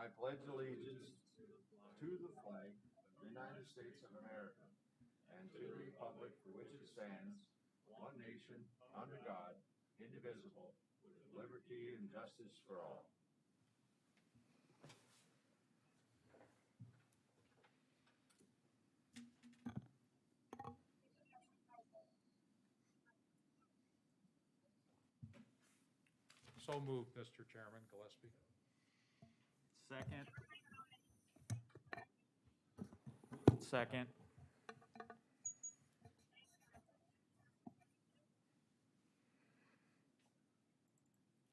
I pledge allegiance to the flag of the United States of America and to the republic for which it stands, one nation, under God, indivisible, with liberty and justice for all. So moved, Mr. Chairman. Gillespie. Second. Second.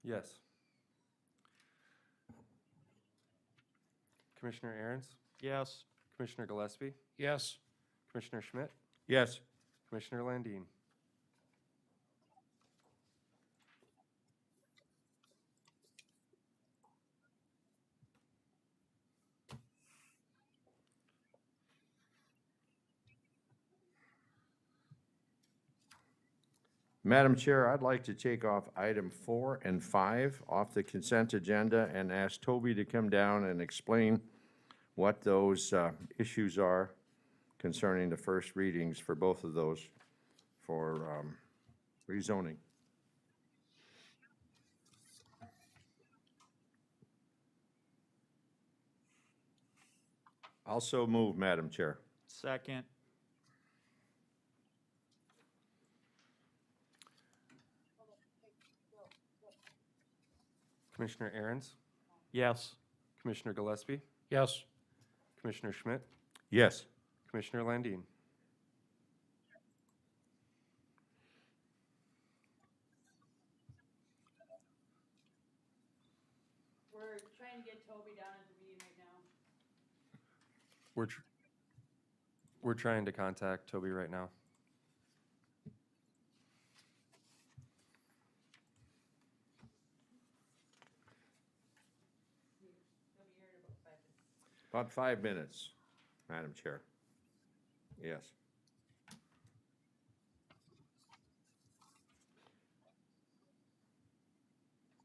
Yes. Commissioner Aaron's, Yes. Commissioner Gillespie, Yes. Commissioner Schmidt, Yes. Commissioner Landine. Madam Chair, I'd like to take off item 4 and 5 off the consent agenda and ask Toby to come down and explain what those issues are concerning the first readings for both of those for rezoning. Also move, Madam Chair. Second. Commissioner Aaron's, Yes. Commissioner Gillespie, Yes. Commissioner Schmidt, Yes. Commissioner Landine. We're trying to get Toby down at the meeting right now. We're trying to contact Toby right now. He'll be here in about 5 minutes. About 5 minutes, Madam Chair. Yes.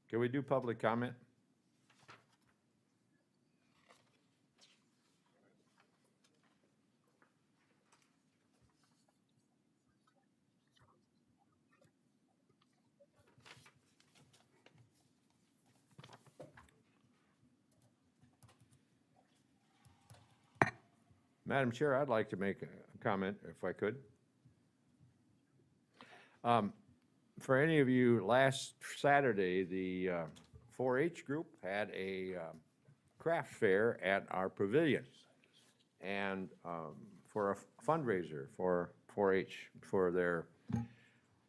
Can we do public comment? Madam Chair, I'd like to make a comment if I could. For any of you, last Saturday, the 4-H group had a craft fair at our pavilion. And for a fundraiser for 4-H, for their,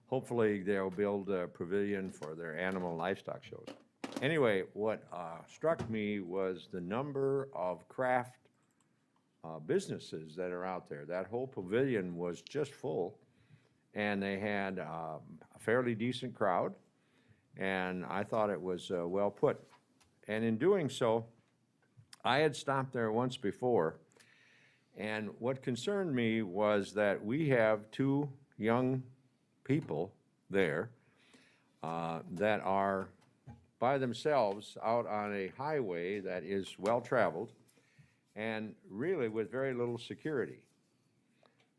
hopefully they'll build a pavilion for their animal and livestock shows. Anyway, what struck me was the number of craft businesses that are out there. That whole pavilion was just full, and they had a fairly decent crowd, and I thought it was well put. And in doing so, I had stopped there once before, and what concerned me was that we have 2 young people there that are by themselves out on a highway that is well-traveled, and really with very little security.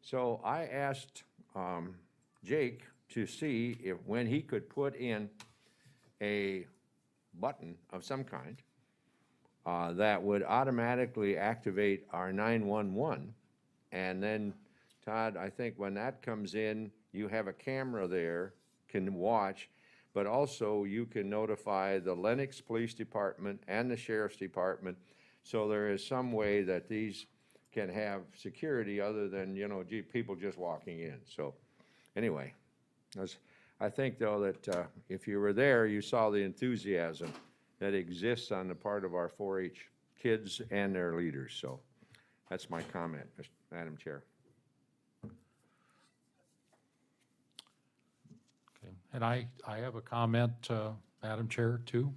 So I asked Jake to see if, when he could put in a button of some kind that would automatically activate our 911. And then, Todd, I think when that comes in, you have a camera there, can watch, but also you can notify the Lenox Police Department and the Sheriff's Department. So there is some way that these can have security other than, you know, people just walking in. So anyway, I think though that if you were there, you saw the enthusiasm that exists on the part of our 4-H kids and their leaders. So that's my comment, Madam Chair. Okay. And I have a comment, Madam Chair, too.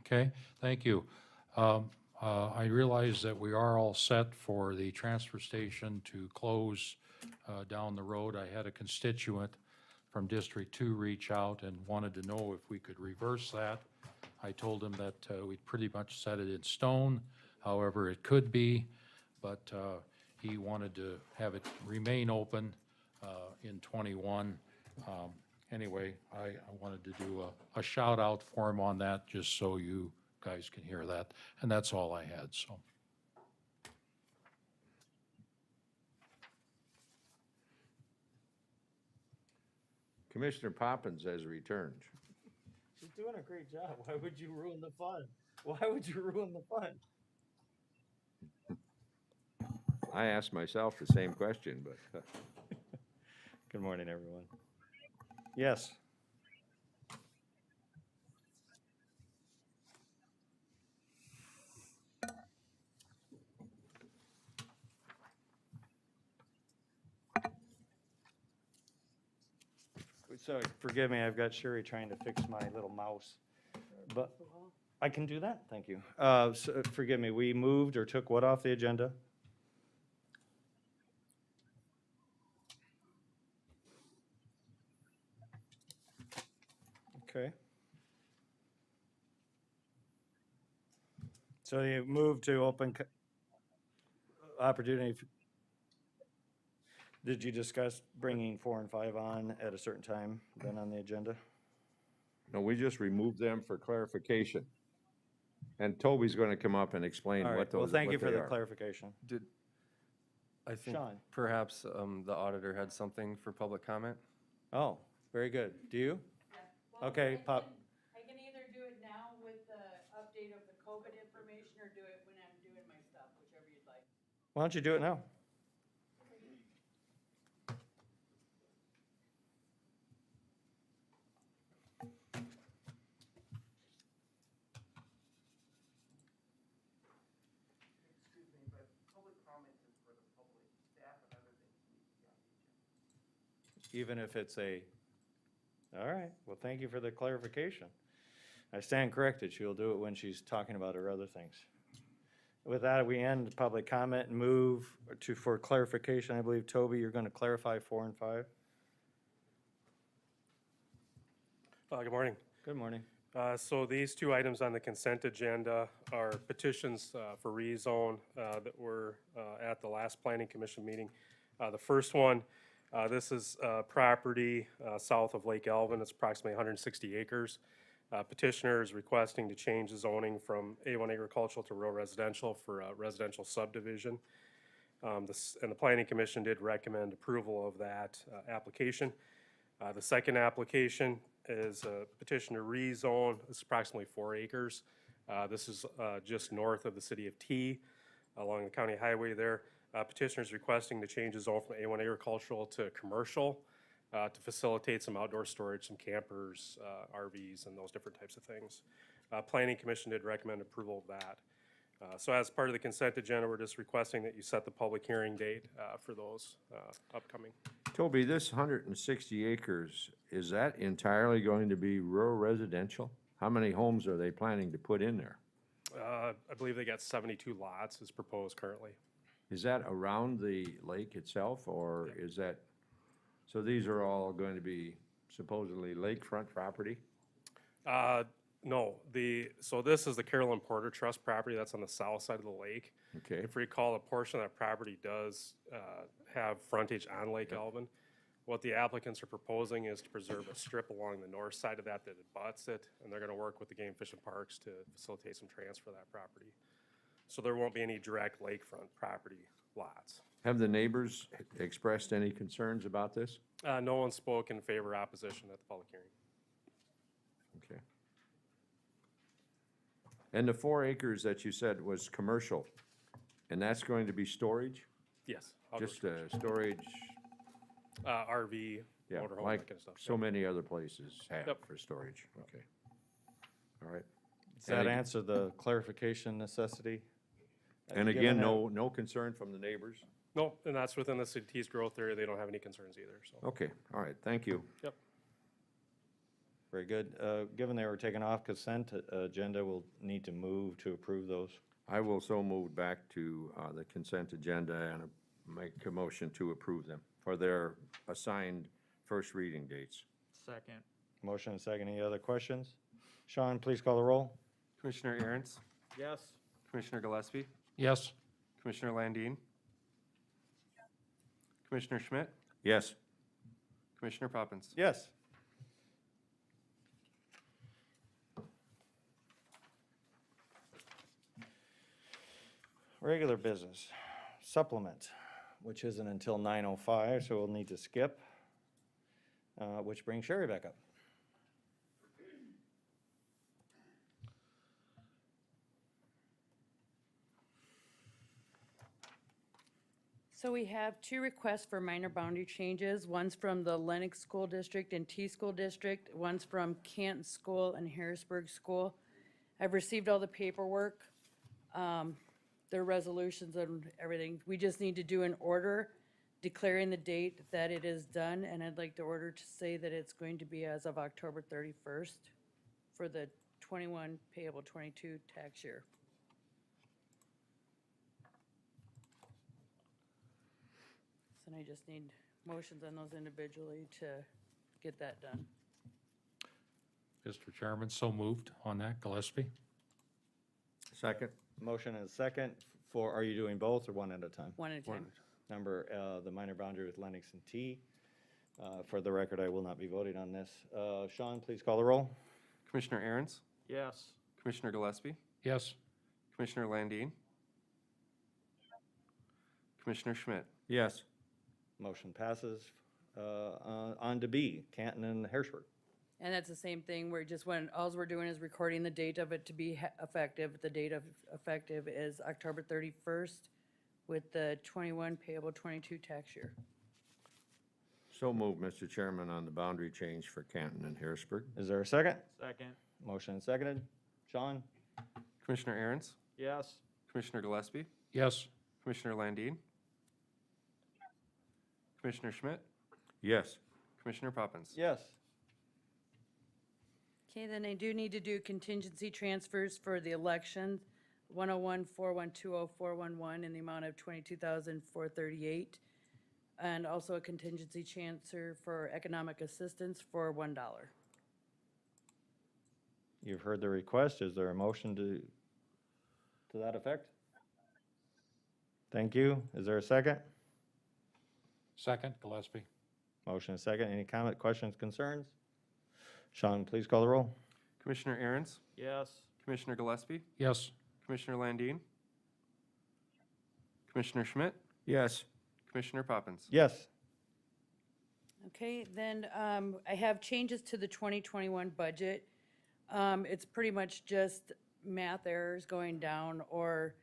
Okay, thank you. I realize that we are all set for the transfer station to close down the road. I had a constituent from District 2 reach out and wanted to know if we could reverse that. I told him that we'd pretty much set it in stone, however, it could be, but he wanted to have it remain open in '21. Anyway, I wanted to do a shout out for him on that, just so you guys can hear that, and that's all I had, so. Commissioner Poppins has returned. She's doing a great job. Why would you ruin the fun? Why would you ruin the fun? I asked myself the same question, but Good morning, everyone. Yes. So forgive me, I've got Sherry trying to fix my little mouse. But I can do that, thank you. So forgive me, we moved or took what off the agenda? Okay. So you moved to opportunity. Did you discuss bringing 4 and 5 on at a certain time then on the agenda? no, we just removed them for clarification. And Toby's going to come up and explain All right, what those, well, thank you what for they the are. clarification. I think Sean? perhaps the auditor had something for public comment. Oh, very good. Do you? Yeah. Well, Okay, Pop. I can either do it now with the update of the COVID information or do it when I'm doing my stuff, whichever you'd like. Why don't you do it now? Excuse me, but public comment is for the public, staff and other things need to be on the agenda. Even if it's all right, well, thank you for the clarification. I stand corrected. She'll do it when she's talking about her other things. With that, we end public comment and move for clarification. I believe, Toby, you're going to clarify 4 and 5? Good morning. Good morning. So these two items on the consent agenda are petitions for rezone that were at the last planning commission meeting. The first one, this is property south of Lake Elvin. It's approximately 160 acres. Petitioner is requesting to change the zoning from A1 agricultural to rural residential for a residential subdivision. And the planning commission did recommend approval of that application. The second application is a petition to rezone. It's approximately 4 acres. This is just north of the city of T, along the county highway there. Petitioner is requesting to change the zone from A1 agricultural to commercial to facilitate some outdoor storage, some campers, RVs, and those different types of things. Planning commission did recommend approval of that. So as part of the consent agenda, we're just requesting that you set the public hearing date for those upcoming. Toby, this 160 acres, is that entirely going to be rural residential? How many homes are they planning to put in there? I believe they got 72 lots is proposed currently. Is that around the lake itself, or is that, so these are all going to be supposedly lakefront property? No, so this is the Carolyn Porter Trust property that's on the south side of the lake. Okay, If you recall, a portion of that property does have frontage on Lake Elvin. What the applicants are proposing is to preserve a strip along the north side of that abuts it, and they're gonna work with the Game Fish and Parks to facilitate some transfer of that property. So there won't be any direct lakefront property lots. have the neighbors expressed any concerns about this? No one spoke in favor or opposition at the public hearing. Okay. And the 4 acres that you said was commercial, and that's going to be storage? Yes. outdoor Just storage. storage, RV, yeah, motorhome, that like kind of stuff. so many other places have Yep. for storage, okay. All right. Does that And ag- answer the clarification necessity? And Given again, that- no concern from the neighbors? No, and that's within the city's growth area. They don't have any concerns either, so. Okay, all right, thank you. Very good. Given they were taken off consent agenda, we'll need to move to approve those. I will so move back to the consent agenda and make a motion to approve them for their assigned first reading dates. Second. Motion and second. Any other questions? Sean, please call the roll. Commissioner Aaron's, Yes. Commissioner Gillespie, Yes. Commissioner Landine, Commissioner Schmidt, Yes. Commissioner Poppins. Yes. Regular business, supplement, which isn't until 9:05, so we'll need to skip, which brings Sherry back up. So we have two requests for minor boundary changes. One's from the Lennox School District and T School District. One's from Canton School and Harrisburg School. I've received all the paperwork, their resolutions and everything. We just need to do an order declaring the date that it is done, and I'd like the order to say that it's going to be as of October 31st for the 21 payable 22 tax year. So I just need motions on those individually to get that done. Mr. Chairman, so moved on that. Gillespie? Second? Motion and second for, are you doing both or one at a time? One at a time. Number, the minor boundary with Lennox and T. For the record, I will not be voting on this. Sean, please call the roll. Commissioner Aaron's, Yes. Commissioner Gillespie, Yes. Commissioner Landine, Commissioner Schmidt. Yes. Motion passes. On to B, Canton and Harrisburg. And that's the same thing, we're just, all we're doing is recording the date of it to be effective. The date of effective is October 31st with the 21 payable 22 tax year. So moved, Mr. Chairman, on the boundary change for Canton and Harrisburg. Is there a second? Second. Motion and seconded. Sean? Commissioner Aaron's, Yes. Commissioner Gillespie, Yes. Commissioner Landine, Commissioner Schmidt, Yes. Commissioner Poppins. Yes. Okay, then I do need to do contingency transfers for the election, 101-412-0411 in the amount of $22,438. And also a contingency transfer for economic assistance for $1. You've heard the request. Is there a motion to that effect? Thank you. Is there a second? Second, Gillespie? Motion and second. Any comment, questions, concerns? Sean, please call the roll. Commissioner Aaron's, Yes. Commissioner Gillespie, Yes. Commissioner Landine, Commissioner Schmidt, Yes. Commissioner Poppins. Yes. Okay, then I have changes to the 2021 budget. It's pretty much just math errors going down or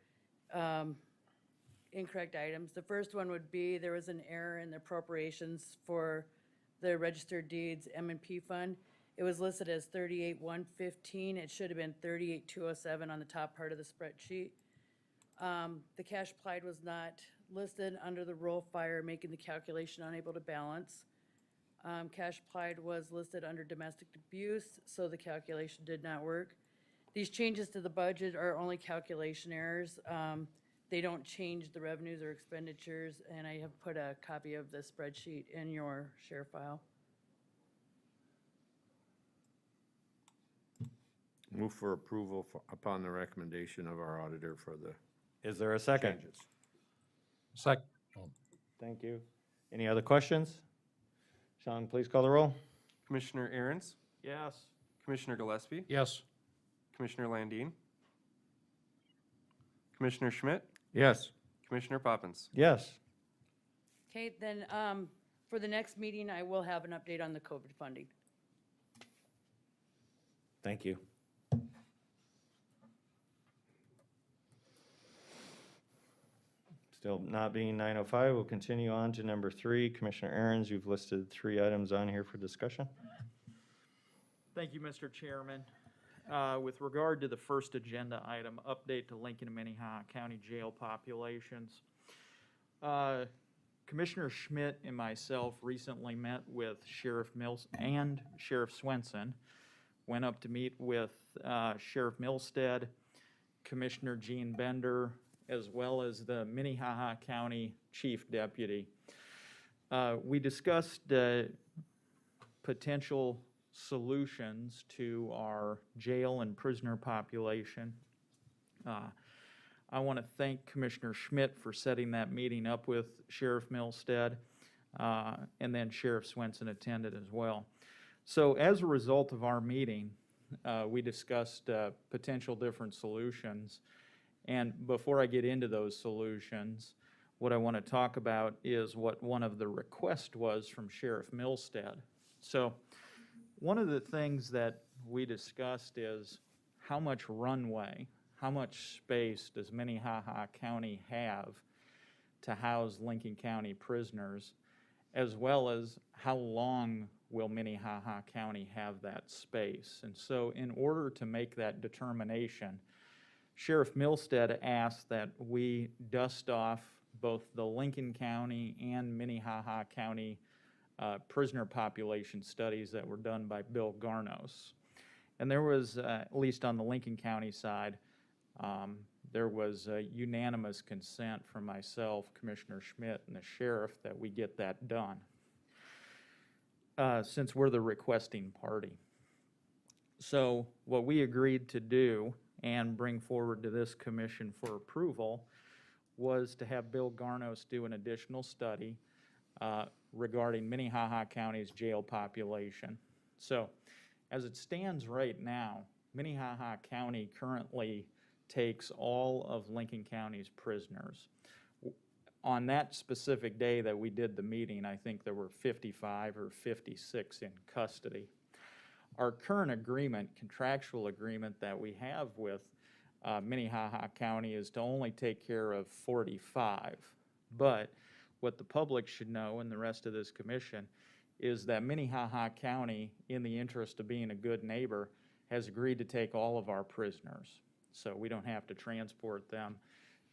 incorrect items. The first one would be there was an error in the appropriations for the registered deeds M&P fund. It was listed as 38,115. It should have been 38,207 on the top part of the spreadsheet. The cash applied was not listed under the roll fire, making the calculation unable to balance. Cash applied was listed under domestic abuse, so the calculation did not work. These changes to the budget are only calculation errors. They don't change the revenues or expenditures, and I have put a copy of the spreadsheet in your share file. Move for approval upon the recommendation of our auditor for the Is there a second? changes. Second. Thank you. Any other questions? Sean, please call the roll. Commissioner Aaron's, Yes. Commissioner Gillespie, Yes. Commissioner Landine, Commissioner Schmidt, Yes. Commissioner Poppins. Yes. Okay, then, for the next meeting, I will have an update on the COVID funding. Thank you. Still not being 9:05, we'll continue on to number 3. Commissioner Aaron's, you've listed 3 items on here for discussion. Thank you, Mr. Chairman. With regard to the first agenda item, update to Lincoln and Minnehaha County jail populations. Commissioner Schmidt and myself recently met with Sheriff Mills and Sheriff Swenson. Went up to meet with Sheriff Milstead, Commissioner Gene Bender, as well as the Minnehaha County Chief Deputy. We discussed potential solutions to our jail and prisoner population. I want to thank Commissioner Schmidt for setting that meeting up with Sheriff Milstead, and then Sheriff Swenson attended as well. So as a result of our meeting, we discussed potential different solutions. And before I get into those solutions, what I want to talk about is what one of the requests was from Sheriff Milstead. So one of the things that we discussed is how much runway, how much space does Minnehaha County have to house Lincoln County prisoners, as well as how long will Minnehaha County have that space. And so in order to make that determination, Sheriff Milstead asked that we dust off both the Lincoln County and Minnehaha County prisoner population studies that were done by Bill Garnos. And there was, at least on the Lincoln County side, there was unanimous consent from myself, Commissioner Schmidt, and the sheriff that we get that done, since we're the requesting party. So what we agreed to do and bring forward to this commission for approval was to have Bill Garnos do an additional study regarding Minnehaha County's jail population. So as it stands right now, Minnehaha County currently takes all of Lincoln County's prisoners. On that specific day that we did the meeting, I think there were 55 or 56 in custody. Our current agreement, contractual agreement that we have with Minnehaha County is to only take care of 45. But what the public should know, and the rest of this commission, is that Minnehaha County, in the interest of being a good neighbor, has agreed to take all of our prisoners. So we don't have to transport them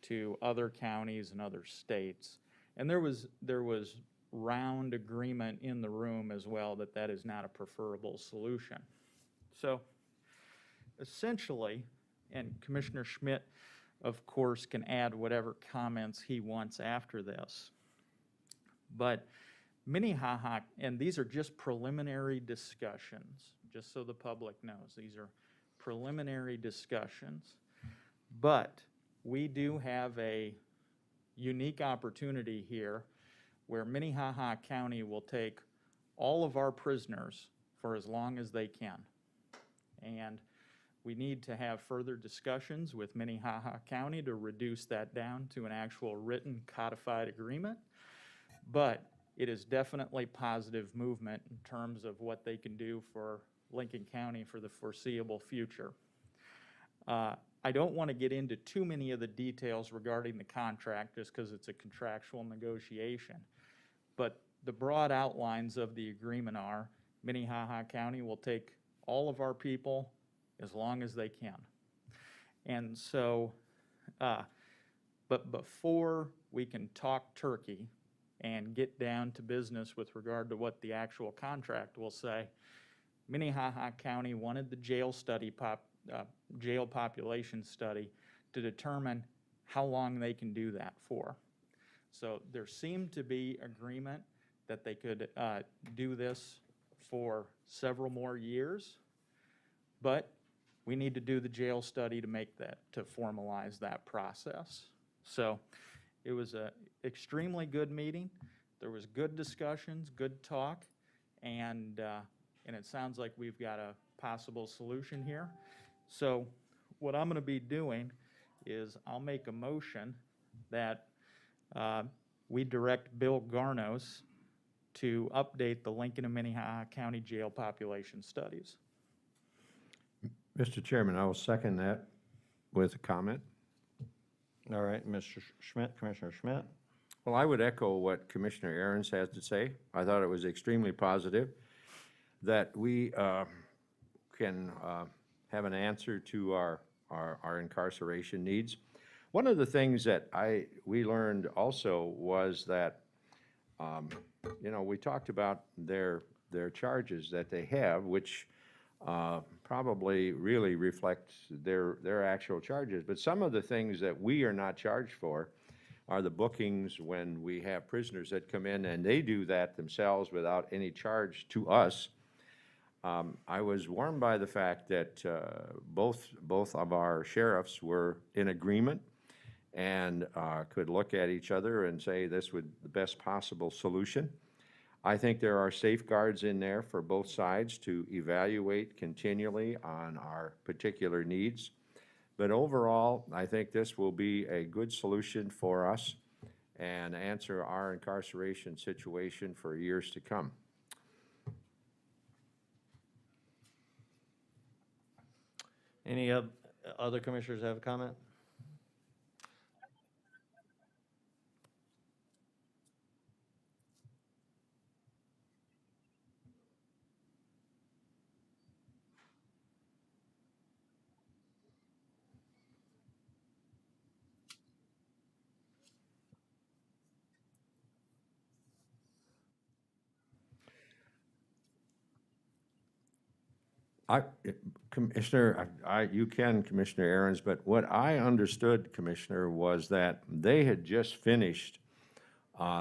to other counties and other states. And there was round agreement in the room as well that that is not a preferable solution. So essentially, and Commissioner Schmidt, of course, can add whatever comments he wants after this, but Minnehaha, and these are just preliminary discussions, just so the public knows, these are preliminary discussions, but we do have a unique opportunity here where Minnehaha County will take all of our prisoners for as long as they can. And we need to have further discussions with Minnehaha County to reduce that down to an actual written codified agreement. But it is definitely positive movement in terms of what they can do for Lincoln County for the foreseeable future. I don't want to get into too many of the details regarding the contract just because it's a contractual negotiation. But the broad outlines of the agreement are Minnehaha County will take all of our people as long as they can. And so, but before we can talk turkey and get down to business with regard to what the actual contract will say, Minnehaha County wanted the jail population study to determine how long they can do that for. So there seemed to be agreement that they could do this for several more years, but we need to do the jail study to make that, to formalize that process. So it was an extremely good meeting. There was good discussions, good talk, and it sounds like we've got a possible solution here. So what I'm going to be doing is I'll make a motion that we direct Bill Garnos to update the Lincoln and Minnehaha County jail population studies. Mr. Chairman, I will second that with a comment. All right, Mr. Schmidt, Commissioner Schmidt. Well, I would echo what Commissioner Aaron's has to say. I thought it was extremely positive that we can have an answer to our incarceration needs. One of the things that we learned also was that, we talked about their charges that they have, which probably really reflect their actual charges. But some of the things that we are not charged for are the bookings when we have prisoners that come in and they do that themselves without any charge to us. I was warmed by the fact that both of our sheriffs were in agreement and could look at each other and say this would the best possible solution. I think there are safeguards in there for both sides to evaluate continually on our particular needs. But overall, I think this will be a good solution for us and answer our incarceration situation for years to come. Any other commissioners have a comment? Commissioner, you can, Commissioner Aaron's, but what I understood, Commissioner, was that they had just finished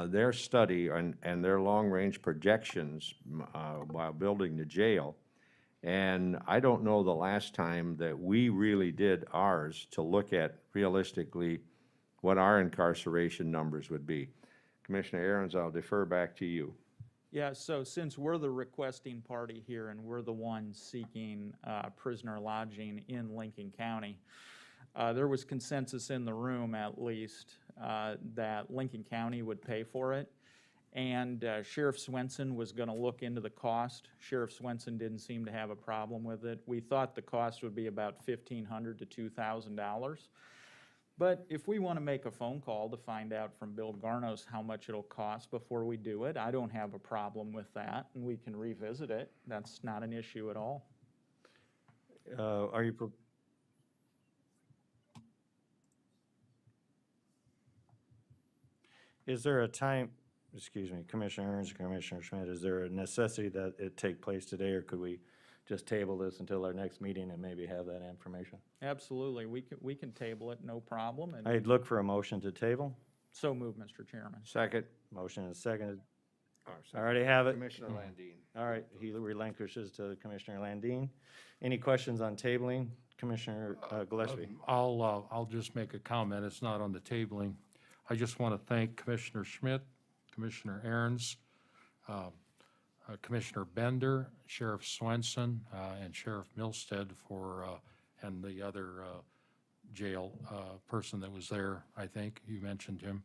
their study and their long-range projections while building the jail. And I don't know the last time that we really did ours to look at realistically what our incarceration numbers would be. Commissioner Aaron's, I'll defer back to you. Yeah, so since we're the requesting party here and we're the ones seeking prisoner lodging in Lincoln County, there was consensus in the room, at least, that Lincoln County would pay for it. And Sheriff Swenson was going to look into the cost. Sheriff Swenson didn't seem to have a problem with it. We thought the cost would be about $1,500 to $2,000. But if we want to make a phone call to find out from Bill Garnos how much it'll cost before we do it, I don't have a problem with that, and we can revisit it. That's not an issue at all. Are you, is there a time, excuse me, Commissioner Ernst, Commissioner Schmidt, is there a necessity that it take place today, or could we just table this until our next meeting and maybe have that information? Absolutely, we can table it, no problem. And I'd look for a motion to table. so move, Mr. Chairman. Second. Motion is seconded. I Second. already have it. Commissioner Landine. All right, he relinquishes to Commissioner Landine. Any questions on tabling? Commissioner Gillespie? I'll just make a comment. It's not on the tabling. I just want to thank Commissioner Schmidt, Commissioner Aaron's, Commissioner Bender, Sheriff Swenson, and Sheriff Milstead for, and the other jail person that was there, I think, you mentioned him,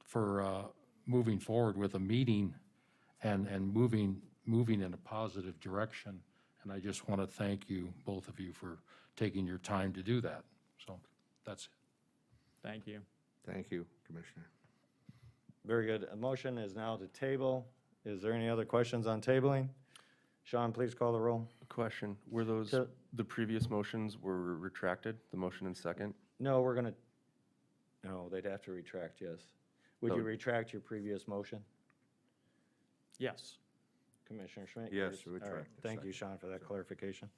for moving forward with a meeting and moving in a positive direction. And I just want to thank you, both of you, for taking your time to do that. So that's it. Thank you. Thank you, Commissioner. Very good. A motion is now to table. Is there any other questions on tabling? Sean, please call the roll. Question, were those, So- the previous motions were retracted, the motion and second? No, we're gonna, no, they'd have to retract, yes. Would you So- retract your previous motion? Yes. Commissioner Schmidt? Yes, yours? All right. retract the Thank you, second. Sean, for that clarification.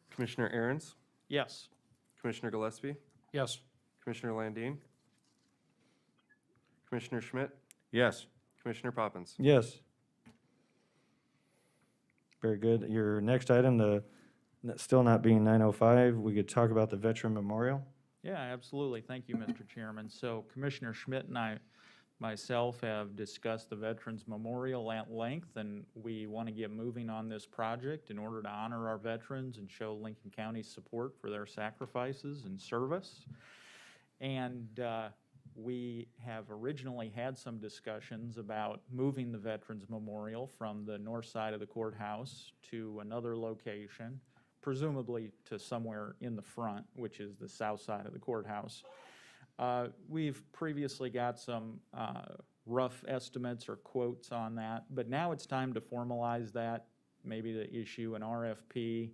Commissioner Aaron's, Yes. Commissioner Gillespie, Yes. Commissioner Landine, Commissioner Schmidt, Yes. Commissioner Poppins. Yes. Very good. Your next item, still not being 9:05, we could talk about the Veteran Memorial. Yeah, absolutely. Thank you, Mr. Chairman. So Commissioner Schmidt and myself have discussed the Veterans Memorial at length, and we want to get moving on this project in order to honor our veterans and show Lincoln County's support for their sacrifices and service. And we have originally had some discussions about moving the Veterans Memorial from the north side of the courthouse to another location, presumably to somewhere in the front, which is the south side of the courthouse. We've previously got some rough estimates or quotes on that, but now it's time to formalize that, maybe to issue an RFP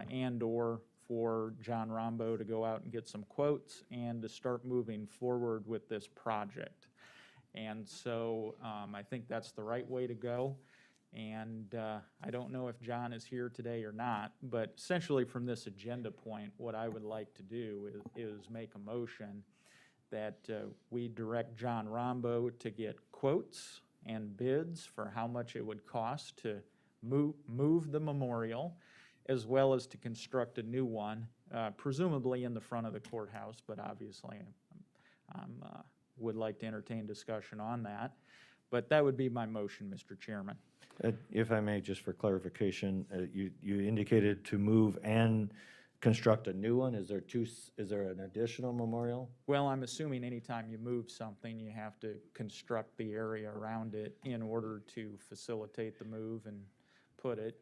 and/or for John Rombo to go out and get some quotes and to start moving forward with this project. And so I think that's the right way to go. And I don't know if John is here today or not, but essentially from this agenda point, what I would like to do is make a motion that we direct John Rombo to get quotes and bids for how much it would cost to move the memorial, as well as to construct a new one, presumably in the front of the courthouse, but obviously would like to entertain discussion on that. But that would be my motion, Mr. Chairman. If I may, just for clarification, you indicated to move and construct a new one. Is there an additional memorial? Well, I'm assuming anytime you move something, you have to construct the area around it in order to facilitate the move and put it.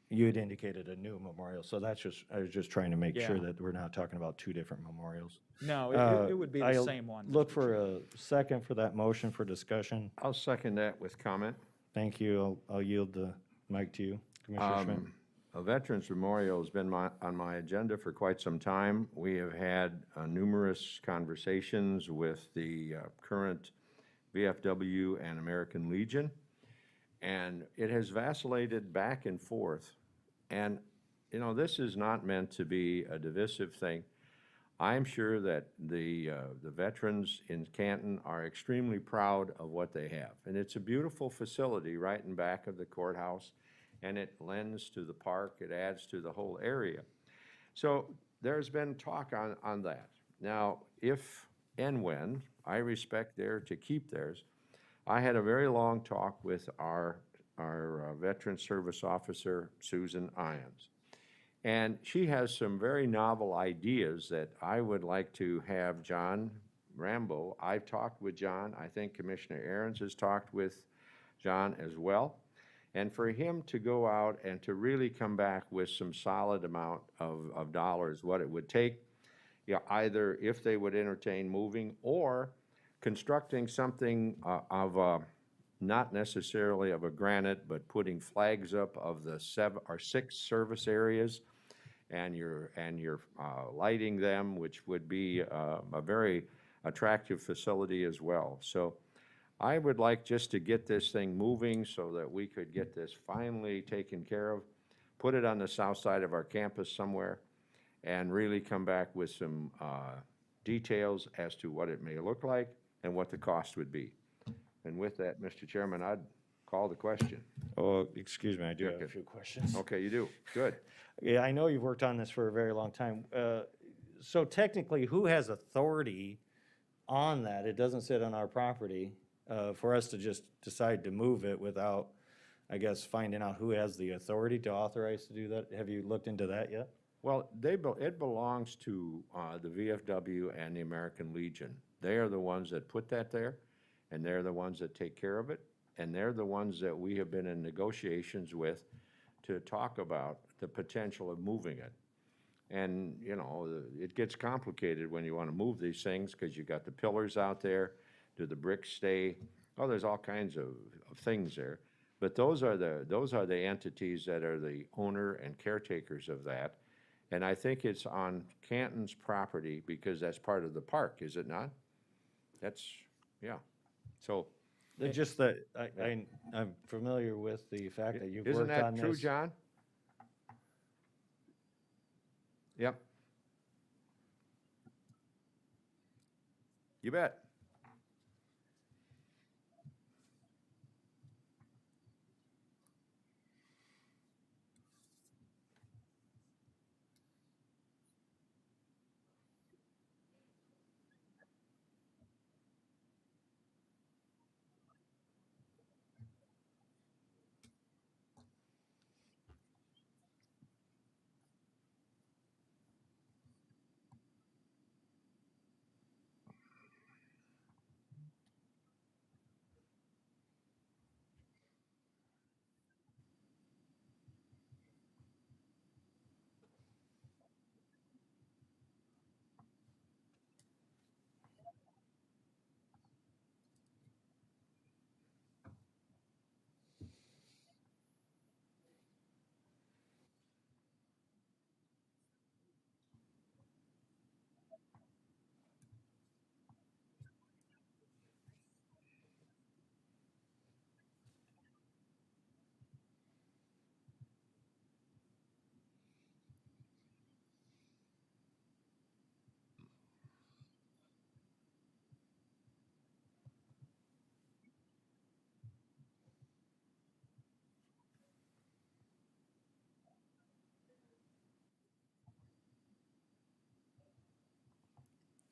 You had indicated a new memorial, so I was just trying to make sure Yeah. that we're not talking about two different memorials. No, it would be the I'll same one. Look Mr. for a second for that motion for discussion. I'll second that with comment. Thank you. I'll yield the mic to you, Commissioner Schmidt. A Veterans Memorial has been on my agenda for quite some time. We have had numerous conversations with the current VFW and American Legion, and it has vacillated back and forth. And, you know, this is not meant to be a divisive thing. I'm sure that the veterans in Canton are extremely proud of what they have. And it's a beautiful facility right in back of the courthouse, and it lends to the park, it adds to the whole area. So there's been talk on that. Now, if and when, I respect theirs to keep theirs. I had a very long talk with our Veteran Service Officer, Susan Ions. And she has some very novel ideas that I would like to have John Rambo. I've talked with John. I think Commissioner Aaron's has talked with John as well. And for him to go out and to really come back with some solid amount of dollars, what it would take, either if they would entertain moving or constructing something not necessarily of a granite, but putting flags up of the 7 or 6 service areas, and you're lighting them, which would be a very attractive facility as well. So I would like just to get this thing moving so that we could get this finally taken care of, put it on the south side of our campus somewhere, and really come back with some details as to what it may look like and what the cost would be. And with that, Mr. Chairman, I'd call the question. Oh, excuse me, I do have a Okay. few questions. Okay, you do. Good. Yeah, I know you've worked on this for a very long time. So technically, who has authority on that? It doesn't sit on our property for us to just decide to move it without, I guess, finding out who has the authority to authorize to do that. Have you looked into that yet? Well, it belongs to the VFW and the American Legion. They are the ones that put that there, and they're the ones that take care of it, and they're the ones that we have been in negotiations with to talk about the potential of moving it. And, you know, it gets complicated when you want to move these things because you got the pillars out there. Do the bricks stay? Oh, there's all kinds of things there. But those are the entities that are the owner and caretakers of that. And I think it's on Canton's property because that's part of the park, is it not? That's, yeah. So, Just that, I'm familiar with the fact that you've isn't worked on that this. true, John? Yep. You bet.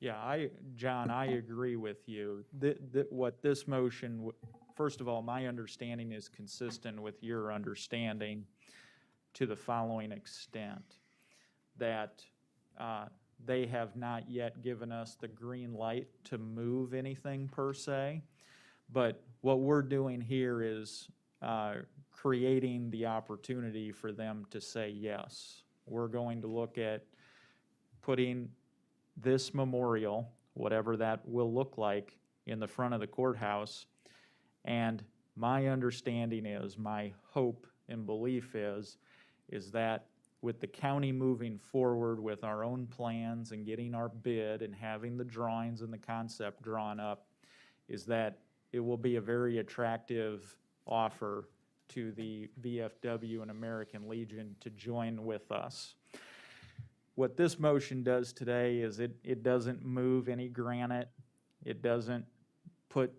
Yeah, John, I agree with you. What this motion, first of all, my understanding is consistent with your understanding to the following extent, that they have not yet given us the green light to move anything per se, but what we're doing here is creating the opportunity for them to say yes. We're going to look at putting this memorial, whatever that will look like, in the front of the courthouse. And my understanding is, my hope and belief is that with the county moving forward with our own plans and getting our bid and having the drawings and the concept drawn up, is that it will be a very attractive offer to the VFW and American Legion to join with us. What this motion does today is it doesn't move any granite. It doesn't put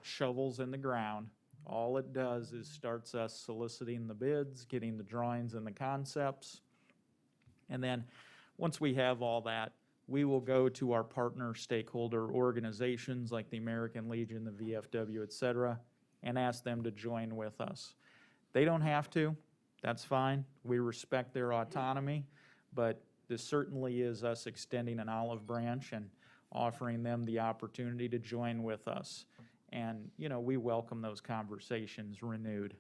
shovels in the ground. All it does is starts us soliciting the bids, getting the drawings and the concepts. And then, once we have all that, we will go to our partner stakeholder organizations like the American Legion, the VFW, et cetera, and ask them to join with us. They don't have to, that's fine. We respect their autonomy, but this certainly is us extending an olive branch and offering them the opportunity to join with us. And, you know, we welcome those conversations renewed.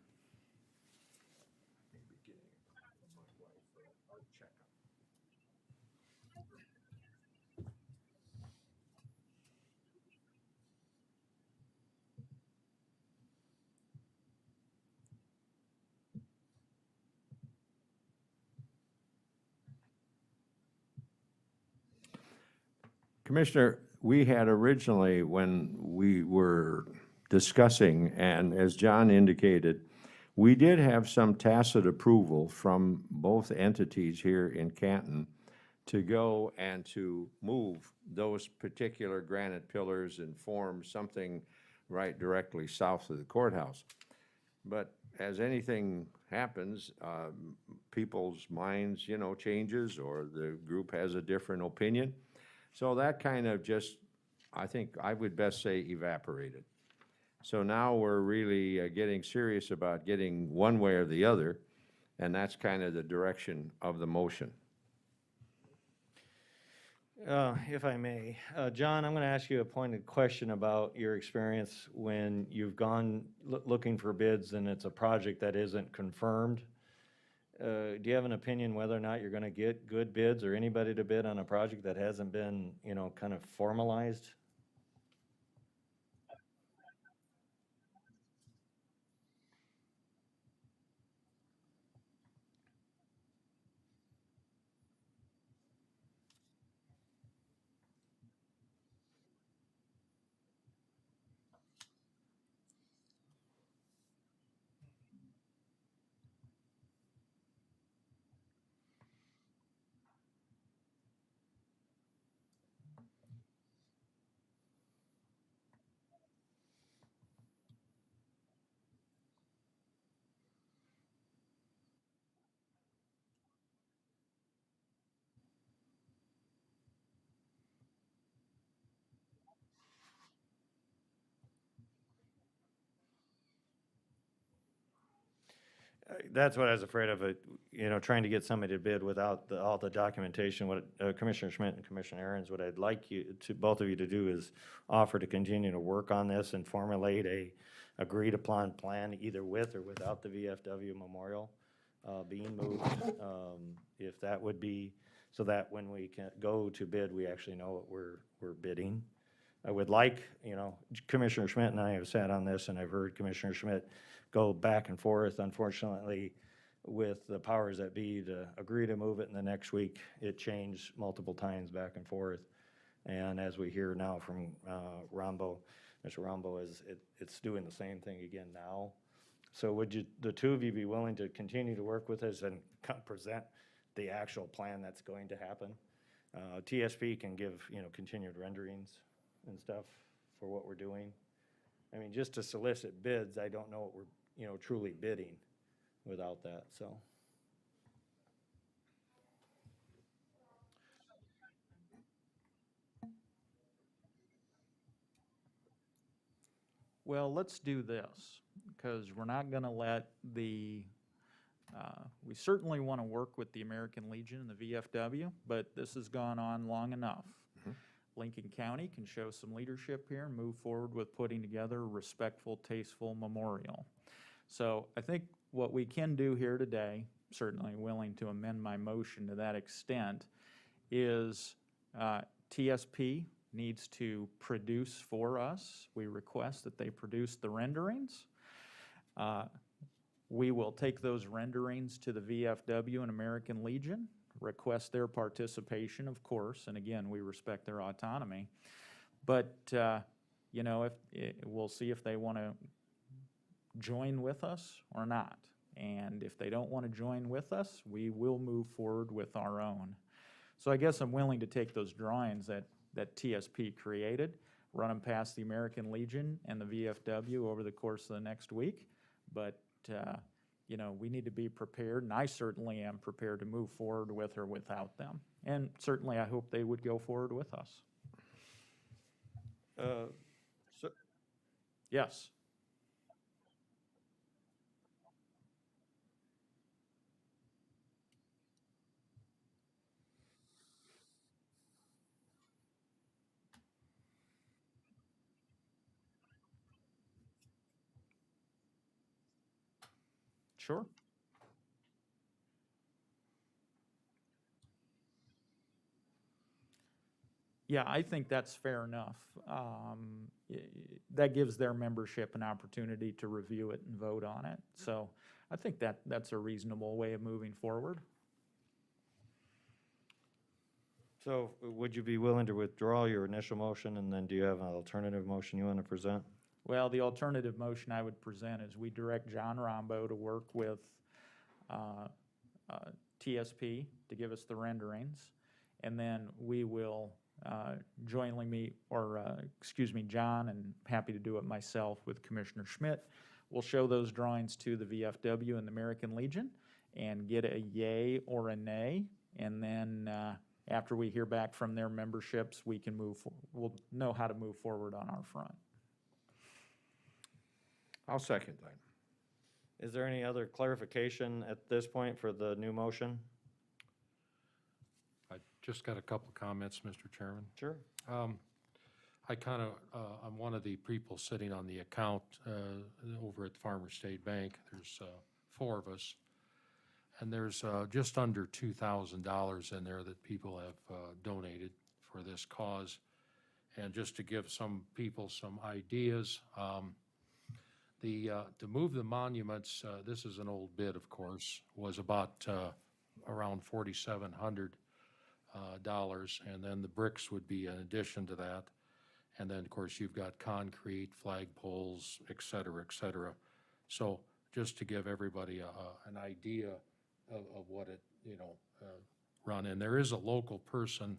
Commissioner, we had originally, when we were discussing, and as John indicated, we did have some tacit approval from both entities here in Canton to go and to move those particular granite pillars and form something right directly south of the courthouse. But as anything happens, people's minds, you know, changes, or the group has a different opinion. So that kind of just, I think I would best say, evaporated. So now we're really getting serious about getting one way or the other, and that's kind of the direction of the motion. If I may, John, I'm going to ask you a pointed question about your experience when you've gone looking for bids and it's a project that isn't confirmed. Do you have an opinion whether or not you're going to get good bids or anybody to bid on a project that hasn't been, you know, kind of formalized? That's what I was afraid of, you know, trying to get somebody to bid without all the documentation. What Commissioner Schmidt and Commissioner Aaron's, what I'd like you to, both of you to do is offer to continue to work on this and formulate a agreed upon plan, either with or without the VFW memorial being moved. If that would be, so that when we can go to bid, we actually know what we're bidding. I would like, you know, Commissioner Schmidt and I have sat on this, and I've heard Commissioner Schmidt go back and forth. Unfortunately, with the powers that be to agree to move it, and the next week it changed multiple times back and forth. And as we hear now from Mr. Rambo, it's doing the same thing again now. So would you, the two of you, be willing to continue to work with us and present the actual plan that's going to happen? TSP can give, you know, continued renderings and stuff for what we're doing. I mean, just to solicit bids, I don't know what we're, you know, truly bidding without that, so. Well, let's do this, because we're not gonna let we certainly want to work with the American Legion and the VFW, but this has gone on long enough. Lincoln County can show some leadership here and move forward with putting together a respectful, tasteful memorial. So I think what we can do here today, certainly willing to amend my motion to that extent, is TSP needs to produce for us. We request that they produce the renderings. We will take those renderings to the VFW and American Legion, request their participation, of course, and again, we respect their autonomy. But, you know, we'll see if they want to join with us or not. And if they don't want to join with us, we will move forward with our own. So I guess I'm willing to take those drawings that TSP created, run them past the American Legion and the VFW over the course of the next week. But, you know, we need to be prepared, and I certainly am prepared to move forward with or without them. And certainly I hope they would go forward with us. So, Yes. Sure. Yeah, I think that's fair enough. That gives their membership an opportunity to review it and vote on it. So I think that's a reasonable way of moving forward. so would you be willing to withdraw your initial motion, and then do you have an alternative motion you want to present? Well, the alternative motion I would present is we direct John Rombo to work with TSP to give us the renderings, and then we will jointly meet, or excuse me, John, and happy to do it myself with Commissioner Schmidt. We'll show those drawings to the VFW and the American Legion and get a yay or a nay, and then after we hear back from their memberships, we can we'll know how to move forward on our front. I'll second that. Is there any other clarification at this point for the new motion? I just got a couple of comments, Mr. Chairman. Sure. I kind of, I'm one of the people sitting on the account over at Farmer State Bank. There's 4 of us. And there's just under $2,000 in there that people have donated for this cause. And just to give some people some ideas, to move the monuments, this is an old bid, of course, was about around $4,700, and then the bricks would be in addition to that. And then, of course, you've got concrete, flagpoles, et cetera, et cetera. So just to give everybody an idea of what it, you know, run. And there is a local person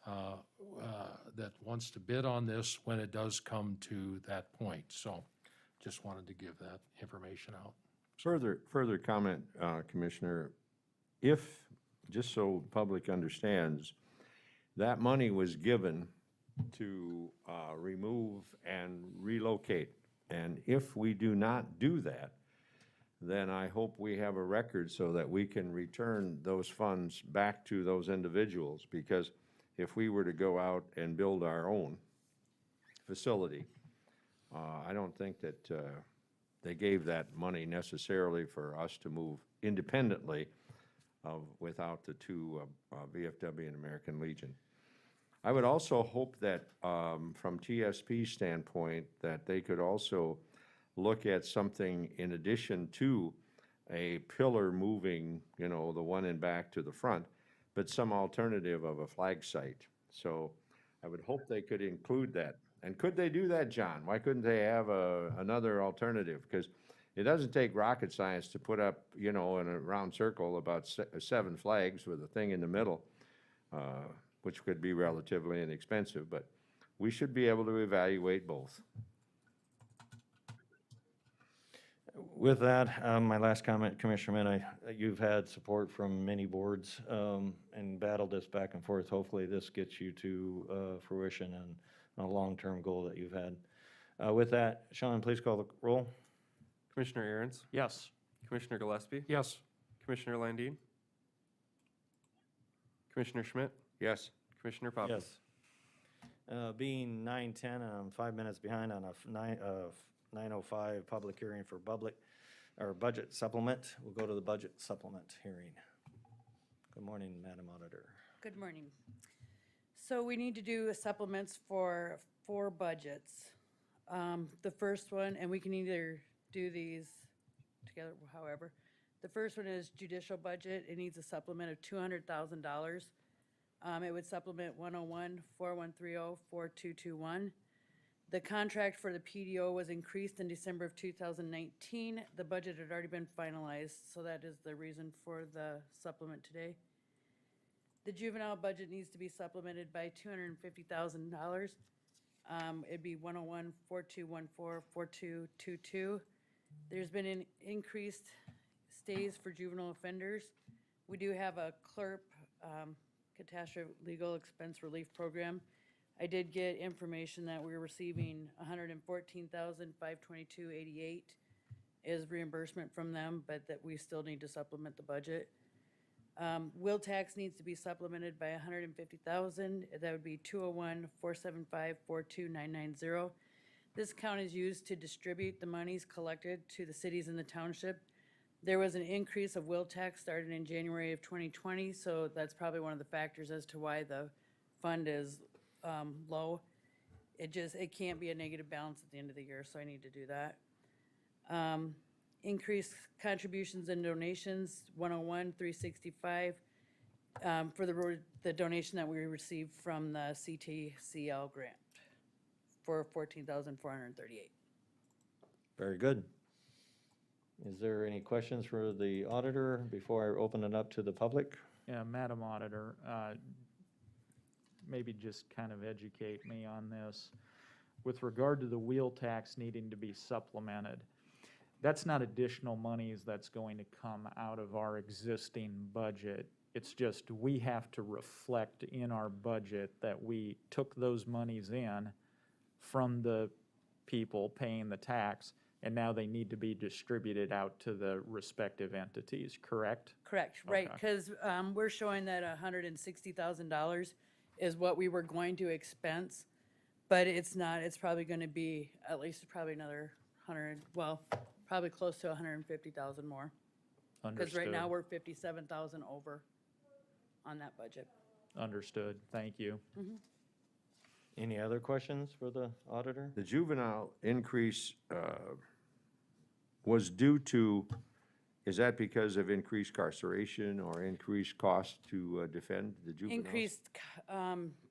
that wants to bid on this when it does come to that point. So just wanted to give that information out. Further comment, Commissioner, if, just so the public understands, that money was given to remove and relocate. And if we do not do that, then I hope we have a record so that we can return those funds back to those individuals. Because if we were to go out and build our own facility, I don't think that they gave that money necessarily for us to move independently without the 2 VFW and American Legion. I would also hope that from TSP's standpoint that they could also look at something in addition to a pillar moving, you know, the one in back to the front, but some alternative of a flag site. So I would hope they could include that. And could they do that, John? Why couldn't they have another alternative? Because it doesn't take rocket science to put up, you know, in a round circle about 7 flags with a thing in the middle, which could be relatively inexpensive, but we should be able to evaluate both. With that, my last comment, Commissioner Min, you've had support from many boards and battled this back and forth. Hopefully this gets you to fruition and a long-term goal that you've had. With that, Sean, please call the roll. Commissioner Aaron's, Yes. Commissioner Gillespie, Yes. Commissioner Landine, Commissioner Schmidt, Yes. Commissioner Poppins. Yes. Being 9:10, and I'm 5 minutes behind on a 9:05 public hearing for budget supplement, we'll go to the budget supplement hearing. Good morning, Madam Auditor. Good morning. So we need to do supplements for 4 budgets. The first one, and we can either do these together, however. The first one is judicial budget. It needs a supplement of $200,000. It would supplement 101-4130-4221. The contract for the PDO was increased in December of 2019. The budget had already been finalized, so that is the reason for the supplement today. The juvenile budget needs to be supplemented by $250,000. It'd be 101-4214-4222. There's been an increased stays for juvenile offenders. We do have a CLERP, catastrophe legal expense relief program. I did get information that we're receiving $114,522.88 is reimbursement from them, but that we still need to supplement the budget. Will tax needs to be supplemented by $150,000. That would be 201-475-42990. This account is used to distribute the monies collected to the cities and the township. There was an increase of will tax started in January of 2020, so that's probably one of the factors as to why the fund is low. It can't be a negative balance at the end of the year, so I need to do that. Increased contributions and donations, 101-365, for the donation that we received from the CTCL grant for $14,438. Very good. Is there any questions for the auditor before I open it up to the public? Yeah, Madam Auditor, maybe just kind of educate me on this. With regard to the wheel tax needing to be supplemented, that's not additional monies that's going to come out of our existing budget. It's just we have to reflect in our budget that we took those monies in from the people paying the tax, and now they need to be distributed out to the respective entities, correct? Correct, right, Okay. because we're showing that $160,000 is what we were going to expense, but it's not. It's probably going to be at least probably another 100, well, probably close to 150,000 more. Because right now we're 57,000 over on that budget. Understood, thank you. Any other questions for the auditor? The juvenile increase was due to, is that because of increased incarceration or increased cost to defend the juveniles? Increased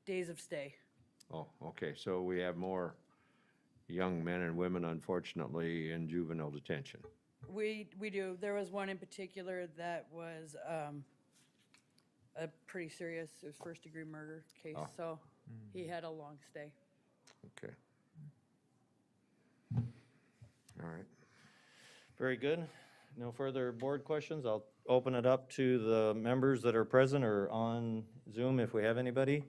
days of stay. Oh, okay, so we have more young men and women, unfortunately, in juvenile detention. We do. There was one in particular that was a pretty serious, it was first-degree murder case, Oh. so he had a long stay. Okay. All right. Very good. No further board questions. I'll open it up to the members that are present or on Zoom if we have anybody.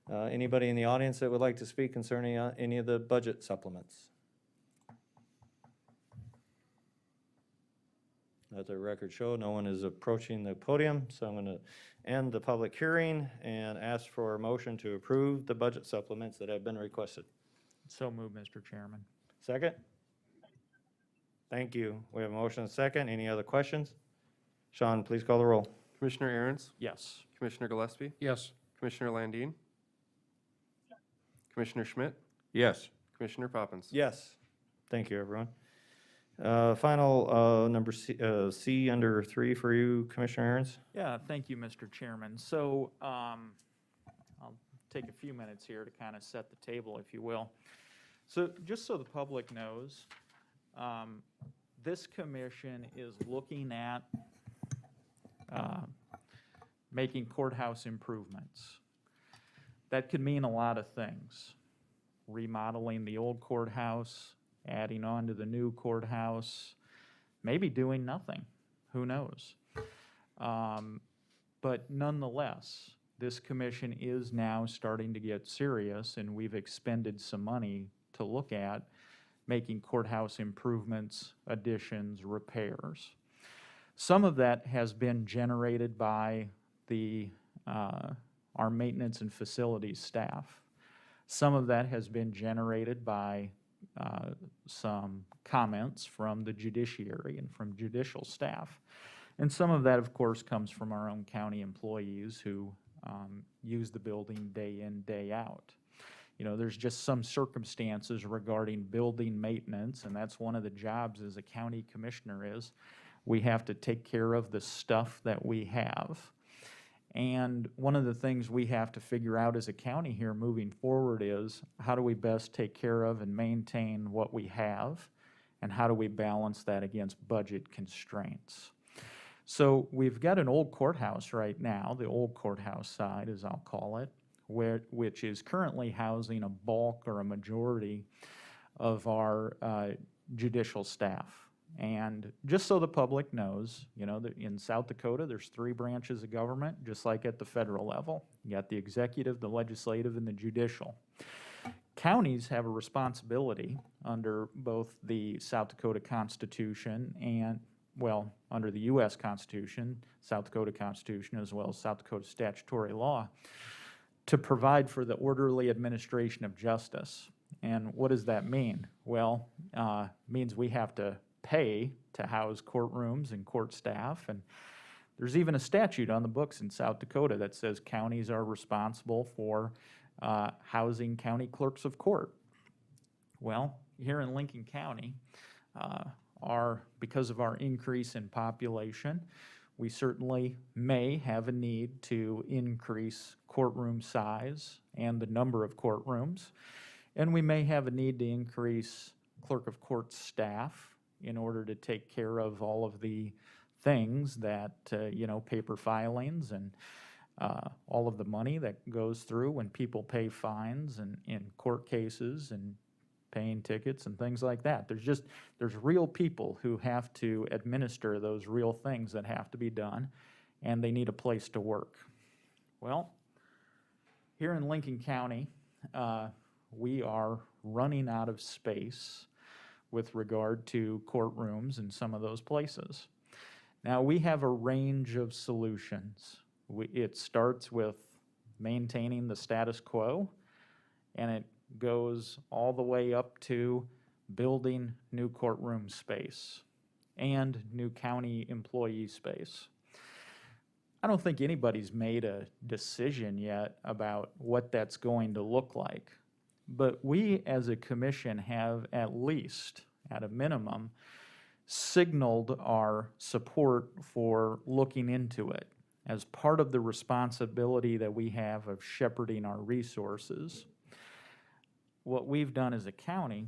Anybody in the audience that would like to speak concerning any of the budget supplements? Let the record show no one is approaching the podium, so I'm going to end the public hearing and ask for a motion to approve the budget supplements that have been requested. So moved, Mr. Chairman. Second? Thank you. We have a motion and a second. Any other questions? Sean, please call the roll. Commissioner Aaron's, Yes. Commissioner Gillespie, Yes. Commissioner Landine, Commissioner Schmidt, Yes. Commissioner Poppins. Yes. Thank you, everyone. Final number C under 3 for you, Commissioner Aaron's. Yeah, thank you, Mr. Chairman. So I'll take a few minutes here to kind of set the table, if you will. So just so the public knows, this commission is looking at making courthouse improvements. That could mean a lot of things. Remodeling the old courthouse, adding on to the new courthouse, maybe doing nothing, who knows? But nonetheless, this commission is now starting to get serious, and we've expended some money to look at making courthouse improvements, additions, repairs. Some of that has been generated by our maintenance and facilities staff. Some of that has been generated by some comments from the judiciary and from judicial staff. And some of that, of course, comes from our own county employees who use the building day in, day out. You know, there's just some circumstances regarding building maintenance, and that's one of the jobs as a county commissioner is we have to take care of the stuff that we have. And one of the things we have to figure out as a county here moving forward is how do we best take care of and maintain what we have, and how do we balance that against budget constraints? So we've got an old courthouse right now, the old courthouse side, as I'll call it, which is currently housing a bulk or a majority of our judicial staff. And just so the public knows, you know, that in South Dakota, there's 3 branches of government, just like at the federal level. You got the executive, the legislative, and the judicial. Counties have a responsibility under both the South Dakota Constitution and, well, under the U.S. Constitution, South Dakota Constitution, as well as South Dakota statutory law, to provide for the orderly administration of justice. And what does that mean? Well, means we have to pay to house courtrooms and court staff, and there's even a statute on the books in South Dakota that says counties are responsible for housing county clerks of court. Well, here in Lincoln County, because of our increase in population, we certainly may have a need to increase courtroom size and the number of courtrooms, and we may have a need to increase clerk of court staff in order to take care of all of the things that, you know, paper filings and all of the money that goes through when people pay fines and in court cases and paying tickets and things like that. There's real people who have to administer those real things that have to be done, and they need a place to work. Well, here in Lincoln County, we are running out of space with regard to courtrooms in some of those places. Now, we have a range of solutions. It starts with maintaining the status quo, and it goes all the way up to building new courtroom space and new county employee space. I don't think anybody's made a decision yet about what that's going to look like. But we as a commission have at least, at a minimum, signaled our support for looking into it as part of the responsibility that we have of shepherding our resources. What we've done as a county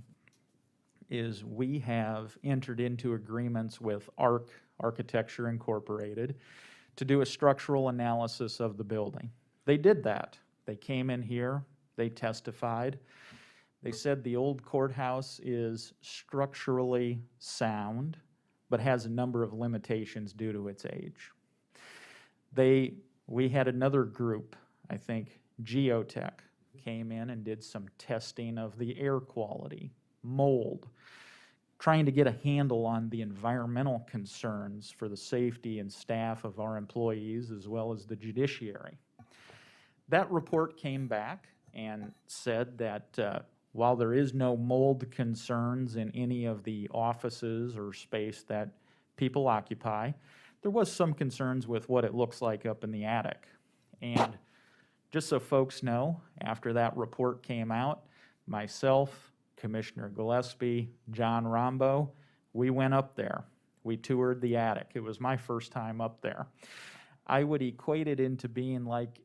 is we have entered into agreements with ARC, Architecture Incorporated, to do a structural analysis of the building. They did that. They came in here. They testified. They said the old courthouse is structurally sound, but has a number of limitations due to its age. We had another group, I think, Geotech, came in and did some testing of the air quality, mold, trying to get a handle on the environmental concerns for the safety and staff of our employees as well as the judiciary. That report came back and said that while there is no mold concerns in any of the offices or space that people occupy, there was some concerns with what it looks like up in the attic. And just so folks know, after that report came out, myself, Commissioner Gillespie, John Rombo, we went up there. We toured the attic. It was my first time up there. I would equate it into being like,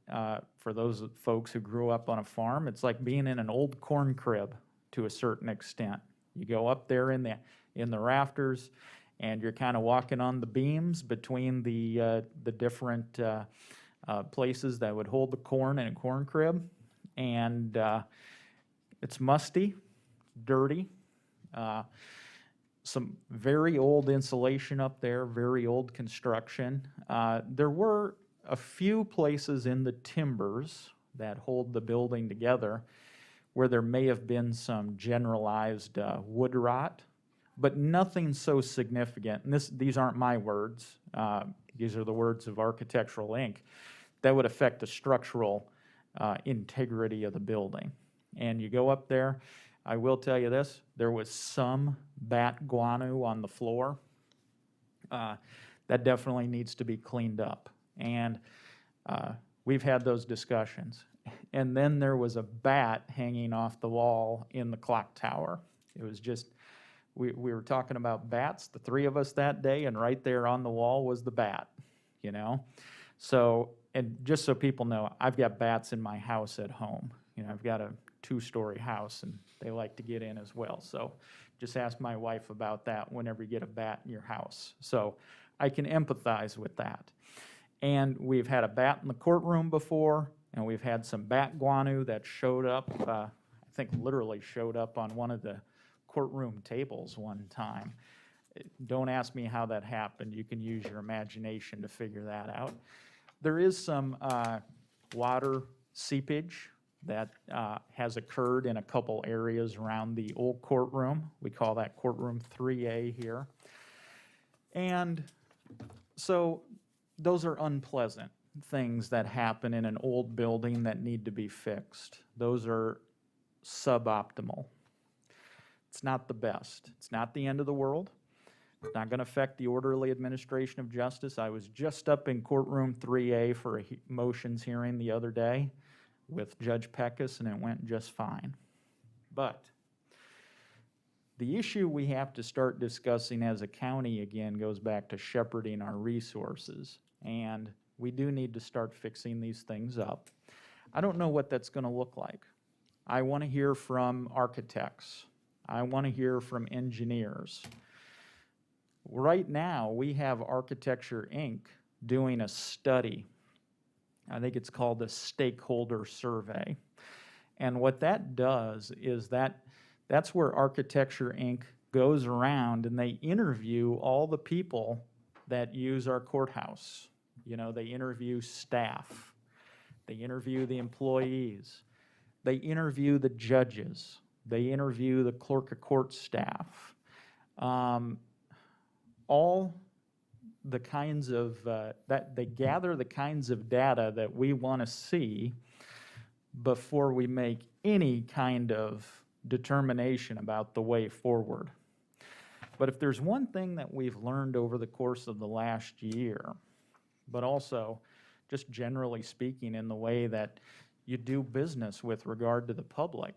for those folks who grew up on a farm, it's like being in an old corn crib to a certain extent. You go up there in the rafters, and you're kind of walking on the beams between the different places that would hold the corn in a corn crib, and it's musty, dirty. Some very old insulation up there, very old construction. There were a few places in the timbers that hold the building together where there may have been some generalized wood rot, but nothing so significant, and these aren't my words, these are the words of Architectural Inc., that would affect the structural integrity of the building. And you go up there, I will tell you this, there was some bat guano on the floor. That definitely needs to be cleaned up. And we've had those discussions. And then there was a bat hanging off the wall in the clock tower. It was just, we were talking about bats, the three of us that day, and right there on the wall was the bat, you know? So, and just so people know, I've got bats in my house at home. You know, I've got a 2-story house, and they like to get in as well. So just ask my wife about that whenever you get a bat in your house. So I can empathize with that. And we've had a bat in the courtroom before, and we've had some bat guano that showed up, I think literally showed up on one of the courtroom tables one time. Don't ask me how that happened. You can use your imagination to figure that out. There is some water seepage that has occurred in a couple areas around the old courtroom. We call that courtroom 3A here. And so those are unpleasant things that happen in an old building that need to be fixed. Those are suboptimal. It's not the best. It's not the end of the world. It's not going to affect the orderly administration of justice. I was just up in courtroom 3A for a motions hearing the other day with Judge Peckus, and it went just fine. But the issue we have to start discussing as a county again goes back to shepherding our resources, and we do need to start fixing these things up. I don't know what that's going to look like. I want to hear from architects. I want to hear from engineers. Right now, we have Architecture Inc. doing a study. I think it's called the Stakeholder Survey. And what that does is that's where Architecture Inc. goes around and they interview all the people that use our courthouse. You know, they interview staff. They interview the employees. They interview the judges. They interview the clerk of court staff. All the kinds of, that they gather the kinds of data that we want to see before we make any kind of determination about the way forward. But if there's one thing that we've learned over the course of the last year, but also just generally speaking in the way that you do business with regard to the public,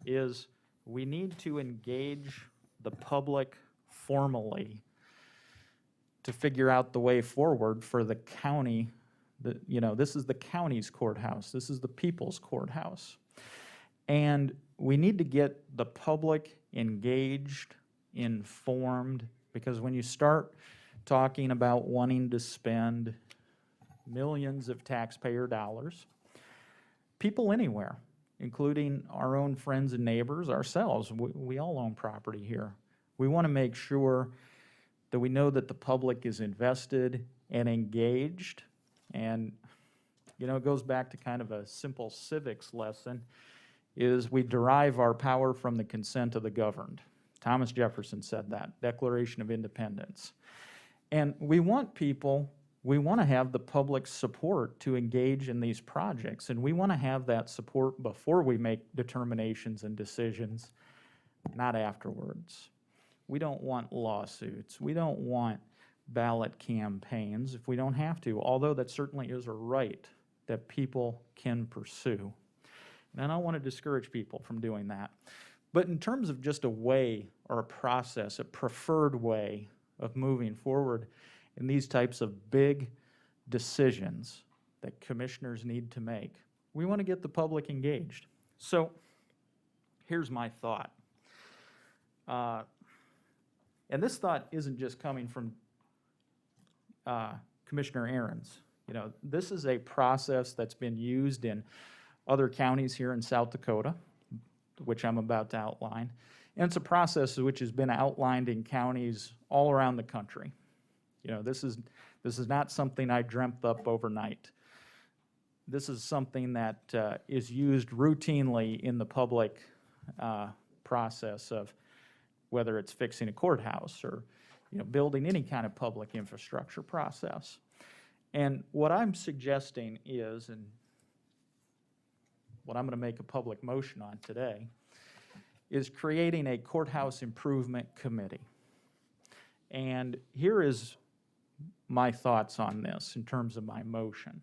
is we need to engage the public formally to figure out the way forward for the county. You know, this is the county's courthouse. This is the people's courthouse. And we need to get the public engaged, informed, because when you start talking about wanting to spend millions of taxpayer dollars, people anywhere, including our own friends and neighbors, ourselves, we all own property here. We want to make sure that we know that the public is invested and engaged. And, you know, it goes back to kind of a simple civics lesson, is we derive our power from the consent of the governed. Thomas Jefferson said that, Declaration of Independence. And we want people, we want to have the public's support to engage in these projects, and we want to have that support before we make determinations and decisions, not afterwards. We don't want lawsuits. We don't want ballot campaigns if we don't have to, although that certainly is a right that people can pursue. And I don't want to discourage people from doing that. But in terms of just a way or a process, a preferred way of moving forward in these types of big decisions that commissioners need to make, we want to get the public engaged. So here's my thought. And this thought isn't just coming from Commissioner Aaron's. You know, this is a process that's been used in other counties here in South Dakota, which I'm about to outline. And it's a process which has been outlined in counties all around the country. You know, this is not something I dreamt up overnight. this is something that is used routinely in the public process of whether it's fixing a courthouse or, building any kind of public infrastructure process. And what I'm suggesting is, and what I'm going to make a public motion on today, is creating a courthouse improvement committee. And here is my thoughts on this in terms of my motion.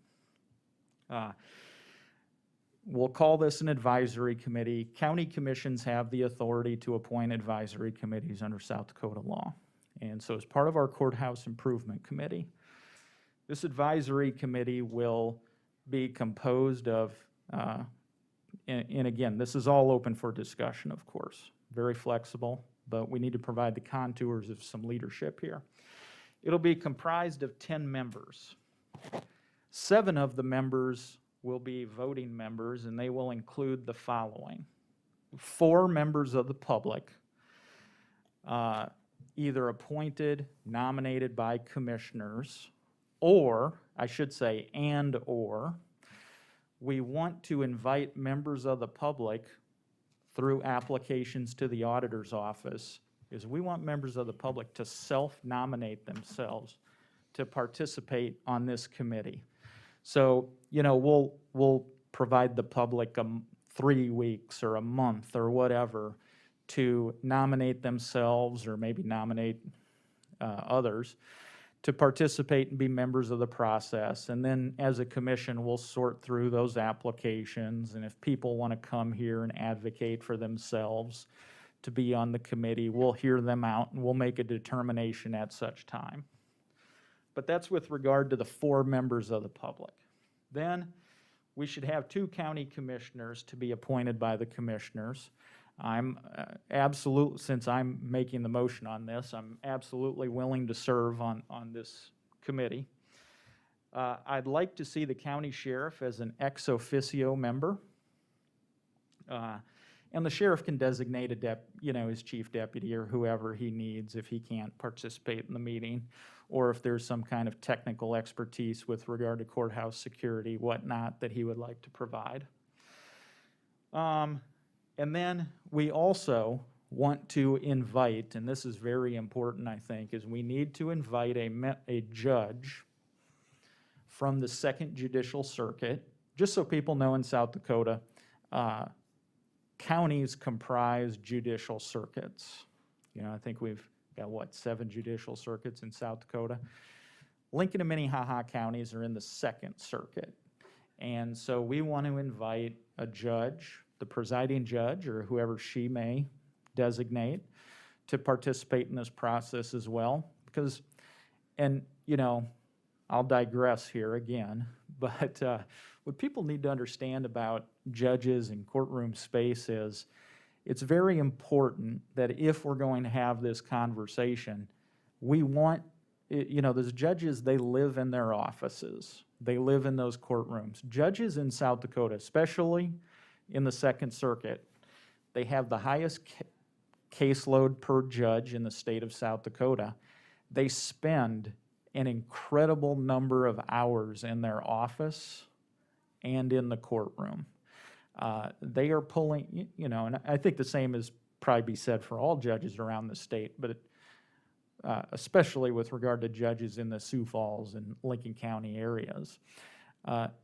We'll call this an advisory committee. County commissions have the authority to appoint advisory committees under South Dakota law. And so as part of our courthouse improvement committee, this advisory committee will be composed of, and again, this is all open for discussion, of course, very flexible, but we need to provide the contours of some leadership here. It'll be comprised of 10 members. 7 of the members will be voting members, and they will include the following: 4 members of the public, either appointed, nominated by commissioners, or, I should say, and/or, we want to invite members of the public through applications to the auditor's office, is we want members of the public to self-nominate themselves to participate on this committee. So, we'll provide the public 3 weeks or a month or whatever to nominate themselves, or maybe nominate others, to participate and be members of the process. And then as a commission, we'll sort through those applications, and if people want to come here and advocate for themselves to be on the committee, we'll hear them out and we'll make a determination at such time. But that's with regard to the 4 members of the public. Then we should have 2 county commissioners to be appointed by the commissioners. I'm since I'm making the motion on this, I'm absolutely willing to serve on this committee. I'd like to see the county sheriff as an ex officio member. And the sheriff can designate his chief deputy or whoever he needs if he can't participate in the meeting, or if there's some kind of technical expertise with regard to courthouse security, whatnot, that he would like to provide. And then we also want to invite, and this is very important, I think, is we need to invite a judge from the Second Judicial Circuit. Just so people know, in South Dakota, counties comprise judicial circuits. I think we've got, 7 judicial circuits in South Dakota. Lincoln and Minnehaha counties are in the Second Circuit. And so we want to invite a judge, the presiding judge, or whoever she may designate, to participate in this process as well. Because, and I'll digress here again, but what people need to understand about judges and courtroom space is it's very important that if we're going to have this conversation, we want, those judges, they live in their offices. They live in those courtrooms. Judges in South Dakota, especially in the Second Circuit, they have the highest caseload per judge in the state of South Dakota. They spend an incredible number of hours in their office and in the courtroom. They are pulling, and I think the same is probably be said for all judges around the state, but especially with regard to judges in the Sioux Falls and Lincoln County areas.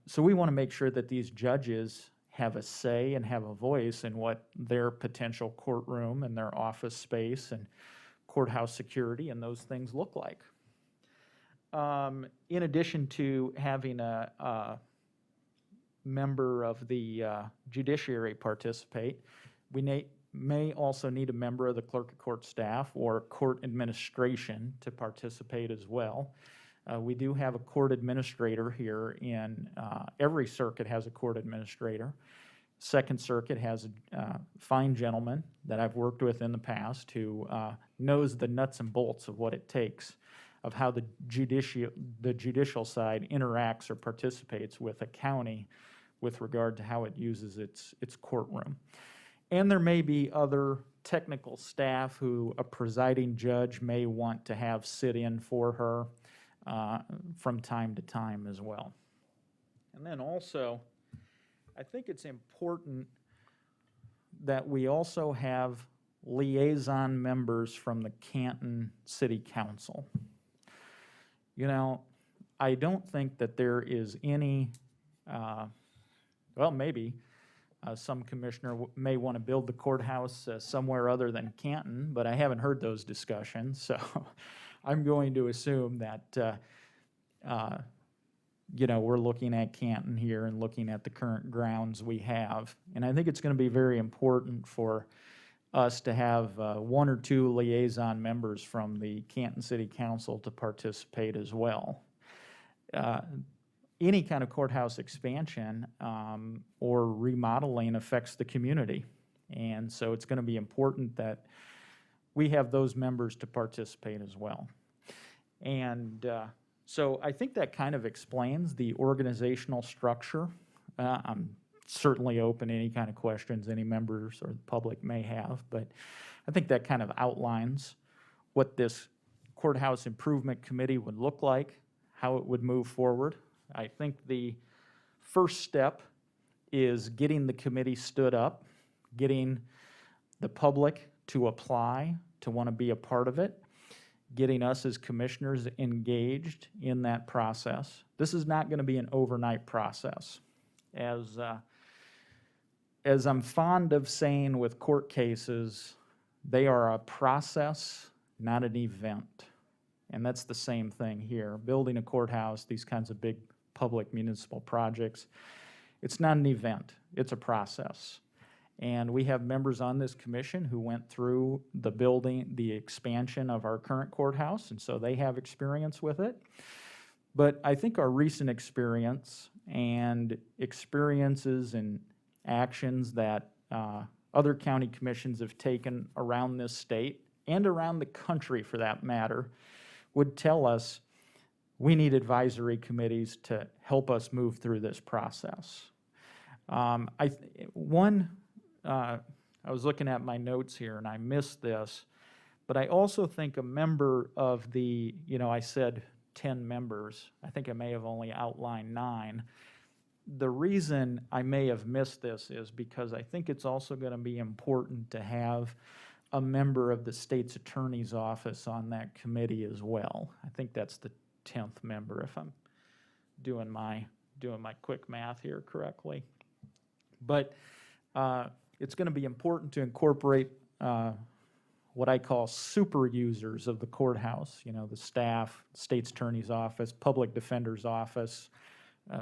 So we want to make sure that these judges have a say and have a voice in what their potential courtroom and their office space and courthouse security and those things look like. In addition to having a member of the judiciary participate, we may also need a member of the clerk of court staff or court administration to participate as well. We do have a court administrator here in, every circuit has a court administrator. Second Circuit has a fine gentleman that I've worked with in the past who knows the nuts and bolts of what it takes, of how the judicial side interacts or participates with a county with regard to how it uses its courtroom. And there may be other technical staff who a presiding judge may want to have sit in for her from time to time as well. And then also, I think it's important that we also have liaison members from the Canton City Council. You know, I don't think that there is any, well, maybe some commissioner may want to build the courthouse somewhere other than Canton, but I haven't heard those discussions, so I'm going to assume that, you know, we're looking at Canton here and looking at the current grounds we have. And I think it's going to be very important for us to have one or two liaison members from the Canton City Council to participate as well. Any kind of courthouse expansion or remodeling affects the community. And so it's going to be important that we have those members to participate as well. And so I think that kind of explains the organizational structure. I'm certainly open to any kind of questions any members or the public may have, but I think that kind of outlines what this courthouse improvement committee would look like, how it would move forward. I think the first step is getting the committee stood up, getting the public to apply, to want to be a part of it, getting us as commissioners engaged in that process. This is not going to be an overnight process. As I'm fond of saying with court cases, they are a process, not an event. And that's the same thing here. Building a courthouse, these kinds of big public municipal projects, it's not an event, it's a process. And we have members on this commission who went through the building, the expansion of our current courthouse, and so they have experience with it. But I think our recent experience and experiences and actions that other county commissions have taken around this state and around the country for that matter would tell us we need advisory committees to help us move through this process. I was looking at my notes here and I missed this, but I also think a member of the, you know, I said 10 members. I think I may have only outlined 9. The reason I may have missed this is because I think it's also going to be important to have a member of the state's attorney's office on that committee as well. I think that's the 10th member, if I'm doing my quick math here correctly. But it's going to be important to incorporate what I call super users of the courthouse, you know, the staff, state's attorney's office, public defender's office.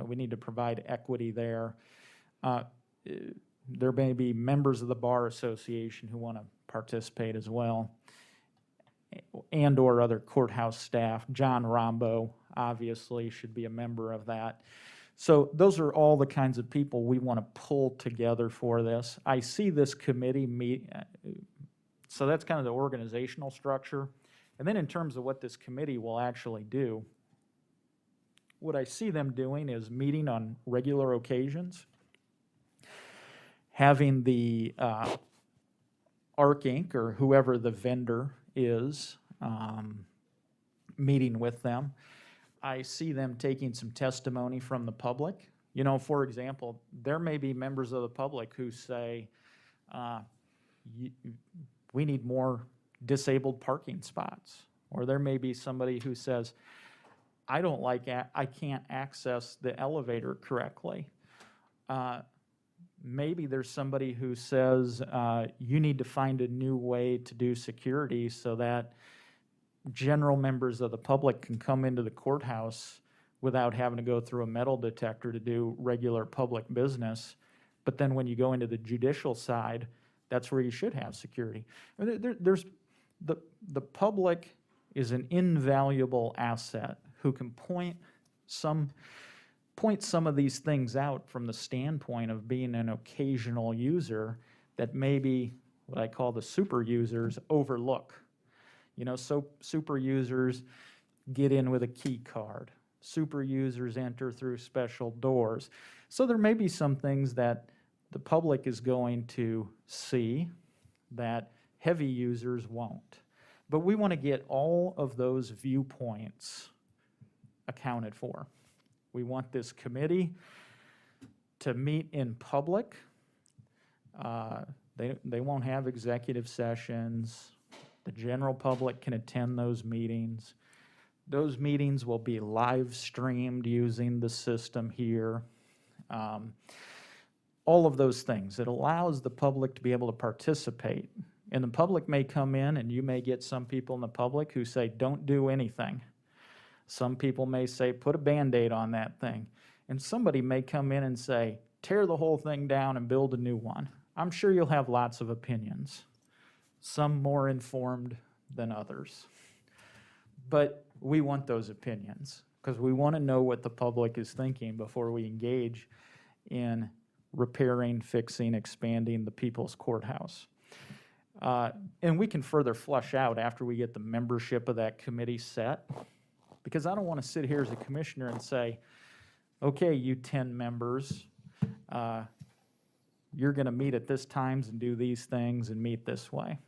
We need to provide equity there. There may be members of the Bar Association who want to participate as well, and or other courthouse staff. John Rombo obviously should be a member of that. So those are all the kinds of people we want to pull together for this. I see this committee meet, so that's kind of the organizational structure. And then in terms of what this committee will actually do, what I see them doing is meeting on regular occasions, having the ARC Inc. or whoever the vendor is meeting with them. I see them taking some testimony from the public. You know, for example, there may be members of the public who say, we need more disabled parking spots. Or there may be somebody who says, I can't access the elevator correctly. Maybe there's somebody who says, you need to find a new way to do security so that general members of the public can come into the courthouse without having to go through a metal detector to do regular public business. But then when you go into the judicial side, that's where you should have security. There's the public is an invaluable asset who can point some of these things out from the standpoint of being an occasional user that maybe what I call the super users overlook. You know, so super users get in with a key card. Super users enter through special doors. So there may be some things that the public is going to see that heavy users won't. But we want to get all of those viewpoints accounted for. We want this committee to meet in public. They won't have executive sessions. The general public can attend those meetings. Those meetings will be live streamed using the system here. All of those things. It allows the public to be able to participate. And the public may come in, and you may get some people in the public who say, don't do anything. Some people may say, put a Band-Aid on that thing. And somebody may come in and say, tear the whole thing down and build a new one. I'm sure you'll have lots of opinions, some more informed than others. But we want those opinions because we want to know what the public is thinking before we engage in repairing, fixing, expanding the People's Courthouse. And we can further flush out after we get the membership of that committee set, because I don't want to sit here as a commissioner and say, okay, you 10 members, you're going to meet at this times and do these things and meet this way.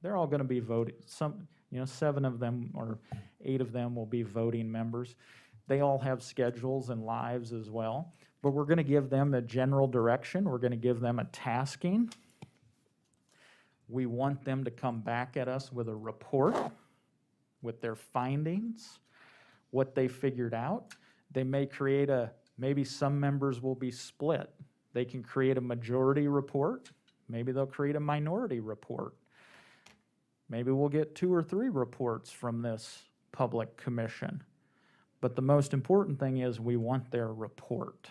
They're all going to be voted. 7 of them or 8 of them will be voting members. They all have schedules and lives as well, but we're going to give them a general direction. We're going to give them a tasking. We want them to come back at us with a report with their findings, what they figured out. They may create maybe some members will be split. They can create a majority report. Maybe they'll create a minority report. Maybe we'll get 2 or 3 reports from this public commission. But the most important thing is we want their report.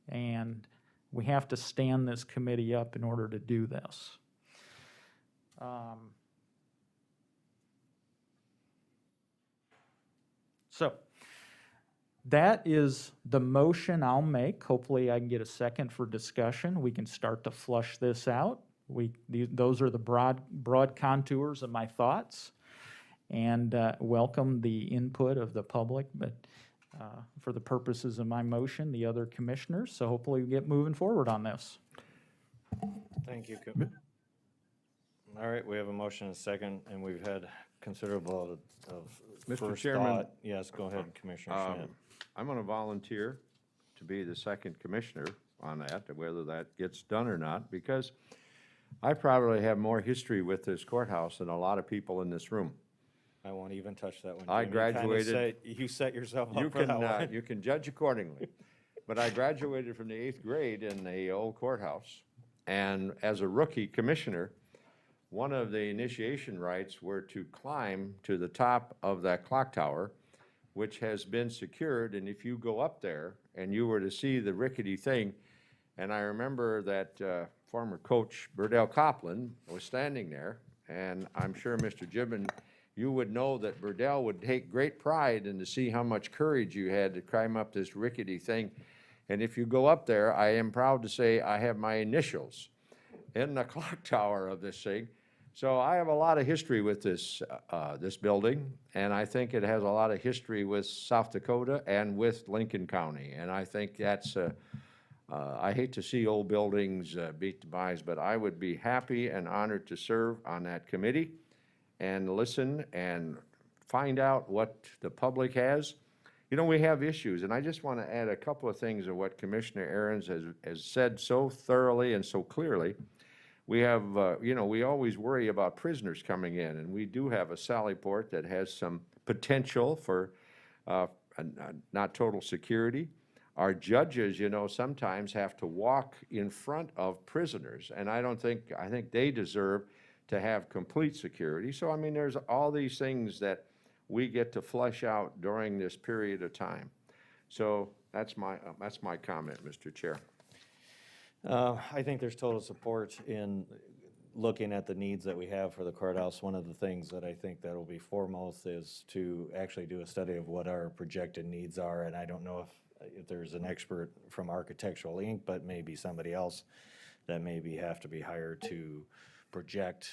And we have to stand this committee up in order to do this. So that is the motion I'll make. Hopefully I can get a second for discussion. We can start to flush this out. Those are the broad contours of my thoughts, and welcome the input of the public, but for the purposes of my motion, the other commissioners. So hopefully we get moving forward on this. Thank you. All right, we have a motion and a second, and we've had considerable of Mr. first Chairman, thought. Yes, go ahead, Commissioner Schmidt. I'm going to volunteer to be the second commissioner on that, whether that gets done or not, because I probably have more history with this courthouse than a lot of people in this room. I won't even touch that one. I Jim. You kinda graduated- You set yourself up You for can, that one. you can judge accordingly. But I graduated from the 8th grade in the old courthouse. And as a rookie commissioner, one of the initiation rites were to climb to the top of that clock tower, which has been secured. And if you go up there and you were to see the rickety thing, and I remember that former coach Burdell Copland was standing there, and I'm sure, Mr. Gibbon, you would know that Burdell would take great pride in to see how much courage you had to climb up this rickety thing. And if you go up there, I am proud to say I have my initials in the clock tower of this thing. So I have a lot of history with this, this building, and I think it has a lot of history with South Dakota and with Lincoln County. And I think that's, I hate to see old buildings beat to demise, but I would be happy and honored to serve on that committee and listen and find out what the public has. You know, we have issues, and I just want to add a couple of things of what Commissioner Ahrens has said so thoroughly and so clearly. We have, you know, we always worry about prisoners coming in, and we do have a Sally Port that has some potential for not total security. Our judges, you know, sometimes have to walk in front of prisoners, and I think they deserve to have complete security. So, I mean, there's all these things that we get to flesh out during this period of time. So that's my comment, Mr. Chair. I think there's total support in looking at the needs that we have for the courthouse. One of the things that I think that will be foremost is to actually do a study of what our projected needs are. And I don't know if there's an expert from Architectural Inc., but maybe somebody else that maybe have to be hired to project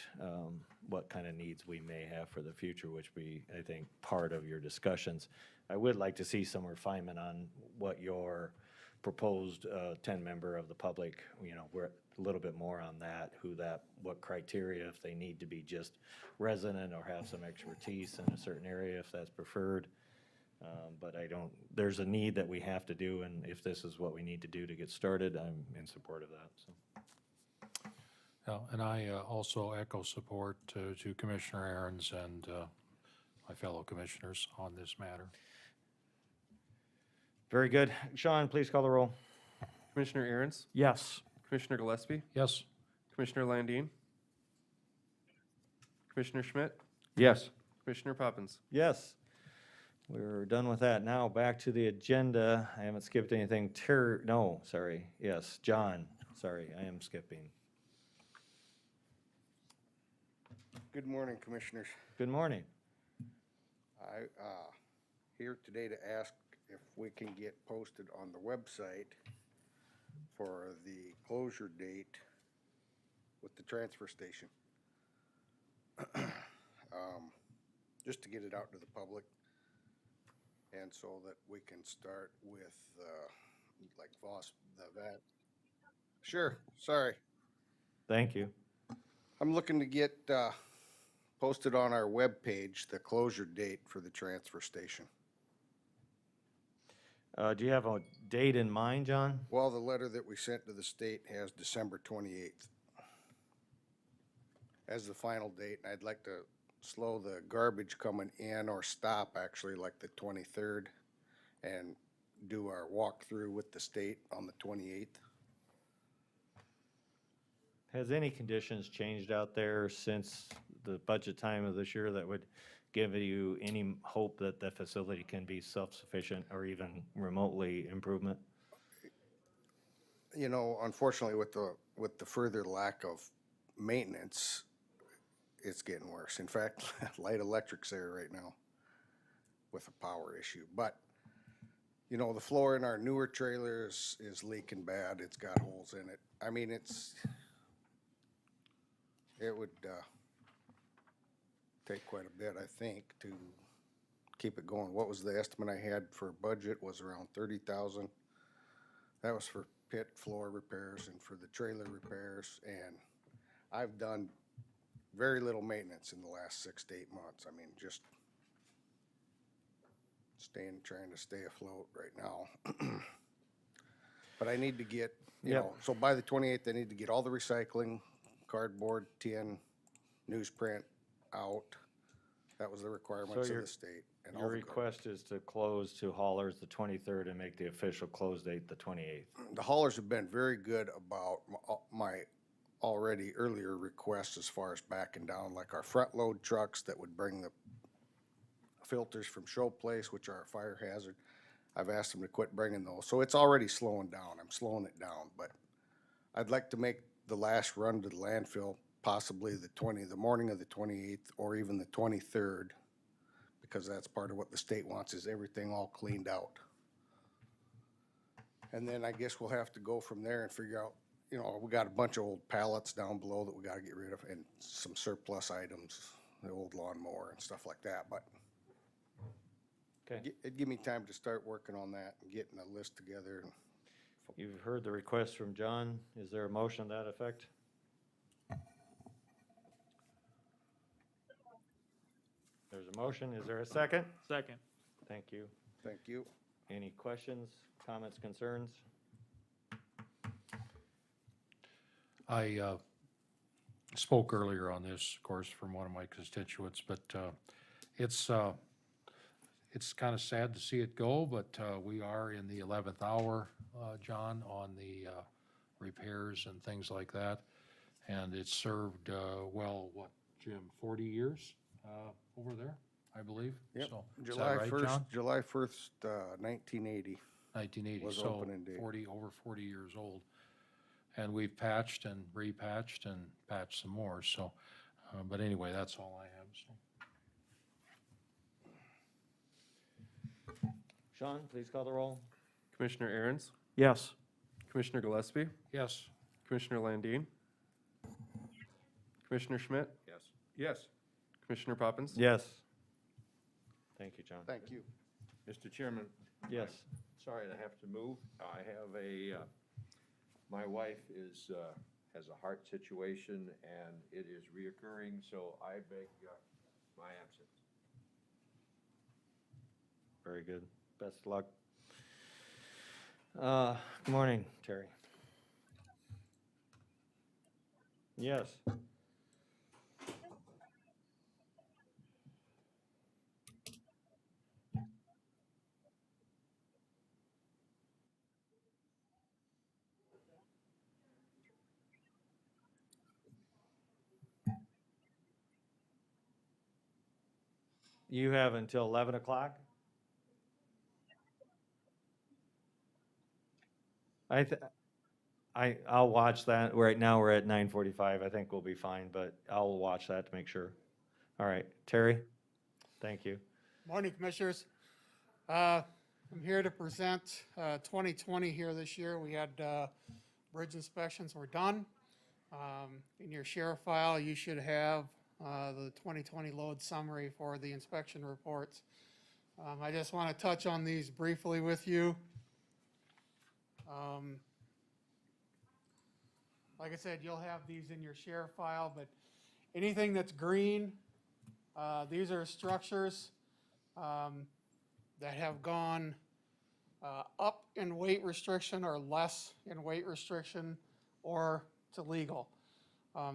what kind of needs we may have for the future, which be, I think, part of your discussions. I would like to see some refinement on what your proposed 10-member of the public, you know, we're a little bit more on that, what criteria, if they need to be just resident or have some expertise in a certain area, if that's preferred. But I don't, there's a need that we have to do, and if this is what we need to do to get started, I'm in support of that, so. Yeah, and I also echo support to Commissioner Aaron's and my fellow commissioners on this matter. Very good. Sean, please call the roll. Commissioner Aaron's, Yes. Commissioner Gillespie, Yes, Commissioner Landine, Commissioner Schmidt, Yes. Commissioner Poppins. Yes. We're done with that. Now, back to the agenda. I haven't skipped anything. No, sorry. Yes, John, sorry, I am skipping. Good morning, Commissioners. Good morning. I, here today to ask if we can get posted on the website for the closure date with the transfer station. Just to get it out to the public, and so that we can start with, like the vet. Sure, sorry. Thank you. I'm looking to get, posted on our webpage, the closure date for the transfer station. Do you have a date in mind, John? Well, the letter that we sent to the state has December 28th as the final date. And I'd like to slow the garbage coming in, or stop actually, like the 23rd, and do our walkthrough with the state on the 28th. Has any conditions changed out there since the budget time of this year that would give you any hope that the facility can be self-sufficient or even remotely improvement? You know, unfortunately, with the further lack of maintenance, it's getting worse. In fact, Light Electric's there right now with a power issue. But, you know, the floor in our newer trailers is leaking bad. It's got holes in it. I mean, it would take quite a bit, I think, to keep it going. What was the estimate I had for budget was around 30,000. That was for pit floor repairs and for the trailer repairs. And I've done very little maintenance in the last 6 to 8 months. I mean, just trying to stay afloat right now. But I need to get, you Yep. know, so by the 28th, I need to get all the recycling, cardboard, tin, newsprint out. That was the requirements of your- the state. And all Your the garbage. request is to close to haulers the 23rd and make the official close date the 28th. The haulers have been very good about my already earlier requests as far as backing down, like our front load trucks that would bring the filters from Show Place, which are a fire hazard. I've asked them to quit bringing those. So it's already slowing down. I'm slowing it down, but I'd like to make the last run to the landfill possibly the morning of the 28th or even the 23rd, because that's part of what the state wants, is everything all cleaned out. And then I guess we'll have to go from there and figure out, you know, we got a bunch of old pallets down below that we gotta get rid of, and some surplus items, the old lawnmower and stuff like that, but Okay. it'd give me time to start working on that and getting a list together. You've heard the request from John. Is there a motion to that effect? There's a motion. Is there a second? Second. Thank you. Thank you. Any questions, comments, concerns? I spoke earlier on this, of course, from one of my constituents, but it's kind of sad to see it go, but we are in the 11th hour, John, on the repairs and things like that. And it's served, well, what, Jim, 40 years over there, I believe? Yep. So, is that right, John? July 1st, 1980. 1980, was so opening date. over 40 years old. And we've patched and repatched and patched some more, so, but anyway, that's all I have, so. Sean, please call the roll. Commissioner Aaron's, Yes. Commissioner Gillespie, Yes, Commissioner Landine, Commissioner Schmidt, Yes. Yes. Commissioner Poppins. Yes. Thank you, John. Thank you. Mr. Chairman, Yes. sorry to have to move. I have my wife has a heart situation and it is reoccurring, so I beg my absence. Very good. Best of luck. Good morning, Terry. Yes. You have until 11 o'clock? I'll watch that. Right now, we're at 9:45. I think we'll be fine, but I'll watch that to make sure. All right, Terry? Thank you. Morning, Commissioners. I'm here to present 2020 here this year. We had bridge inspections were done. In your sheriff file, you should have the 2020 load summary for the inspection reports. I just want to touch on these briefly with you. Like I said, you'll have these in your sheriff file, but anything that's green, these are structures that have gone up in weight restriction or less in weight restriction or to legal.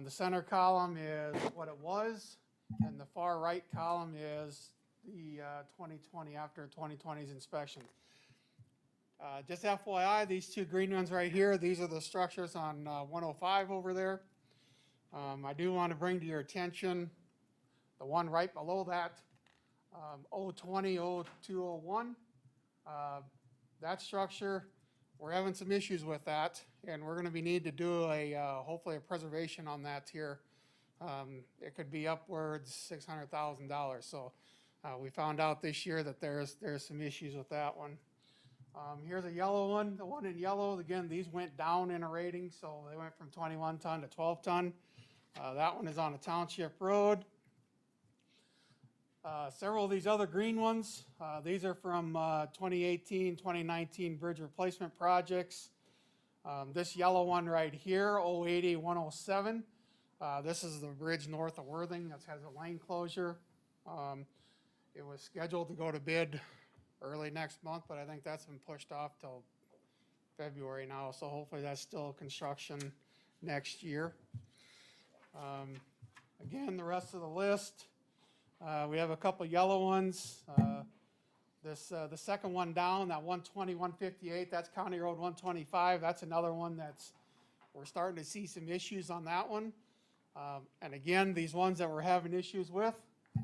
The center column is what it was, and the far right column is the 2020 after 2020's inspection. Just FYI, these two green ones right here, these are the structures on 105 over there. I do want to bring to your attention the one right below that, 020, 0201. That structure, we're having some issues with that, and we're going to need to do a hopefully a preservation on that here. It could be upwards $600,000. So we found out this year that there's some issues with that one. Here's a yellow one. The one in yellow, again, these went down in a rating, so they went from 21 ton to 12 ton. That one is on a township road. Several of these other green ones, these are from 2018, 2019 bridge replacement projects. This yellow one right here, 080, 107, this is the bridge north of Worthing that has a lane closure. It was scheduled to go to bid early next month, but I think that's been pushed off till February now, so hopefully that's still construction next year. Again, the rest of the list, we have a couple yellow ones. The second one down, that 120, 158, that's County Road 125. That's another one we're starting to see some issues on that one. And again, these ones that we're having issues with,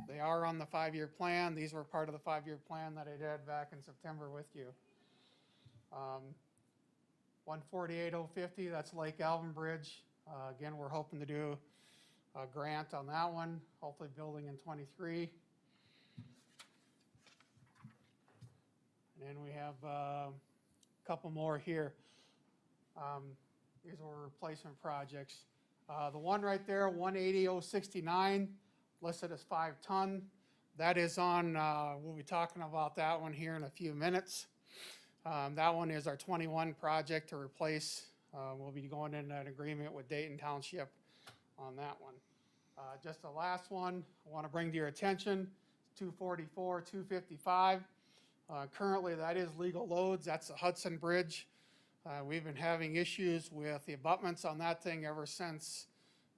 they are on the 5-year plan. These were part of the 5-year plan that I did back in September with you. 148,050, that's Lake Alvin Bridge. Again, we're hoping to do a grant on that one, hopefully building in 23. And then we have a couple more here. These were replacement projects. The one right there, 180,069, listed as 5 ton. That is on, we'll be talking about that one here in a few minutes. That one is our 21 project to replace. We'll be going into an agreement with Dayton Township on that one. Just the last one I want to bring to your attention, 244, 255. Currently that is legal loads. That's the Hudson Bridge. We've been having issues with the abutments on that thing ever since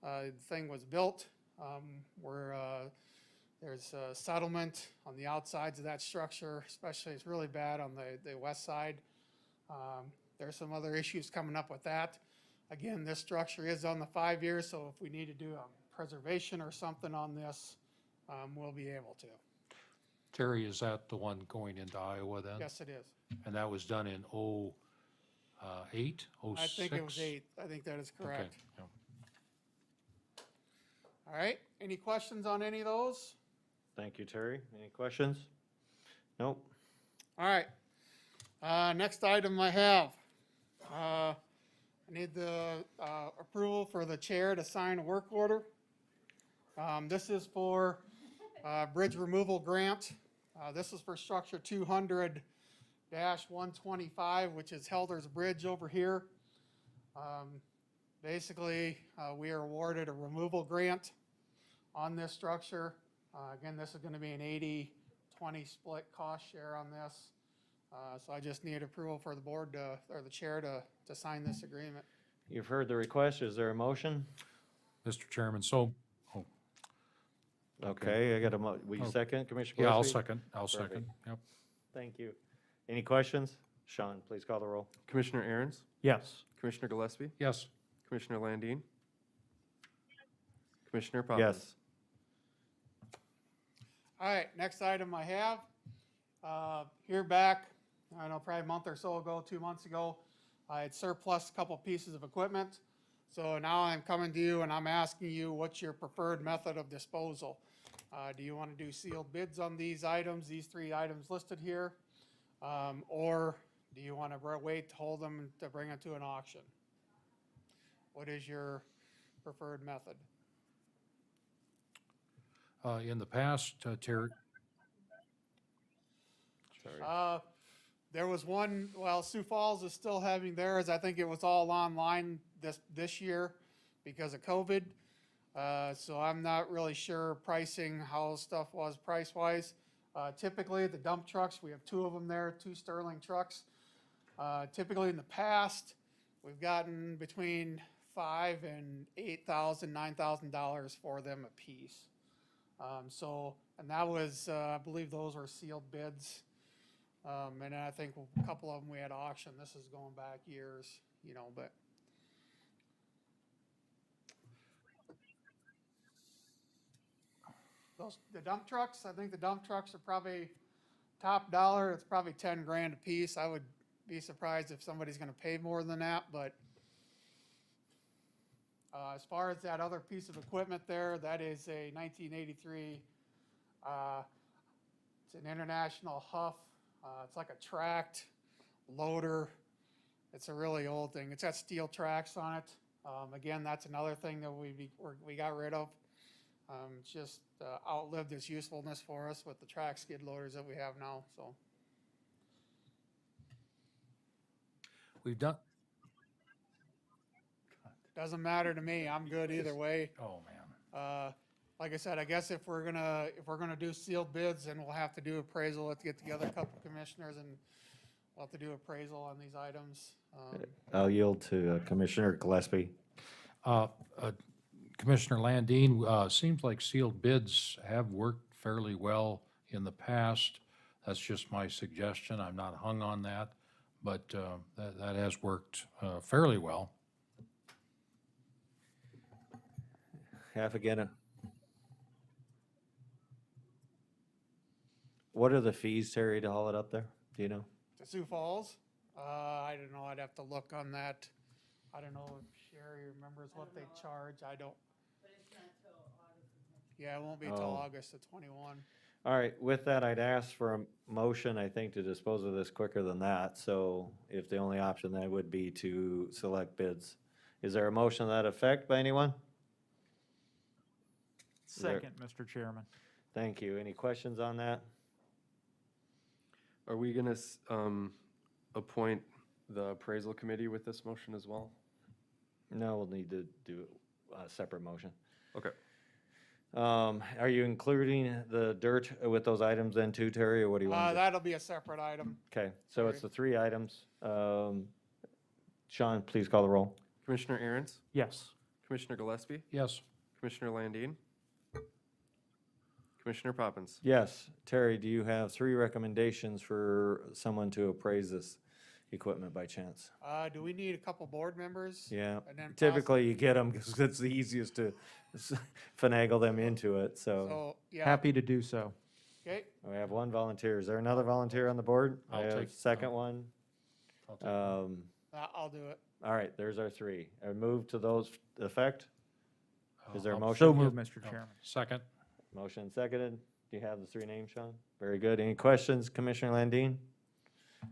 the thing was built. There's a settlement on the outsides of that structure, especially it's really bad on the west side. There's some other issues coming up with that. Again, this structure is on the 5 years, so if we need to do a preservation or something on this, we'll be able to. Terry, is that the one going into Iowa then? Yes, it is. And that was done in 08, 06? I think it was 8. I think that is correct. Okay, yeah. All right, any questions on any of those? Thank you, Terry. Any questions? Nope. All right, next item I have. I need the approval for the chair to sign a work order. This is for bridge removal grant. This is for structure 200-125, which is Helder's Bridge over here. Basically, we are awarded a removal grant on this structure. Again, this is going to be an 80-20 split cost share on this. So I just need approval for the board to, or the chair to sign this agreement. You've heard the request. Is there a motion? Mr. Chairman, so, Okay, I got a will you Oh. second, Commissioner yeah, I'll Gillespie? second, Perfect. yep. Thank you. Any questions? Sean, please call the roll. Commissioner Aaron's, Yes. Commissioner Gillespie, Yes, Commissioner Landine, Commissioner Poppins. Yes. All right, next item I have, here back, I don't know, probably a month or so ago, 2 months ago, I had surplus a couple pieces of equipment. So now I'm coming to you and I'm asking you, what's your preferred method of disposal? Do you want to do sealed bids on these items, these 3 items listed here? Or do you want to wait to hold them to bring it to an auction? What is your preferred method? in the past, Terry, There was one, well, Sioux Falls is still having theirs. I think it was all online this year because of COVID. So I'm not really sure pricing, how stuff was price-wise. Typically, the dump trucks, we have 2 of them there, 2 Sterling trucks. Typically, in the past, we've gotten between $5,000 and $8,000, $9,000 for them a piece. And that was, I believe those were sealed bids. And then I think a couple of them we had auction. This is going back years, you know, but. The dump trucks, I think the dump trucks are probably top dollar. It's probably 10 grand a piece. I would be surprised if somebody's gonna pay more than that, but. As far as that other piece of equipment there, that is a 1983, it's an International Huff. It's like a tracked loader. It's a really old thing. It's got steel tracks on it. Again, that's another thing that we got rid of. It's just outlived its usefulness for us with the track skid loaders that we have now, so. we've done, Doesn't matter to me. I'm good either way. oh, man. Like I said, I guess if we're gonna do sealed bids, then we'll have to do appraisal. Let's get together a couple commissioners and we'll have to do appraisal on these items. I'll yield to Commissioner Gillespie. Commissioner Landine, seems like sealed bids have worked fairly well in the past. That's just my suggestion. I'm not hung on that, but that has worked fairly well. Half again. What are the fees, Terry, to haul it up there? Do you know? To Sioux Falls, I don't know. I'd have to look on that. I don't know if Sherry remembers what they charge. I don't. But it's not till August. Yeah, it won't be till Oh. August of 21. All right, with that, I'd ask for a motion, I think, to dispose of this quicker than that. So if the only option then would be to select bids. Is there a motion to that effect by anyone? there- Second, Mr. Chairman. Thank you. Any questions on that? Are we gonna appoint the appraisal committee with this motion as well? No, we'll need to do a separate motion. Okay. Are you including the dirt with those items then too, Terry, or what do you want to do? That'll be a separate item. Okay, so it's the 3 items. Sean, please call the roll. Commissioner Aaron's, Yes. Commissioner Gillespie, Yes, Commissioner Landine, Commissioner Poppins. Yes, Terry, do you have 3 recommendations for someone to appraise this equipment by chance? Do we need a couple board members? Yeah, And then typically you get them because it's the easiest to finagle them into it, so. So, yeah, Happy to do so. okay. We have 1 volunteer. Is there another volunteer on the board? I I'll have take- second one. I'll take I'll do it. All right, there's our 3. I move to those effect. Is there a I'll- motion? So moved, Mr. Chairman. Second, Motion seconded. Do you have the 3 names, Sean? Very good. Any questions, Commissioner Landine?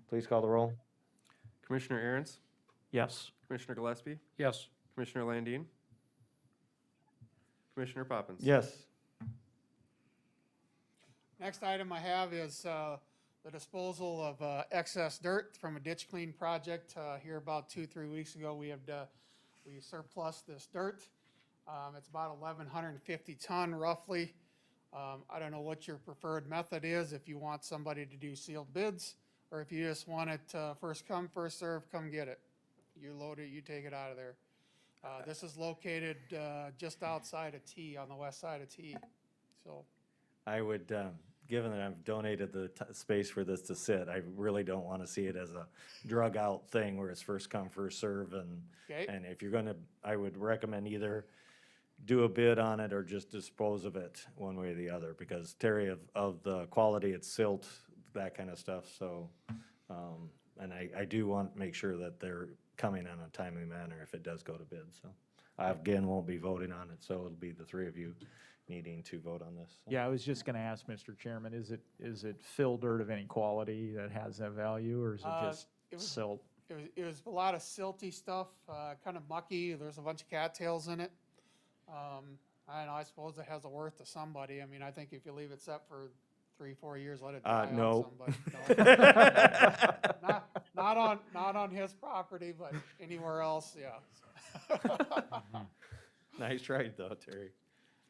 Please call the roll. Commissioner Aaron's, Yes. Commissioner Gillespie, yes, Commissioner Landine, Commissioner Poppins. Yes. Next item I have is the disposal of excess dirt from a ditch clean project. Here about 2-3 weeks ago, we surplus this dirt. It's about 1,150 ton roughly. I don't know what your preferred method is, if you want somebody to do sealed bids, or if you just want it first come, first serve, come get it. You load it, you take it out of there. This is located just outside of T, on the west side of T, so. I would, given that I've donated the space for this to sit, I really don't want to see it as a drug out thing where it's first come, first serve, Okay. and if you're gonna, I would recommend either do a bid on it or just dispose of it one way or the other, because Terry, of the quality, it's silt, that kind of stuff, so, and I do want to make sure that they're coming in a timely manner if it does go to bid, so. I, again, won't be voting on it, so it'll be the three of you needing to vote on this. so. Yeah, I was just gonna ask, Mr. Chairman, is it fill dirt of any quality that has that value, or is it just it was- silt? It was a lot of silty stuff, kind of mucky. There's a bunch of cattails in it. I don't know, I suppose it has a worth to somebody. I mean, I think if you leave it set for 3-4 years, let it die on No. somebody. No. Not on his property, but anywhere else, yeah. Nice try though, Terry.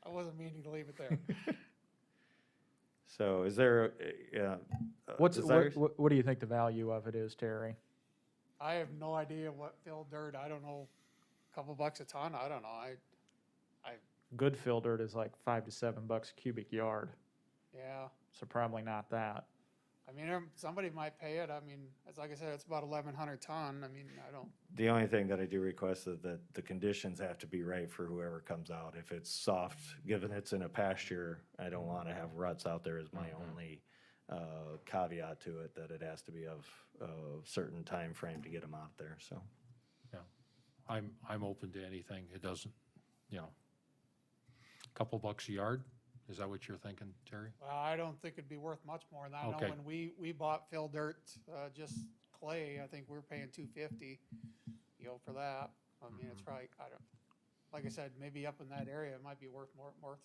I wasn't meaning to leave it there. So is there, desires? What do you think the value of it is, Terry? I have no idea what filled dirt. I don't know, a couple bucks a ton. I don't know. Good fill dirt is like $5 to $7 a cubic yard, Yeah. so probably not that. I mean, somebody might pay it. I mean, it's like I said, it's about 1,100 ton. I mean, I don't. The only thing that I do request is that the conditions have to be right for whoever comes out. If it's soft, given it's in a pasture, I don't want to have ruts out there is my only caveat to it, that it has to be of a certain time frame to get them out there, so. I'm open to anything. It doesn't, couple bucks a yard? Is that what you're thinking, Terry? Well, I don't think it'd be worth much more than that. I Okay. know when we bought fill dirt, just clay, I think we were paying $250, for that. I mean, it's probably, I don't, like I said, maybe up in that area, it might be worth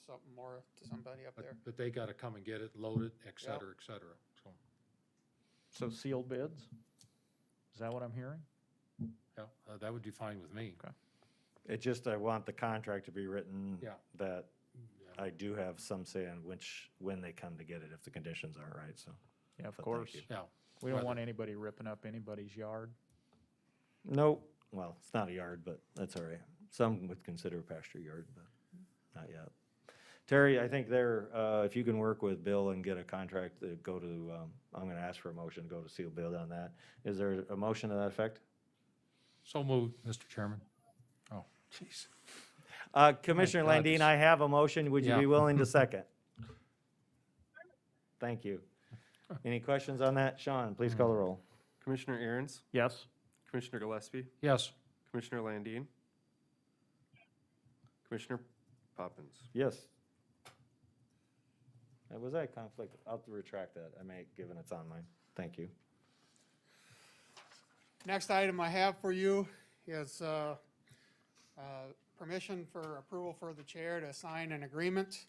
something more to somebody up there. But they gotta come and get it, load it, et cetera, so. So sealed bids? Is that what I'm hearing? Yeah, that would be fine with me. Okay. It just, I want the contract to be written. Yeah. That I do have some say on when they come to get it, if the conditions aren't right, so. Yeah, of But thank course. you. Yeah. We don't Whether- want anybody ripping up anybody's yard. Nope, well, it's not a yard, but that's all right. Some would consider a pasture yard, but not yet. Terry, I think if you can work with Bill and get a contract to go to, I'm gonna ask for a motion to go to seal bid on that. Is there a motion to that effect? So moved, Mr. Chairman. Oh, jeez. Commissioner God, Landine, this- I have a motion. Would you Yeah. be willing to second? Thank you. Any questions on that? Sean, please call the roll. Commissioner Aaron's, Yes? Commissioner Gillespie, Yes, Commissioner Landine, Commissioner Poppins. Yes. Was that a conflict? I'll have to retract that. I may, given it's on mine. Thank you. Next item I have for you is permission for approval for the chair to sign an agreement.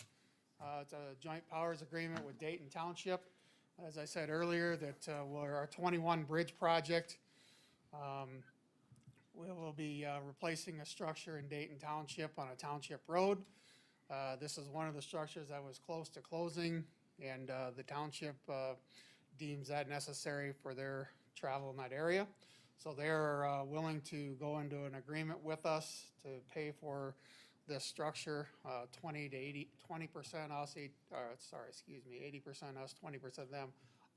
It's a joint powers agreement with Dayton Township. As I said earlier, that our 21 bridge project, we will be replacing a structure in Dayton Township on a township road. This is one of the structures that was close to closing, and the township deems that necessary for their travel in that area. So they're willing to go into an agreement with us to pay for this structure, 20% us, 80% us, 20% them,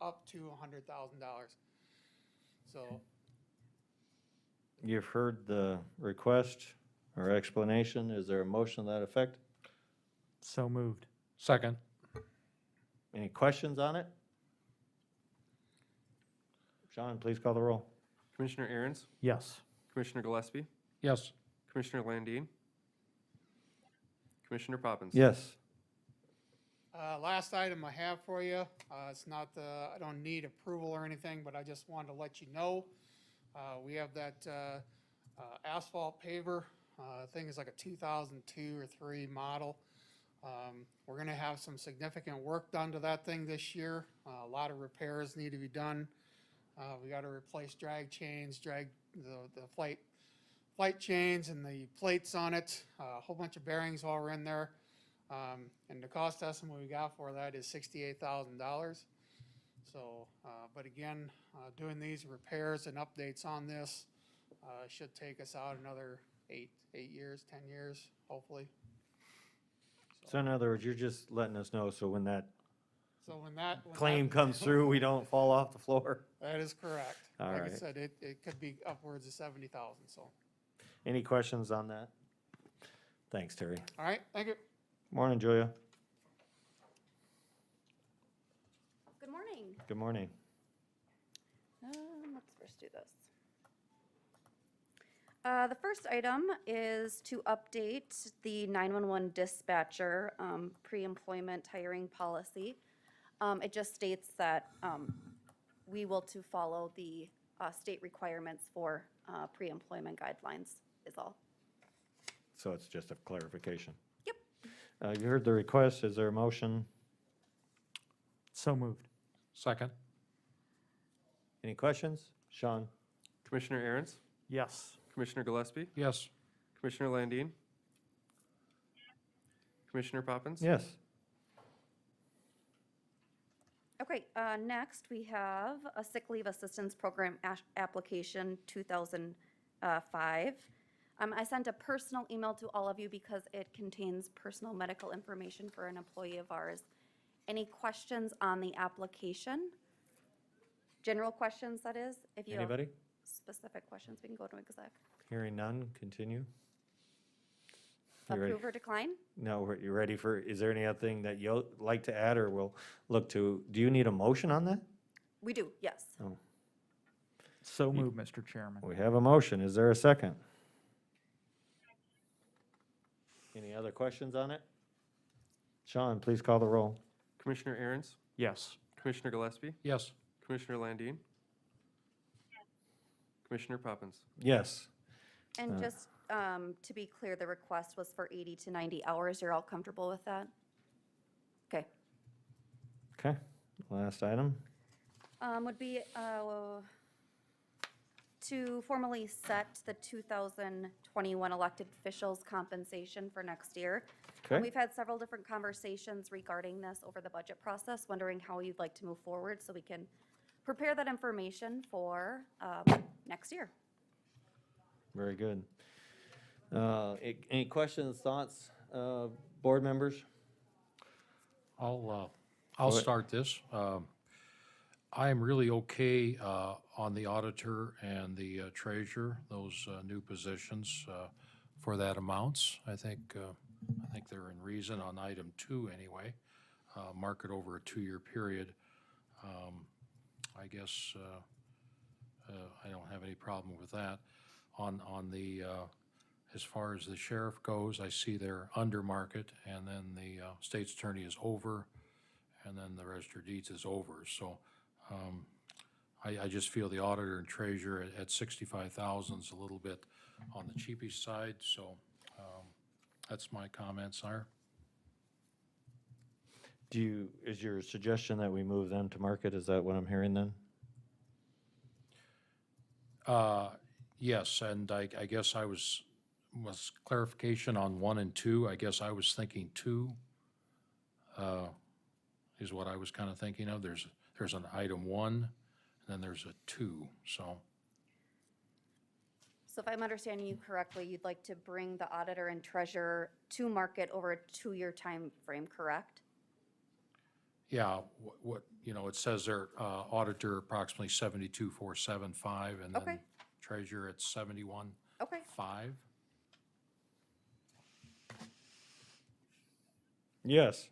up to $100,000. So You've heard the request or explanation. Is there a motion to that effect? So moved. second. Any questions on it? Sean, please call the roll. Commissioner Aaron's, Yes. Commissioner Gillespie, Yes, Commissioner Landine, Commissioner Poppins. Yes. last item I have for you, it's not, I don't need approval or anything, but I just wanted to let you know. We have that asphalt paver, I think it's like a 2002 or 3 model. We're gonna have some significant work done to that thing this year. A lot of repairs need to be done. We gotta replace drag chains, the flight chains and the plates on it, a whole bunch of bearings while we're in there. And the cost estimate we got for that is $68,000. So, but again, doing these repairs and updates on this, should take us out another 8 years, 10 years, hopefully. So in other words, you're just letting us know, so when that So when that. claim comes through, we don't fall off the floor. That is correct. All Like I right. said, it could be upwards of 70,000, so. Any questions on that? Thanks, Terry. All right, thank you. Morning, Julia. Good morning. Good morning. Let's first do this. The first item is to update the 911 dispatcher pre-employment hiring policy. It just states that we will to follow the state requirements for pre-employment guidelines is all. So it's just a clarification. Yep. You heard the request. Is there a motion? So moved. Second? Any questions? Sean? Commissioner Aaron's, Yes. Commissioner Gillespie, Yes. Commissioner Landine, Commissioner Poppins. Yes. Okay, next we have a sick leave assistance program application 2005. I sent a personal email to all of you because it contains personal medical information for an employee of ours. Any questions on the application? General questions, that is? If you have Anybody? specific questions, we can go to exec. Hearing none, continue. You ready? Approve or decline? No, you ready for, is there anything that you'd like to add or will look to, do you need a motion on that? We do, yes. So moved, Mr. Chairman. We have a motion. Is there a second? Any other questions on it? Sean, please call the roll. Commissioner Aaron's, Yes. Commissioner Gillespie, Yes. Commissioner Landine, Commissioner Poppins. Yes. And just to be clear, the request was for 80 to 90 hours. You're all comfortable with that? Okay. Okay, last item. Would be to formally set the 2021 elected officials' compensation for next year. Okay. We've had several different conversations regarding this over the budget process, wondering how you'd like to move forward so we can prepare that information for next year. Very good. Any questions, thoughts, board members? I'll Go ahead. start this. I am really okay on the auditor and the treasurer, those new positions for that amounts. I think they're in reason on item 2 anyway. Mark it over a 2-year period. I guess I don't have any problem with that. On the as far as the sheriff goes, I see they're under market, and then the state's attorney is over, and then the register of deeds is over. So I just feel the auditor and treasurer at 65,000 is a little bit on the cheapest side. So that's my comments, sire. Is your suggestion that we move them to market? Is that what I'm hearing then? Yes, and I guess I was clarification on 1 and 2. I guess I was thinking 2 is what I was kind of thinking of. There's an item 1, and then there's a 2, so. So if I'm understanding you correctly, you'd like to bring the auditor and treasurer to market over a 2-year time frame, correct? Yeah, it says there, auditor approximately 72,475, and Okay. then treasurer at 71,5. Okay. Yes.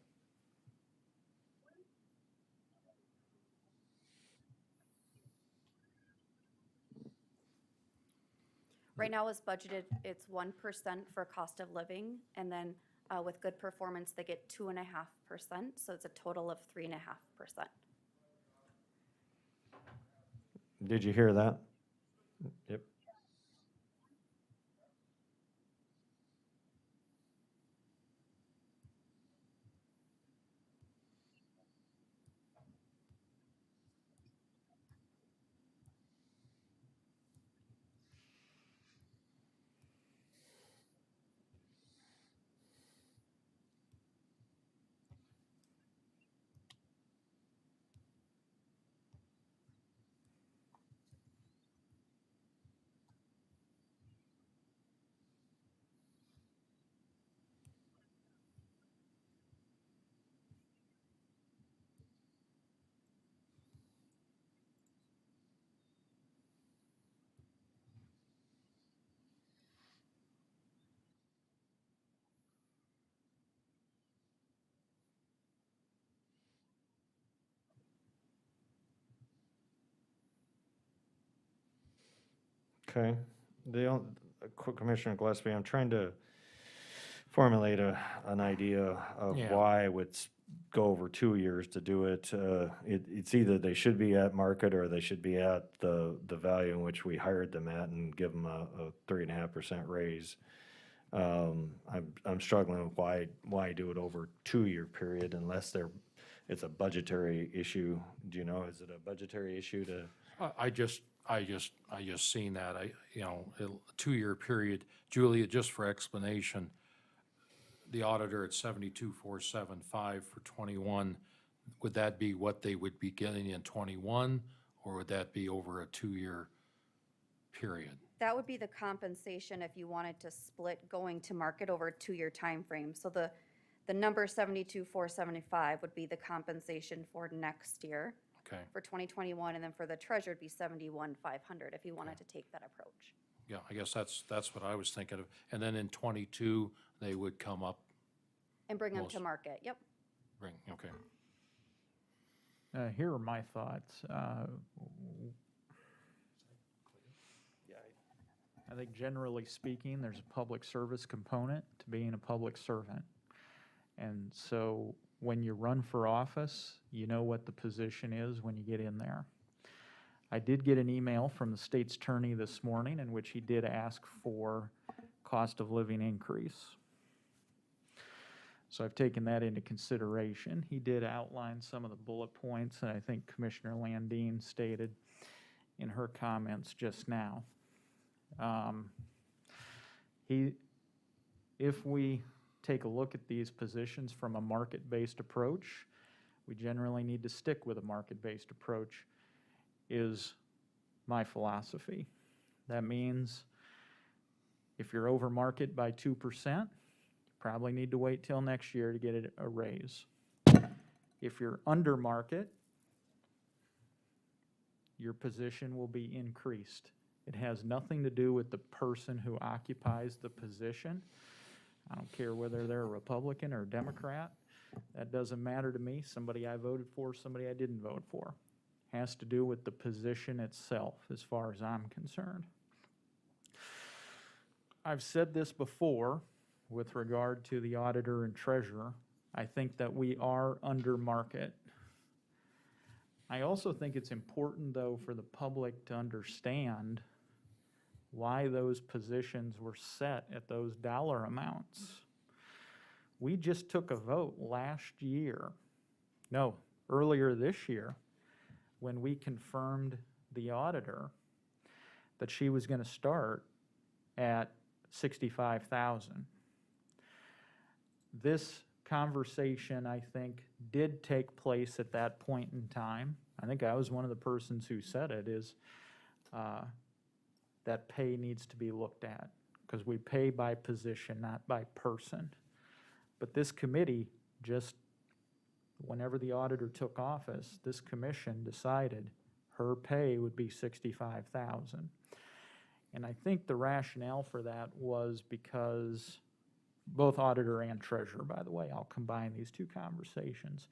Right now is budgeted, it's 1% for cost of living, and then with good performance, they get 2.5%, so it's a total of 3.5%. Did you hear that? Yep. Okay. Commissioner Gillespie, I'm trying to formulate an idea of Yeah. why I would go over 2 years to do it. It's either they should be at market or they should be at the value in which we hired them at and give them a 3.5% raise. I'm struggling with why do it over a 2-year period unless it's a budgetary issue. Do you know, is it a budgetary issue to? I just seen that, a 2-year period. Julia, just for explanation, the auditor at 72,475 for 21, would that be what they would be getting in 21? Or would that be over a 2-year period? That would be the compensation if you wanted to split going to market over a 2-year time frame. So the number 72,475 would be the compensation for next year Okay, for 2021, and then for the treasurer it'd be 71,500 if you wanted to take that approach. yeah, I guess that's what I was thinking of. And then in 22, they would come up, And bring them to Most- market, yep. okay. Here are my thoughts. I think generally speaking, there's a public service component to being a public servant. And so when you run for office, you know what the position is when you get in there. I did get an email from the state's attorney this morning in which he did ask for cost of living increase. So I've taken that into consideration. He did outline some of the bullet points that I think Commissioner Landine stated in her comments just now. If we take a look at these positions from a market-based approach, we generally need to stick with a market-based approach, is my philosophy. That means if you're over market by 2%, you probably need to wait till next year to get a raise. If you're under market, your position will be increased. It has nothing to do with the person who occupies the position. I don't care whether they're a Republican or a Democrat. That doesn't matter to me. Somebody I voted for, somebody I didn't vote for. Has to do with the position itself, as far as I'm concerned. I've said this before with regard to the auditor and treasurer. I think that we are under market. I also think it's important, though, for the public to understand why those positions were set at those dollar amounts. We just took a vote earlier this year, when we confirmed the auditor that she was going to start at $65,000. This conversation, I think, did take place at that point in time. I think I was one of the persons who said it, is that pay needs to be looked at, because we pay by position, not by person. But this committee just, whenever the auditor took office, this commission decided her pay would be $65,000. And I think the rationale for that was because both auditor and treasurer, by the way, I'll combine these two conversations,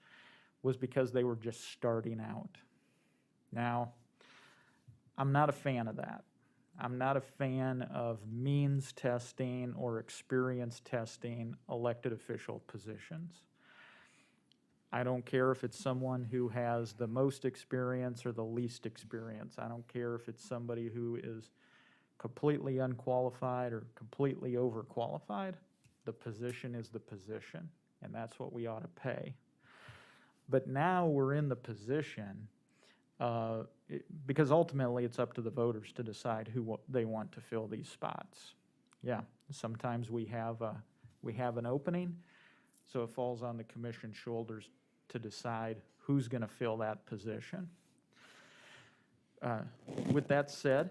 was because they were just starting out. Now, I'm not a fan of that. I'm not a fan of means testing or experience testing elected official positions. I don't care if it's someone who has the most experience or the least experience. I don't care if it's somebody who is completely unqualified or completely overqualified. The position is the position, and that's what we ought to pay. But now we're in the position, because ultimately it's up to the voters to decide who they want to fill these spots. Yeah, sometimes we have an opening, so it falls on the commission's shoulders to decide who's going to fill that position. With that said,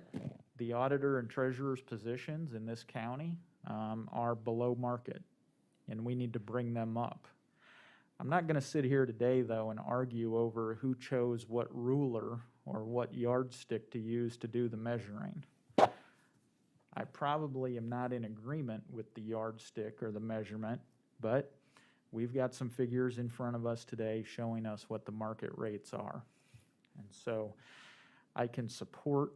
the auditor and treasurer's positions in this county are below market, and we need to bring them up. I'm not going to sit here today, though, and argue over who chose what ruler or what yardstick to use to do the measuring. I probably am not in agreement with the yardstick or the measurement, but we've got some figures in front of us today showing us what the market rates are. And so I can support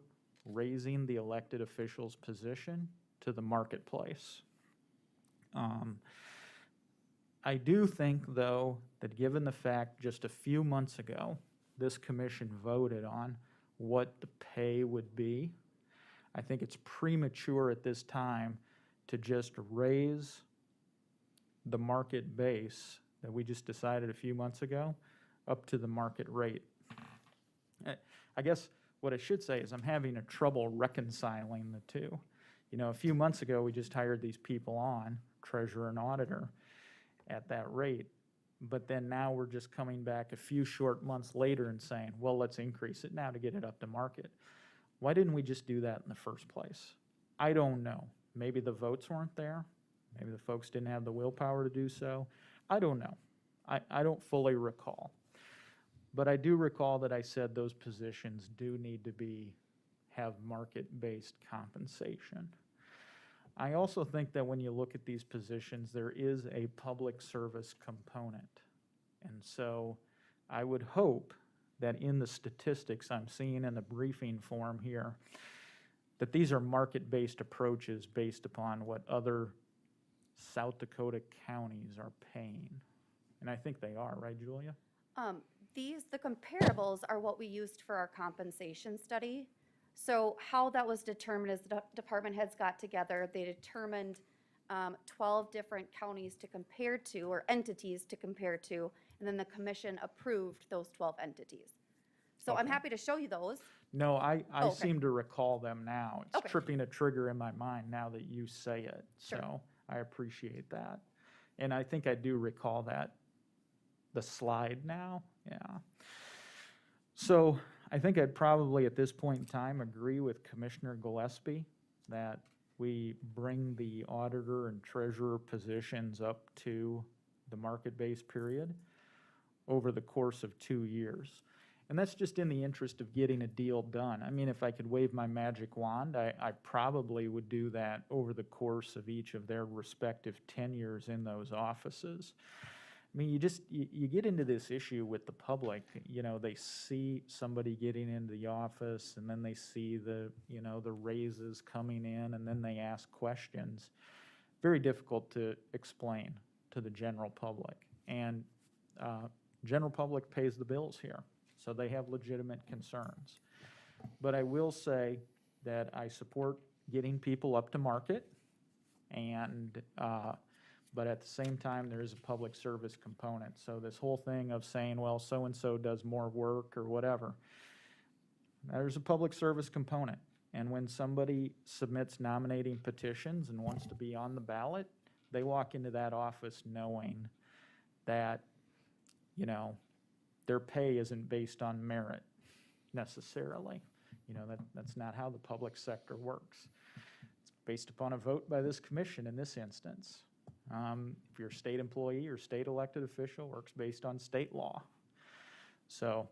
raising the elected official's position to the marketplace. I do think, though, that given the fact just a few months ago, this commission voted on what the pay would be, I think it's premature at this time to just raise the market base that we just decided a few months ago up to the market rate. I guess what I should say is I'm having a trouble reconciling the two. You know, a few months ago, we just hired these people on, treasurer and auditor, at that rate. But then now we're just coming back a few short months later and saying, well, let's increase it now to get it up to market. Why didn't we just do that in the first place? I don't know. Maybe the votes weren't there. Maybe the folks didn't have the willpower to do so. I don't know. I don't fully recall. But I do recall that I said those positions do need to have market-based compensation. I also think that when you look at these positions, there is a public service component. And so I would hope that in the statistics I'm seeing in the briefing form here, that these are market-based approaches based upon what other South Dakota counties are paying. And I think they are, right, Julia? The comparables are what we used for our compensation study. So how that was determined is the department heads got together, they determined 12 different counties to compare to, or entities to compare to, and then the commission approved those 12 entities. So I'm Okay. happy to show you those. No, I Oh, okay. seem to recall them now. It's Okay. tripping a trigger in my mind now that you say it. Sure. So I appreciate that. And I think I do recall that, the slide now, yeah. So I think I'd probably at this point in time agree with Commissioner Gillespie that we bring the auditor and treasurer positions up to the market-based period over the course of 2 years. And that's just in the interest of getting a deal done. I mean, if I could wave my magic wand, I probably would do that over the course of each of their respective tenures in those offices. I mean, you get into this issue with the public, you know, they see somebody getting into the office and then they see the raises coming in and then they ask questions. Very difficult to explain to the general public. And general public pays the bills here, so they have legitimate concerns. But I will say that I support getting people up to market, and but at the same time, there is a public service component. So this whole thing of saying, well, so-and-so does more work or whatever, there's a public service component. And when somebody submits nominating petitions and wants to be on the ballot, they walk into that office knowing that, you know, their pay isn't based on merit necessarily. You know, that's not how the public sector works. It's based upon a vote by this commission in this instance. If you're a state employee or state elected official, works based on state law. So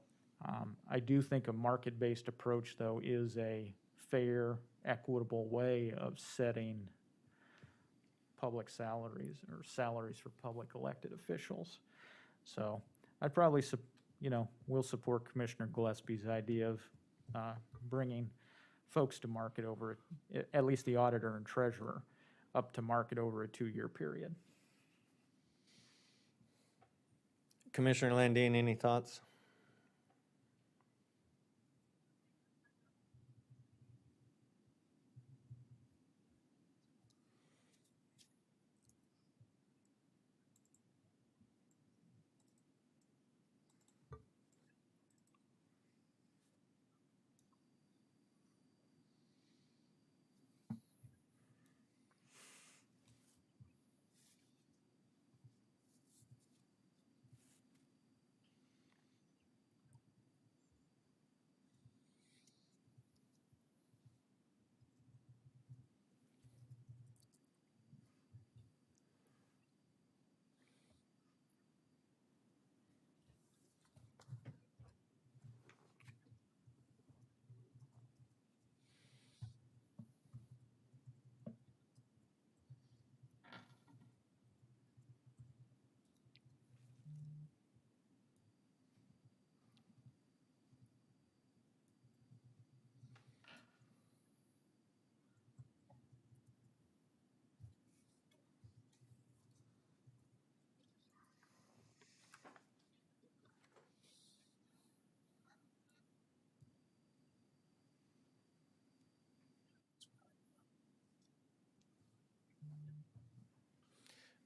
I do think a market-based approach, though, is a fair, equitable way of setting public salaries or salaries for public elected officials. So I'd probably, will support Commissioner Gillespie's idea of bringing folks to market over, at least the auditor and treasurer, up to market over a 2-year period. Commissioner Landine, any thoughts?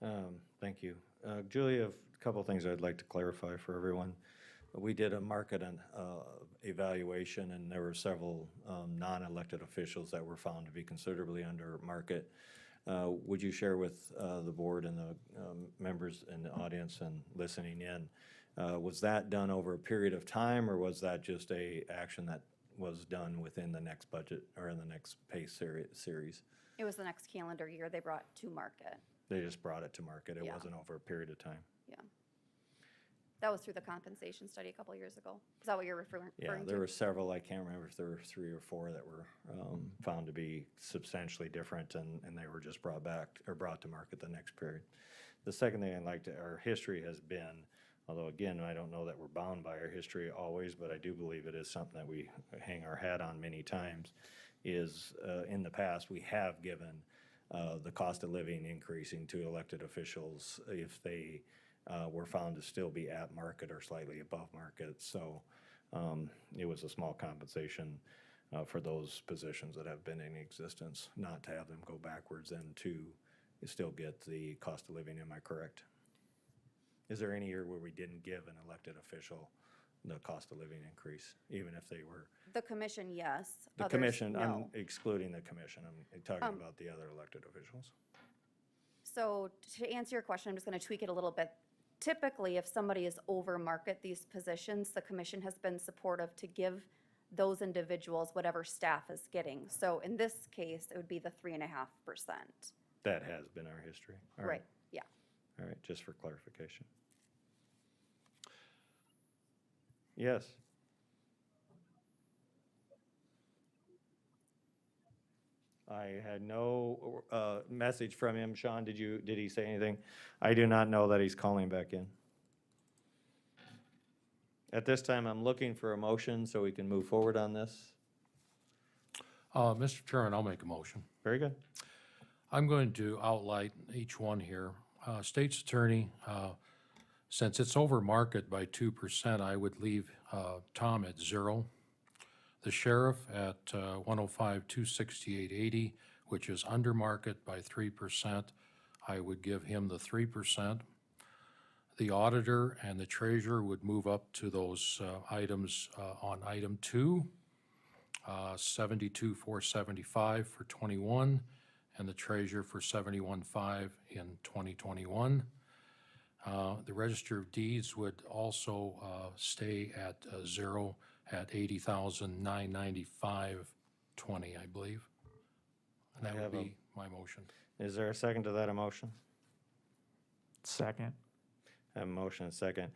Thank you. Julia, a couple of things I'd like to clarify for everyone. We did a market evaluation, and there were several non-elected officials that were found to be considerably under market. Would you share with the board and the members in the audience and listening in, was that done over a period of time, or was that just a action that was done within the next budget or in the next pay series? It was the next calendar year they brought to market. They just brought it to market. It Yeah. wasn't over a period of time. Yeah. That was through the compensation study a couple years ago. Is that what you're referring Yeah, to? there were several, I can't remember if there were 3 or 4 that were found to be substantially different, and they were just brought back, or brought to market the next period. The second thing I'd like to, our history has been, although again, I don't know that we're bound by our history always, but I do believe it is something that we hang our hat on many times, is in the past, we have given the cost of living increasing to elected officials if they were found to still be at market or slightly above market. So it was a small compensation for those positions that have been in existence, not to have them go backwards and to still get the cost of living. Am I correct? Is there any year where we didn't give an elected official the cost of living increase, even if they were? The commission, yes. The Others, commission, I'm no. excluding the commission. I'm talking about the other elected officials. So to answer your question, I'm just going to tweak it a little bit. Typically, if somebody is over market these positions, the commission has been supportive to give those individuals whatever staff is getting. So in this case, it would be the 3.5%. That has been our history. All Right, yeah. All right, just for clarification. Yes. I had no message from him. Sean, did he say anything? I do not know that he's calling back in. At this time, I'm looking for a motion so we can move forward on this. Mr. Chairman, I'll make a motion. Very good. I'm going to outline each one here. State's Attorney, since it's over market by 2%, I would leave Tom at 0. The Sheriff at 105,268.80, which is under market by 3%, I would give him the 3%. The Auditor and the Treasurer would move up to those items on item 2, 72,475 for 21, and the Treasurer for 71,500 in 2021. The Register of Deeds would also stay at 0 at 80,995.20, I believe. And that would be my motion. Is there a second to that motion? Second. I have a motion and a second.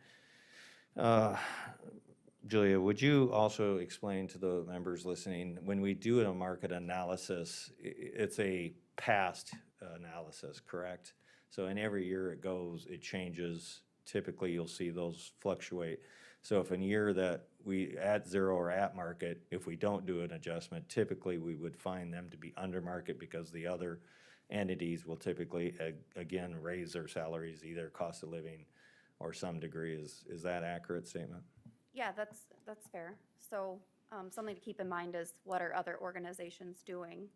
Julia, would you also explain to the members listening, when we do a market analysis, it's a past analysis, correct? So in every year it goes, it changes. Typically, you'll see those fluctuate. So if in a year that we at 0 or at market, if we don't do an adjustment, typically we would find them to be under market because the other entities will typically, again, raise their salaries, either cost of living or some degree. Is that accurate statement? Yeah, that's fair. So something to keep in mind is what are other organizations doing?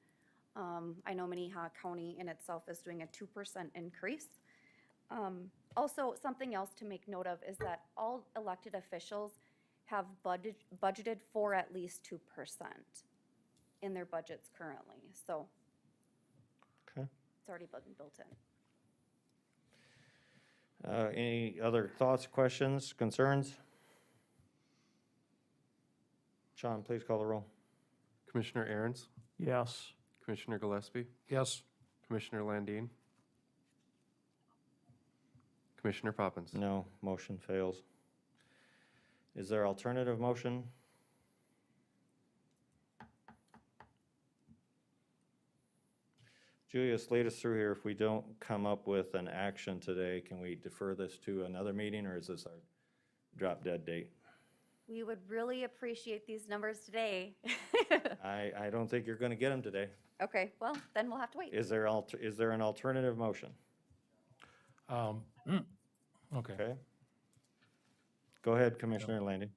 I know Minnehaha County in itself is doing a 2% increase. Also, something else to make note of is that all elected officials have budgeted for at least 2% in their budgets currently. So Okay. it's already built in. Any other thoughts, questions, concerns? Sean, please call the roll. Commissioner Aaron's, Yes. Commissioner Gillespie, Yes. Commissioner Landine, Commissioner Poppins. No, motion fails. Is there alternative motion? Julia, lead us through here. If we don't come up with an action today, can we defer this to another meeting, or is this our drop dead date? We would really appreciate these numbers today. I don't think you're going to get them today. Okay, well, then we'll have to wait. Is there an alternative motion? Okay. Okay. Go ahead, Commissioner Landing.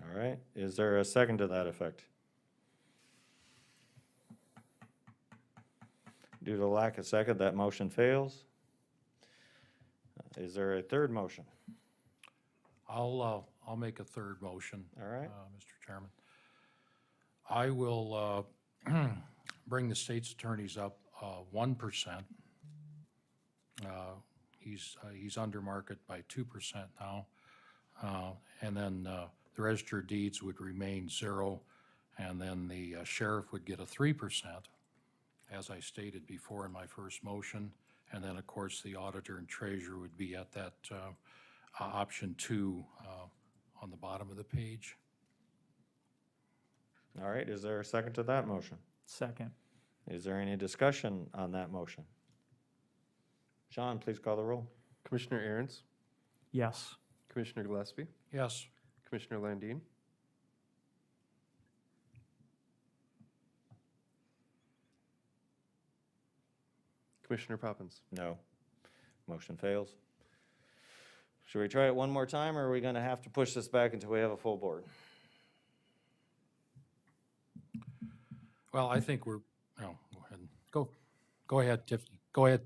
All right, is there a second to that effect? Due to lack of second, that motion fails. Is there a third motion? I'll make a third motion. All right. Mr. Chairman. I will bring the state's attorneys up 1%. He's under market by 2% now. And then the register of deeds would remain 0, and then the sheriff would get a 3%, as I stated before in my first motion. And then, of course, the auditor and treasurer would be at that option 2 on the bottom of the page. All right, is there a second to that motion? Second. Is there any discussion on that motion? Sean, please call the roll. Commissioner Aaron's, Yes. Commissioner Gillespie, Yes. Commissioner Landine, Commissioner Poppins. No. Motion fails. Should we try it one more time, or are we gonna have to push this back until we have a full board? Well, I think we're, no, go ahead. Go ahead, Tiffany. Go ahead.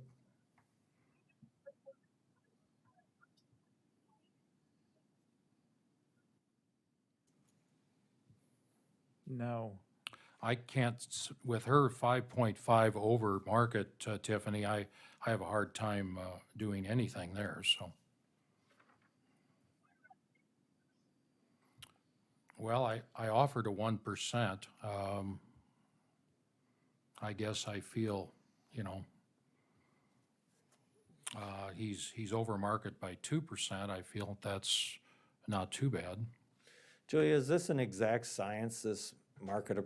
No. I can't, with her 5.5 over market, Tiffany, I have a hard time doing anything there, so. Well, I offered a 1%. I guess I feel, you know, he's over market by 2%. I feel that's not too bad. Julia, is this an exact science, this market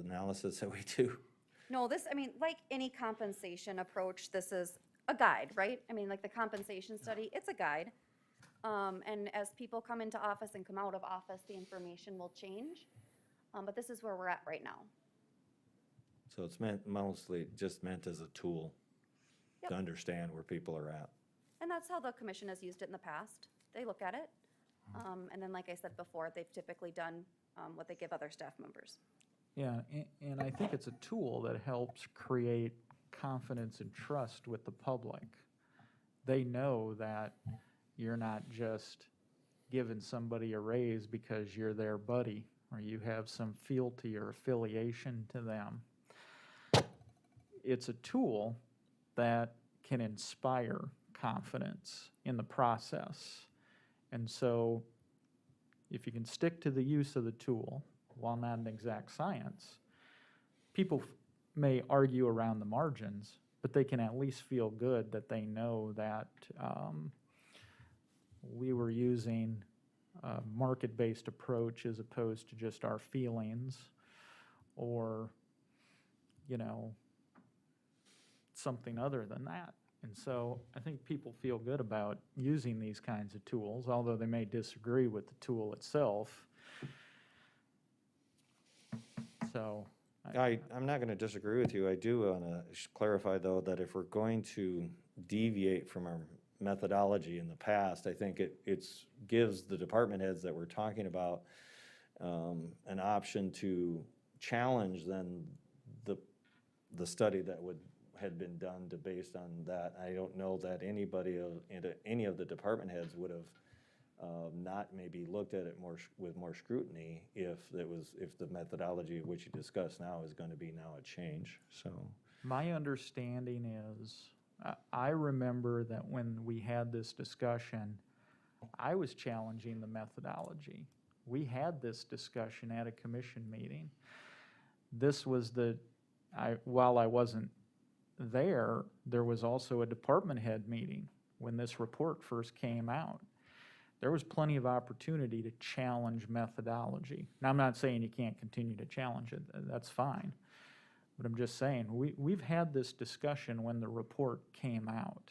analysis that we do? No, this, I mean, like any compensation approach, this is a guide, right? I mean, like the compensation study, it's a guide. And as people come into office and come out of office, the information will change. But this is where we're at right now. So it's mostly just meant as a tool to Yep. understand where people are at. And that's how the commission has used it in the past. They look at it. And then, like I said before, they've typically done what they give other staff members. Yeah, and I think it's a tool that helps create confidence and trust with the public. They know that you're not just giving somebody a raise because you're their buddy, or you have some fealty or affiliation to them. It's a tool that can inspire confidence in the process. And so if you can stick to the use of the tool, while not an exact science, people may argue around the margins, but they can at least feel good that they know that we were using a market-based approach as opposed to just our feelings or, you know, something other than that. And so I think people feel good about using these kinds of tools, although they may disagree with the tool itself. So. I'm not gonna disagree with you. I do wanna clarify, though, that if we're going to deviate from our methodology in the past, I think it gives the department heads that we're talking about an option to challenge then the study that had been done based on that. I don't know that any of the department heads would have not maybe looked at it with more scrutiny if the methodology which you discuss now is going to be now a change. So My understanding is, I remember that when we had this discussion, I was challenging the methodology. We had this discussion at a commission meeting. This was while I wasn't there was also a department head meeting when this report first came out. There was plenty of opportunity to challenge methodology. Now, I'm not saying you can't continue to challenge it, that's fine. But I'm just saying, we've had this discussion when the report came out.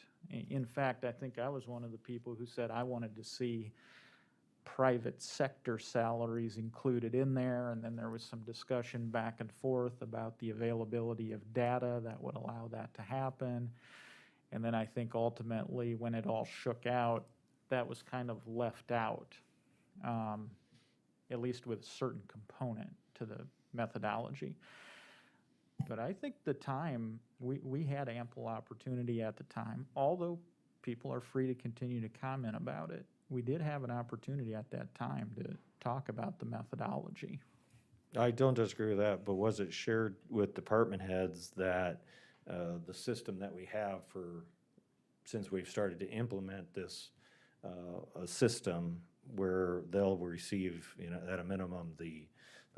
In fact, I think I was one of the people who said I wanted to see private sector salaries included in there, and then there was some discussion back and forth about the availability of data that would allow that to happen. And then I think ultimately, when it all shook out, that was kind of left out. at least with a certain component to the methodology. But I think the time, we had ample opportunity at the time, although people are free to continue to comment about it. We did have an opportunity at that time to talk about the methodology. I don't disagree with that, but was it shared with department heads that the system that we have for, since we've started to implement this, a system where they'll receive, you know, at a minimum, the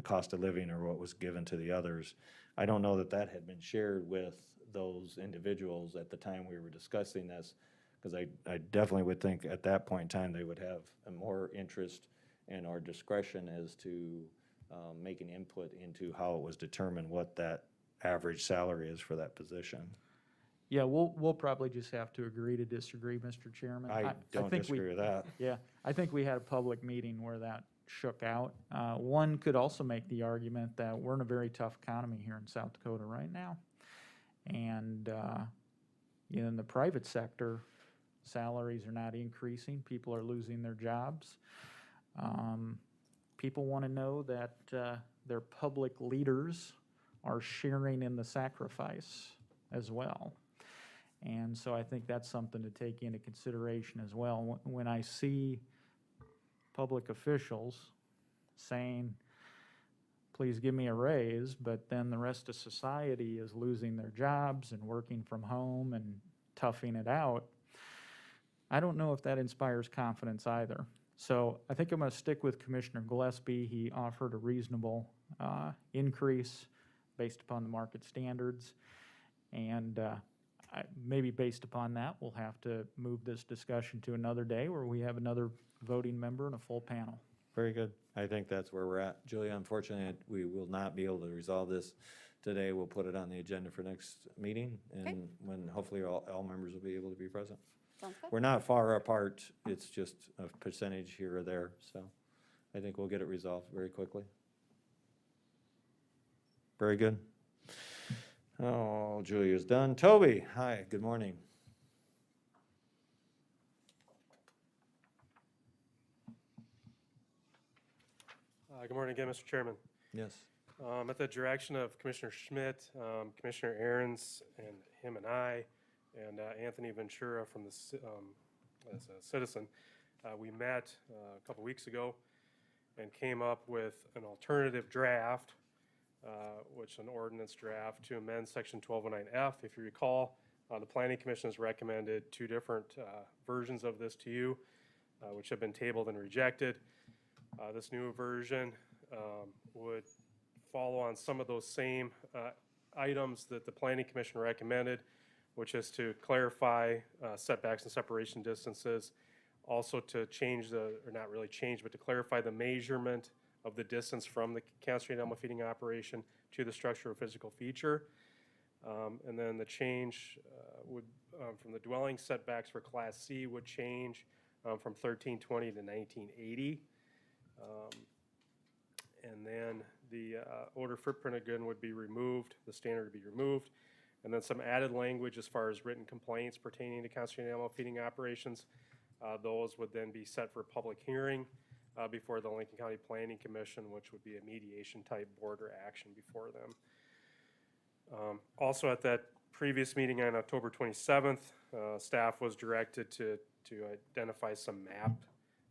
cost of living or what was given to the others? I don't know that that had been shared with those individuals at the time we were discussing this, because I definitely would think at that point in time, they would have a more interest and our discretion as to making input into how it was determined what that average salary is for that position. Yeah, we'll probably just have to agree to disagree, Mr. Chairman. I don't think we- disagree with that. Yeah, I think we had a public meeting where that shook out. One could also make the argument that we're in a very tough economy here in South Dakota right now. And in the private sector, salaries are not increasing, people are losing their jobs. People want to know that their public leaders are sharing in the sacrifice as well. And so I think that's something to take into consideration as well. When I see public officials saying, please give me a raise, but then the rest of society is losing their jobs and working from home and toughing it out, I don't know if that inspires confidence either. So I think I'm going to stick with Commissioner Gillespie. He offered a reasonable increase based upon the market standards. And maybe based upon that, we'll have to move this discussion to another day where we have another voting member and a full panel. Very good. I think that's where we're at. Julia, unfortunately, we will not be able to resolve this today. We'll put it on the agenda for next meeting, and when hopefully all members will be able to be present. Sounds good. We're not far apart. It's just a percentage here or there, so I think we'll get it resolved very quickly. Very good. Oh, Julia's done. Toby, hi, good morning. Good morning again, Mr. Chairman. Yes. At the direction of Commissioner Schmidt, Commissioner Aaron's, and him and I, and Anthony Ventura from the, as a citizen, we met a couple weeks ago and came up with an alternative draft, which an ordinance draft to amend Section 1209F. If you recall, the Planning Commission has recommended two different versions of this to you, which have been tabled and rejected. This new version would follow on some of those same items that the Planning Commission recommended, which is to clarify setbacks and separation distances, also to change or not really change, but to clarify the measurement of the distance from the concentrated animal feeding operation to the structure or physical feature. And then the change would, from the dwelling setbacks for Class C would change from 1320 to 1980. And then the odor footprint again would be removed, the standard would be removed. And then some added language as far as written complaints pertaining to concentrated animal feeding operations. Those would then be set for public hearing before the Lincoln County Planning Commission, which would be a mediation type board or action before them. Also at that previous meeting on October 27th, staff was directed to identify some map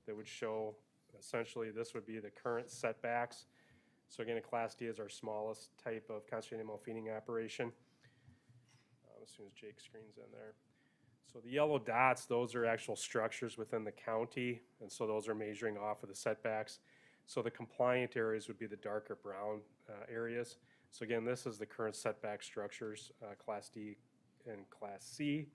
that would show, essentially this would be the current setbacks. So again, a Class D is our smallest type of concentrated animal feeding operation. As soon as Jake screens in there. So the yellow dots, those are actual structures within the county, and so those are measuring off of the setbacks. So the compliant areas would be the darker brown areas. So again, this is the current setback structures, Class D and Class C.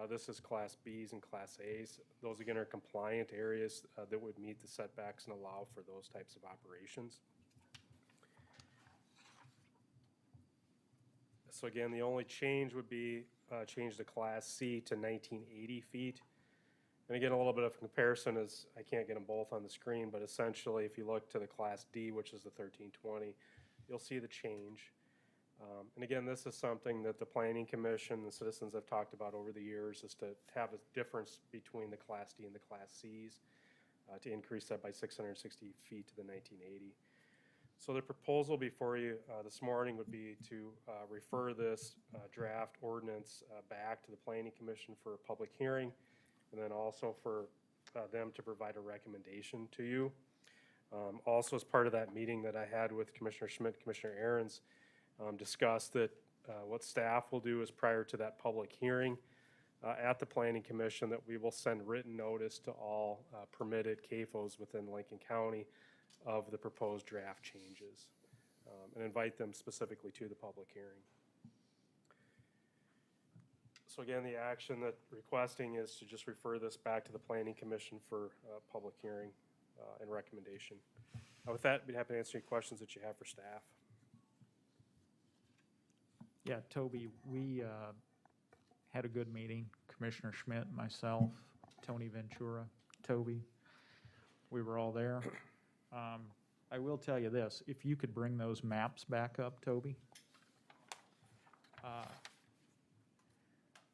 This is Class Bs and Class As. Those again are compliant areas that would meet the setbacks and allow for those types of operations. So again, the only change would be change the Class C to 1980 feet. And again, a little bit of comparison is, I can't get them both on the screen, but essentially if you look to the Class D, which is the 1320, you'll see the change. And again, this is something that the Planning Commission, the citizens have talked about over the years, is to have a difference between the Class D and the Class Cs. to increase that by 660 feet to the 1980. So the proposal before you this morning would be to refer this draft ordinance back to the Planning Commission for a public hearing, and then also for them to provide a recommendation to you. Also, as part of that meeting that I had with Commissioner Schmidt, Commissioner Aaron's, discussed that what staff will do is prior to that public hearing at the Planning Commission, that we will send written notice to all permitted CAFOs within Lincoln County of the proposed draft changes, and invite them specifically to the public hearing. So again, the action that requesting is to just refer this back to the Planning Commission for public hearing and recommendation. With that, I'd be happy to answer any questions that you have for staff. Yeah, Toby, we had a good meeting, Commissioner Schmidt, myself, Tony Ventura, Toby. We were all there. I will tell you this, if you could bring those maps back up, Toby.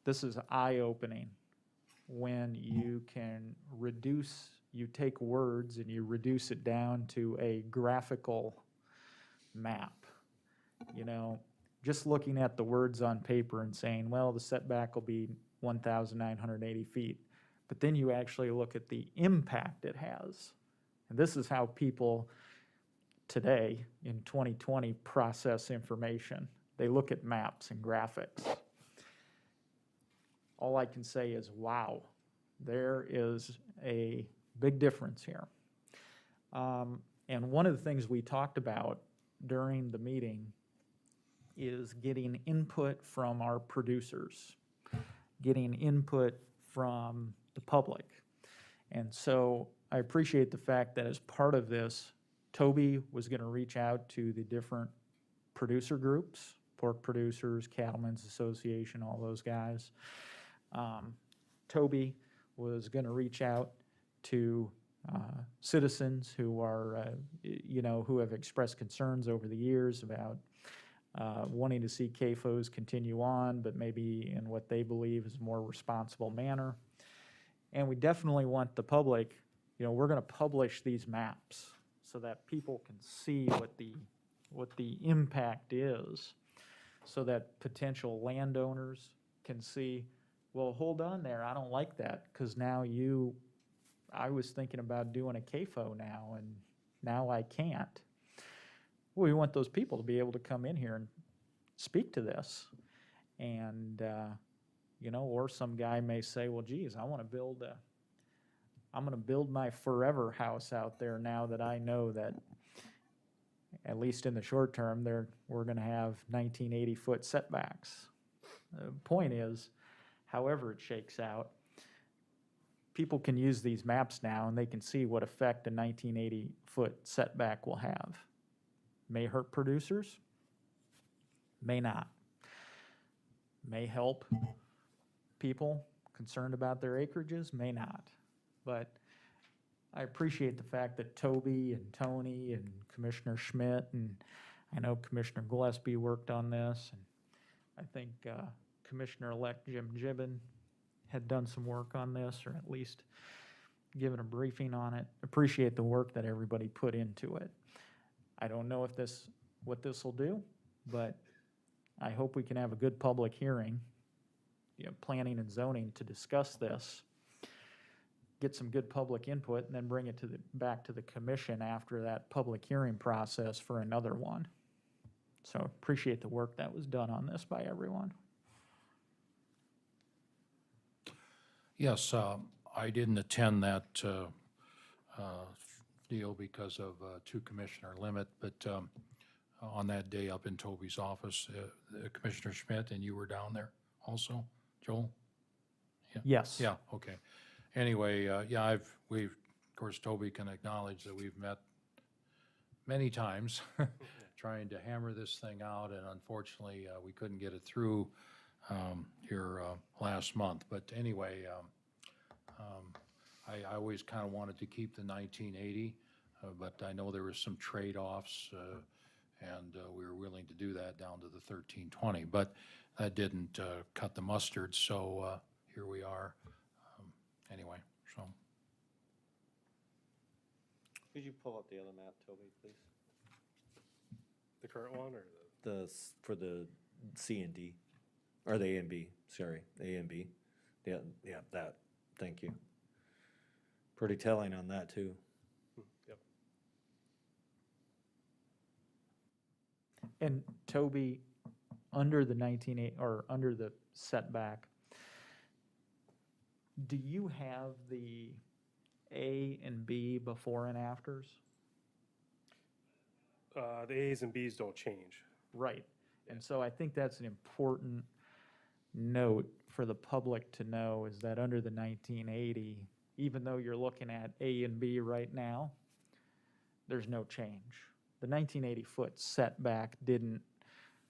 This is eye-opening when you can reduce, you take words and you reduce it down to a graphical map. You know, just looking at the words on paper and saying, well, the setback will be 1,980 feet. But then you actually look at the impact it has. And this is how people today in 2020 process information. They look at maps and graphics. All I can say is, wow, there is a big difference here. And one of the things we talked about during the meeting is getting input from our producers, getting input from the public. And so I appreciate the fact that as part of this, Toby was going to reach out to the different producer groups, pork producers, Cattlemen's Association, all those guys. Toby was going to reach out to citizens who are, who have expressed concerns over the years about wanting to see CAFOs continue on, but maybe in what they believe is a more responsible manner. And we definitely want the public, we're going to publish these maps so that people can see what the impact is, so that potential landowners can see, well, hold on there, I don't like that, because now I was thinking about doing a CAFO now, and now I can't. Well, we want those people to be able to come in here and speak to this. And, or some guy may say, well, geez, I'm going to build my forever house out there now that I know that, at least in the short term, we're going to have 1980-foot setbacks. The point is, however it shakes out, people can use these maps now and they can see what effect a 1980-foot setback will have. May hurt producers, may not. May help people concerned about their acreages, may not. But I appreciate the fact that Toby and Tony and Commissioner Schmidt, and I know Commissioner Gillespie worked on this, and I think Commissioner-elect Jim Gibbon had done some work on this, or at least given a briefing on it. Appreciate the work that everybody put into it. I don't know what this will do, but I hope we can have a good public hearing, planning and zoning, to discuss this, get some good public input, and then bring it back to the commission after that public hearing process for another one. So appreciate the work that was done on this by everyone. Yes, I didn't attend that deal because of two-commissioner limit, but on that day up in Toby's office, Commissioner Schmidt, and you were down there also, Joel? Yeah. Yes. Yeah, okay. Anyway, of course, Toby can acknowledge that we've met many times trying to hammer this thing out, and unfortunately, we couldn't get it through here last month. But anyway, I always kind of wanted to keep the 1980, but I know there was some trade-offs, and we were willing to do that down to the 1320. But that didn't cut the mustard, so here we are. Anyway, so. Could you pull up the other map, Toby, please? The current one or the? For the C and D, or the A and B, sorry, A and B. Yeah, yeah, that, thank you. Pretty telling on that, too. Yep. And Toby, under the or under the setback, do you have the A and B before and afters? The A's and B's don't change. Right. And so I think that's an important note for the public to know, is that under the 1980, even though you're looking at A and B right now, there's no change. The 1980-foot setback didn't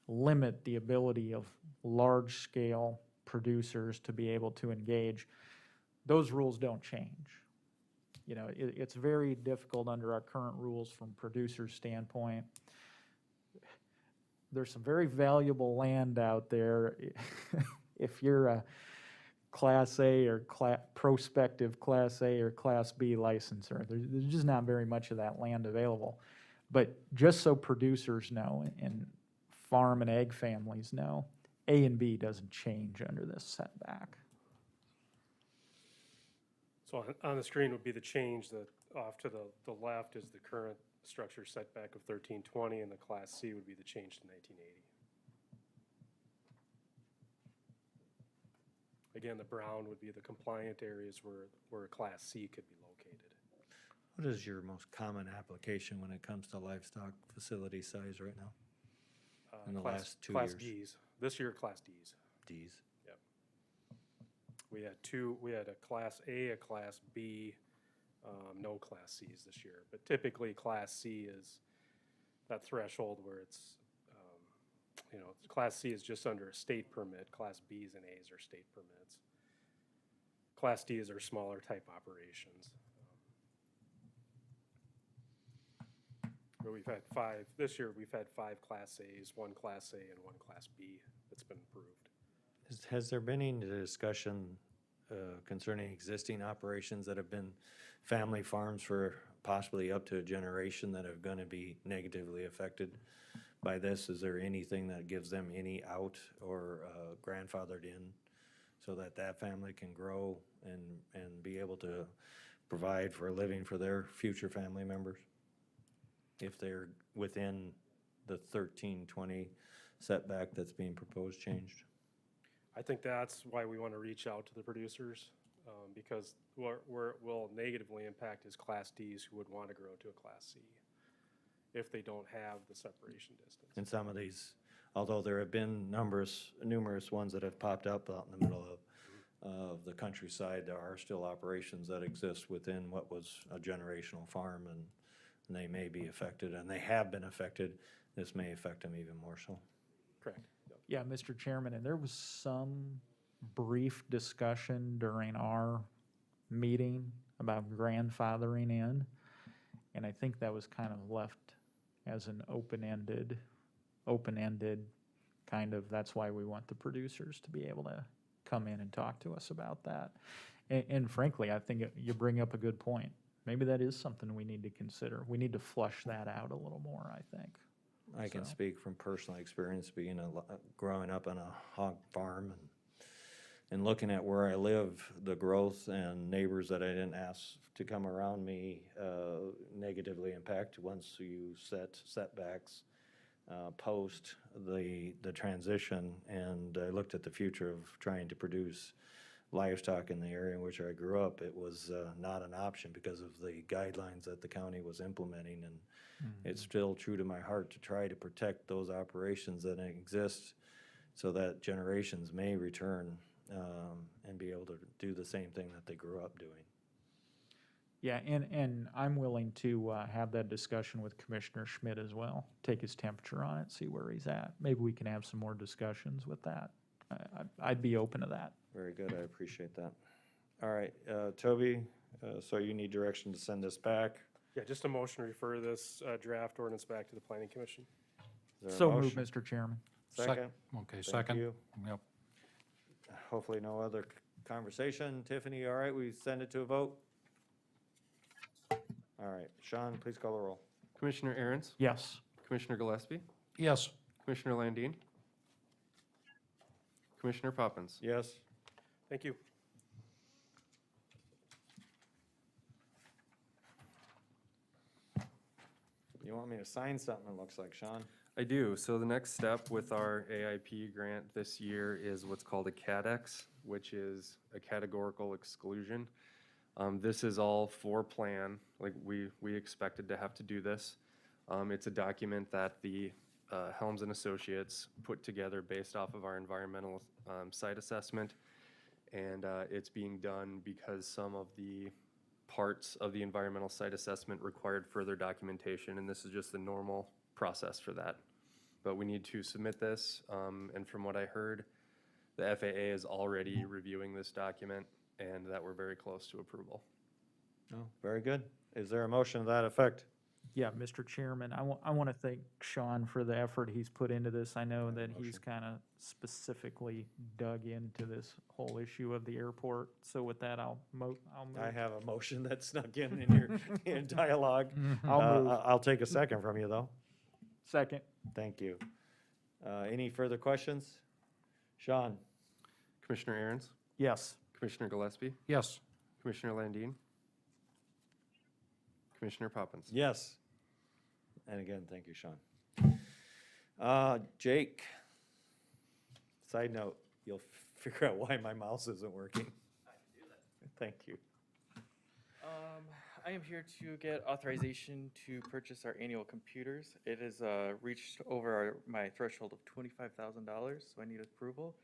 limit the ability of large-scale producers to be able to engage. Those rules don't change. You know, it's very difficult under our current rules from producer's standpoint. There's some very valuable land out there. If you're a Class A or prospective Class A or Class B licenser, there's just not very much of that land available. But just so producers know, and farm and ag families know, A and B doesn't change under this setback. So on the screen would be the change. That off to the left is the current structure setback of 1320, and the Class C would be the change to 1980. Again, the brown would be the compliant areas where a Class C could be located. What is your most common application when it comes to livestock facility size right now? In the last 2 Class years? Ds. This year, Class Ds. D's. Yep. We had a Class A, a Class B, no Class Cs this year. But typically, Class C is that threshold where it's, Class C is just under a state permit. Class Bs and As are state permits. Class Ds are smaller type operations. But we've had this year we've had 5 Class As, 1 Class A, and 1 Class B that's been approved. Has there been any discussion concerning existing operations that have been family farms for possibly up to a generation that are going to be negatively affected by this? Is there anything that gives them any out or grandfathered in so that that family can grow and be able to provide for a living for their future family members? If they're within the 1320 setback that's being proposed changed? I think that's why we want to reach out to the producers, because where it will negatively impact is Class Ds who would want to grow to a Class C if they don't have the separation distance. And some of these, although there have been numerous ones that have popped up out in the middle of the countryside, there are still operations that exist within what was a generational farm, and they may be affected, and they have been affected. This may affect them even more so. Correct. Yep. Yeah, Mr. Chairman, and there was some brief discussion during our meeting about grandfathering in, and I think that was kind of left as an open-ended kind of, that's why we want the producers to be able to come in and talk to us about that. And frankly, I think you bring up a good point. Maybe that is something we need to consider. We need to flush that out a little more, I think. I can So. speak from personal experience, being growing up on a hog farm and looking at where I live, the growth and neighbors that I didn't ask to come around me negatively impact once you set setbacks post the transition. And I looked at the future of trying to produce livestock in the area in which I grew up. It was not an option because of the guidelines that the county was implementing, and it's still true to my heart to try to protect those operations that exist so that generations may return and be able to do the same thing that they grew up doing. Yeah, and I'm willing to have that discussion with Commissioner Schmidt as well, take his temperature on it, see where he's at. Maybe we can have some more discussions with that. I'd be open to that. Very good, I appreciate that. All right, Toby, so you need direction to send this back? Yeah, just a motion to refer this draft ordinance back to the Planning Commission. Is there a So moved, motion? Mr. Chairman. Second? Okay, Thank second. you. Yep. Hopefully no other conversation. Tiffany, all right, we send it to a vote? All right, Sean, please call the roll. Commissioner Aaron's, Yes. Commissioner Gillespie, Yes. Commissioner Landine, Commissioner Poppins. Yes. Thank you. You want me to sign something, it looks like, Sean? I do. So the next step with our AIP grant this year is what's called a CADEX, which is a categorical exclusion. This is all for plan, like we expected to have to do this. It's a document that the Helms and Associates put together based off of our environmental site assessment. And it's being done because some of the parts of the environmental site assessment required further documentation, and this is just the normal process for that. But we need to submit this, and from what I heard, the FAA is already reviewing this document, and that we're very close to approval. Oh, very good. Is there a motion to that effect? Yeah, Mr. Chairman, I want to thank Sean for the effort he's put into this. I know that he's kind of specifically dug into this whole issue of the airport. So with that, I'll move. I have a motion that snuck in your in dialogue. I'll move. I'll take a second from you, though. Second. Thank you. Any further questions? Sean? Commissioner Aaron's, Yes. Commissioner Gillespie, Yes. Commissioner Landine, Commissioner Poppins. Yes. And again, thank you, Sean. Jake, side note, you'll figure out why my mouse isn't working. I can do that. Thank you. I am here to get authorization to purchase our annual computers. It has reached over my threshold of $25,000, so I need approval.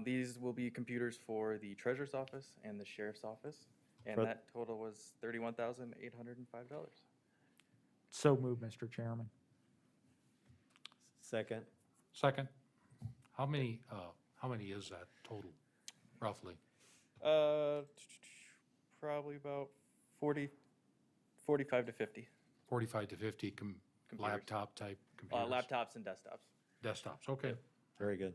These will be computers for the treasurer's office and the sheriff's office, and For- that total was $31,805. So moved, Mr. Chairman. Second. Second. How many is that total, roughly? Probably about 45 to 50 45 to 50 computers. laptop type computers? Laptops and desktops. Desktops, okay. Very good.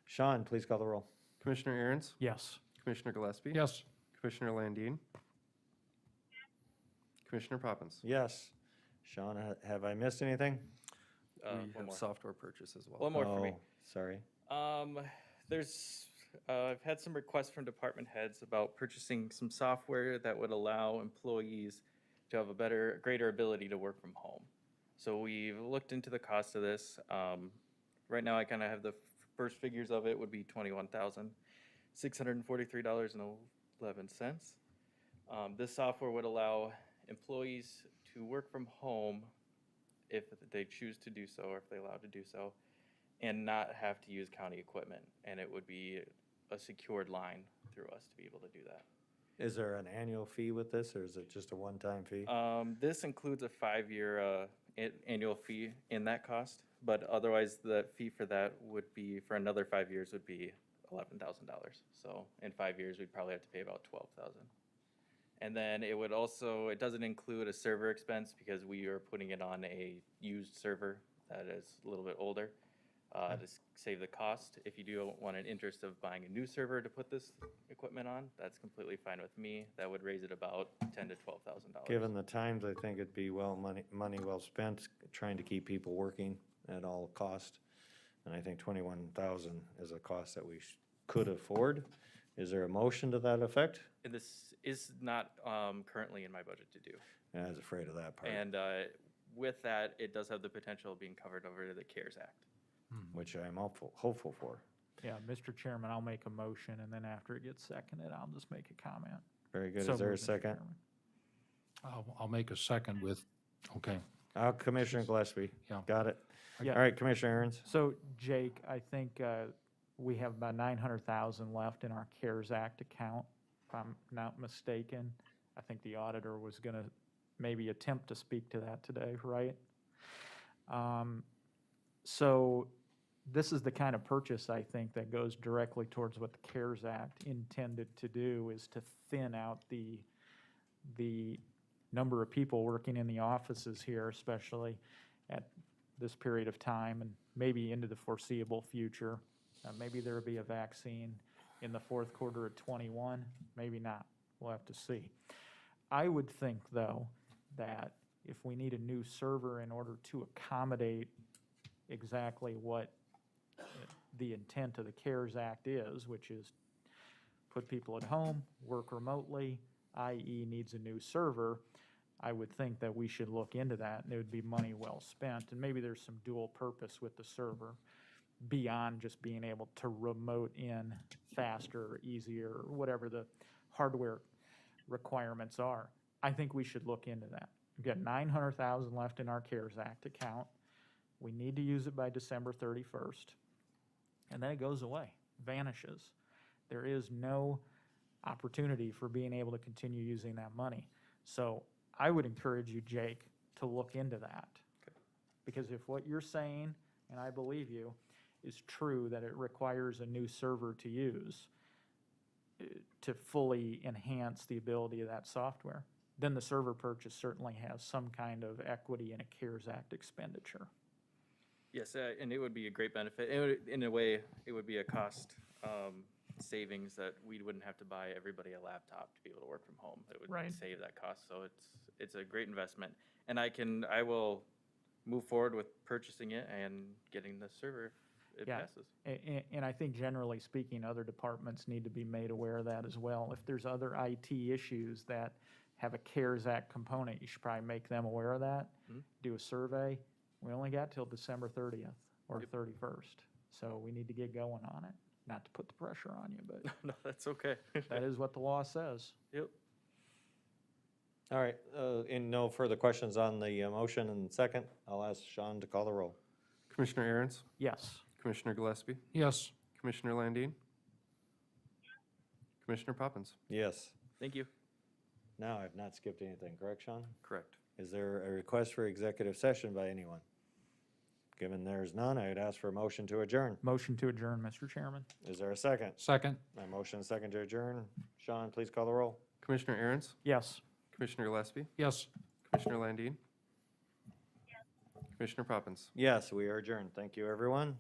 Sean, please call the roll. Commissioner Aaron's, Yes. Commissioner Gillespie. Yes. Commissioner Landine, Commissioner Poppins. Yes. Sean, have I missed anything? We One have more. software purchase as well. One more for me. Oh, sorry. I've had some requests from department heads about purchasing some software that would allow employees to have a greater ability to work from home. So we've looked into the cost of this. Right now, I kind of have the first figures of it would be $21,643.11. This software would allow employees to work from home if they choose to do so, or if they're allowed to do so, and not have to use county equipment. And it would be a secured line through us to be able to do that. Is there an annual fee with this, or is it just a one-time fee? This includes a 5-year annual fee in that cost, but otherwise the fee for that would be, for another 5 years, would be $11,000. So in 5 years, we'd probably have to pay about $12,000. And then it would also, it doesn't include a server expense because we are putting it on a used server that is a little bit older to save the cost. If you do want an interest of buying a new server to put this equipment on, that's completely fine with me. That would raise it about $10,000 to $12,000. Given the times, I think it'd be money well spent, trying to keep people working at all cost. And I think 21,000 is a cost that we could afford. Is there a motion to that effect? And this is not currently in my budget to do. I was afraid of that part, And with that, it does have the potential of being covered over the CARES Act. which I'm hopeful for. Yeah, Mr. Chairman, I'll make a motion, and then after it gets seconded, I'll just make a comment. Very good. So Is there a moved, Mr. second? Chairman. I'll make a second with, okay. Commissioner Gillespie. Yeah. Got it. Yeah. All right, Commissioner Aaron's. So Jake, I think we have about 900,000 left in our CARES Act account, if I'm not mistaken. I think the auditor was going to maybe attempt to speak to that today, right? So this is the kind of purchase, I think, that goes directly towards what the CARES Act intended to do, is to thin out the number of people working in the offices here, especially at this period of time and maybe into the foreseeable future. Maybe there'll be a vaccine in the fourth quarter of '21, maybe not. We'll have to see. I would think, though, that if we need a new server in order to accommodate exactly what the intent of the CARES Act is, which is put people at home, work remotely, i.e. needs a new server, I would think that we should look into that, and it would be money well spent. And maybe there's some dual purpose with the server beyond just being able to remote in faster, easier, or whatever the hardware requirements are. I think we should look into that. We've got 900,000 left in our CARES Act account. We need to use it by December 31st. And then it goes away, vanishes. There is no opportunity for being able to continue using that money. So I would encourage you, Jake, to look into that. Because if what you're saying, and I believe you, is true, that it requires a new server to use to fully enhance the ability of that software, then the server purchase certainly has some kind of equity in a CARES Act expenditure. Yes, and it would be a great benefit. It would, in a way, it would be a cost savings that we wouldn't have to buy everybody a laptop to be able to work from home. It would Right. save that cost, so it's a great investment. And I will move forward with purchasing it and getting the server if it Yeah. passes. And I think generally speaking, other departments need to be made aware of that as well. If there's other IT issues that have a CARES Act component, you should probably make them aware of that. Mhm. Do a survey. We only got till December 30th or Yep. 31st, so we need to get going on it. Not to put the pressure on you, but No, that's okay. that is what the law says. Yep. All right, and no further questions on the motion and second. I'll ask Sean to call the roll. Commissioner Aaron's, Yes. Commissioner Gillespie, Yes. Commissioner Landine, Commissioner Poppins. Yes. Thank you. Now, I've not skipped anything, correct, Sean? Correct. Is there a request for executive session by anyone? Given there's none, I'd ask for a motion to adjourn. Motion to adjourn, Mr. Chairman. Is there a second? Second. My motion is second to adjourn. Sean, please call the roll. Commissioner Aaron's, Yes. Commissioner Gillespie, Yes. Commissioner Landine, Commissioner Poppins. Yes, we are adjourned. Thank you, everyone.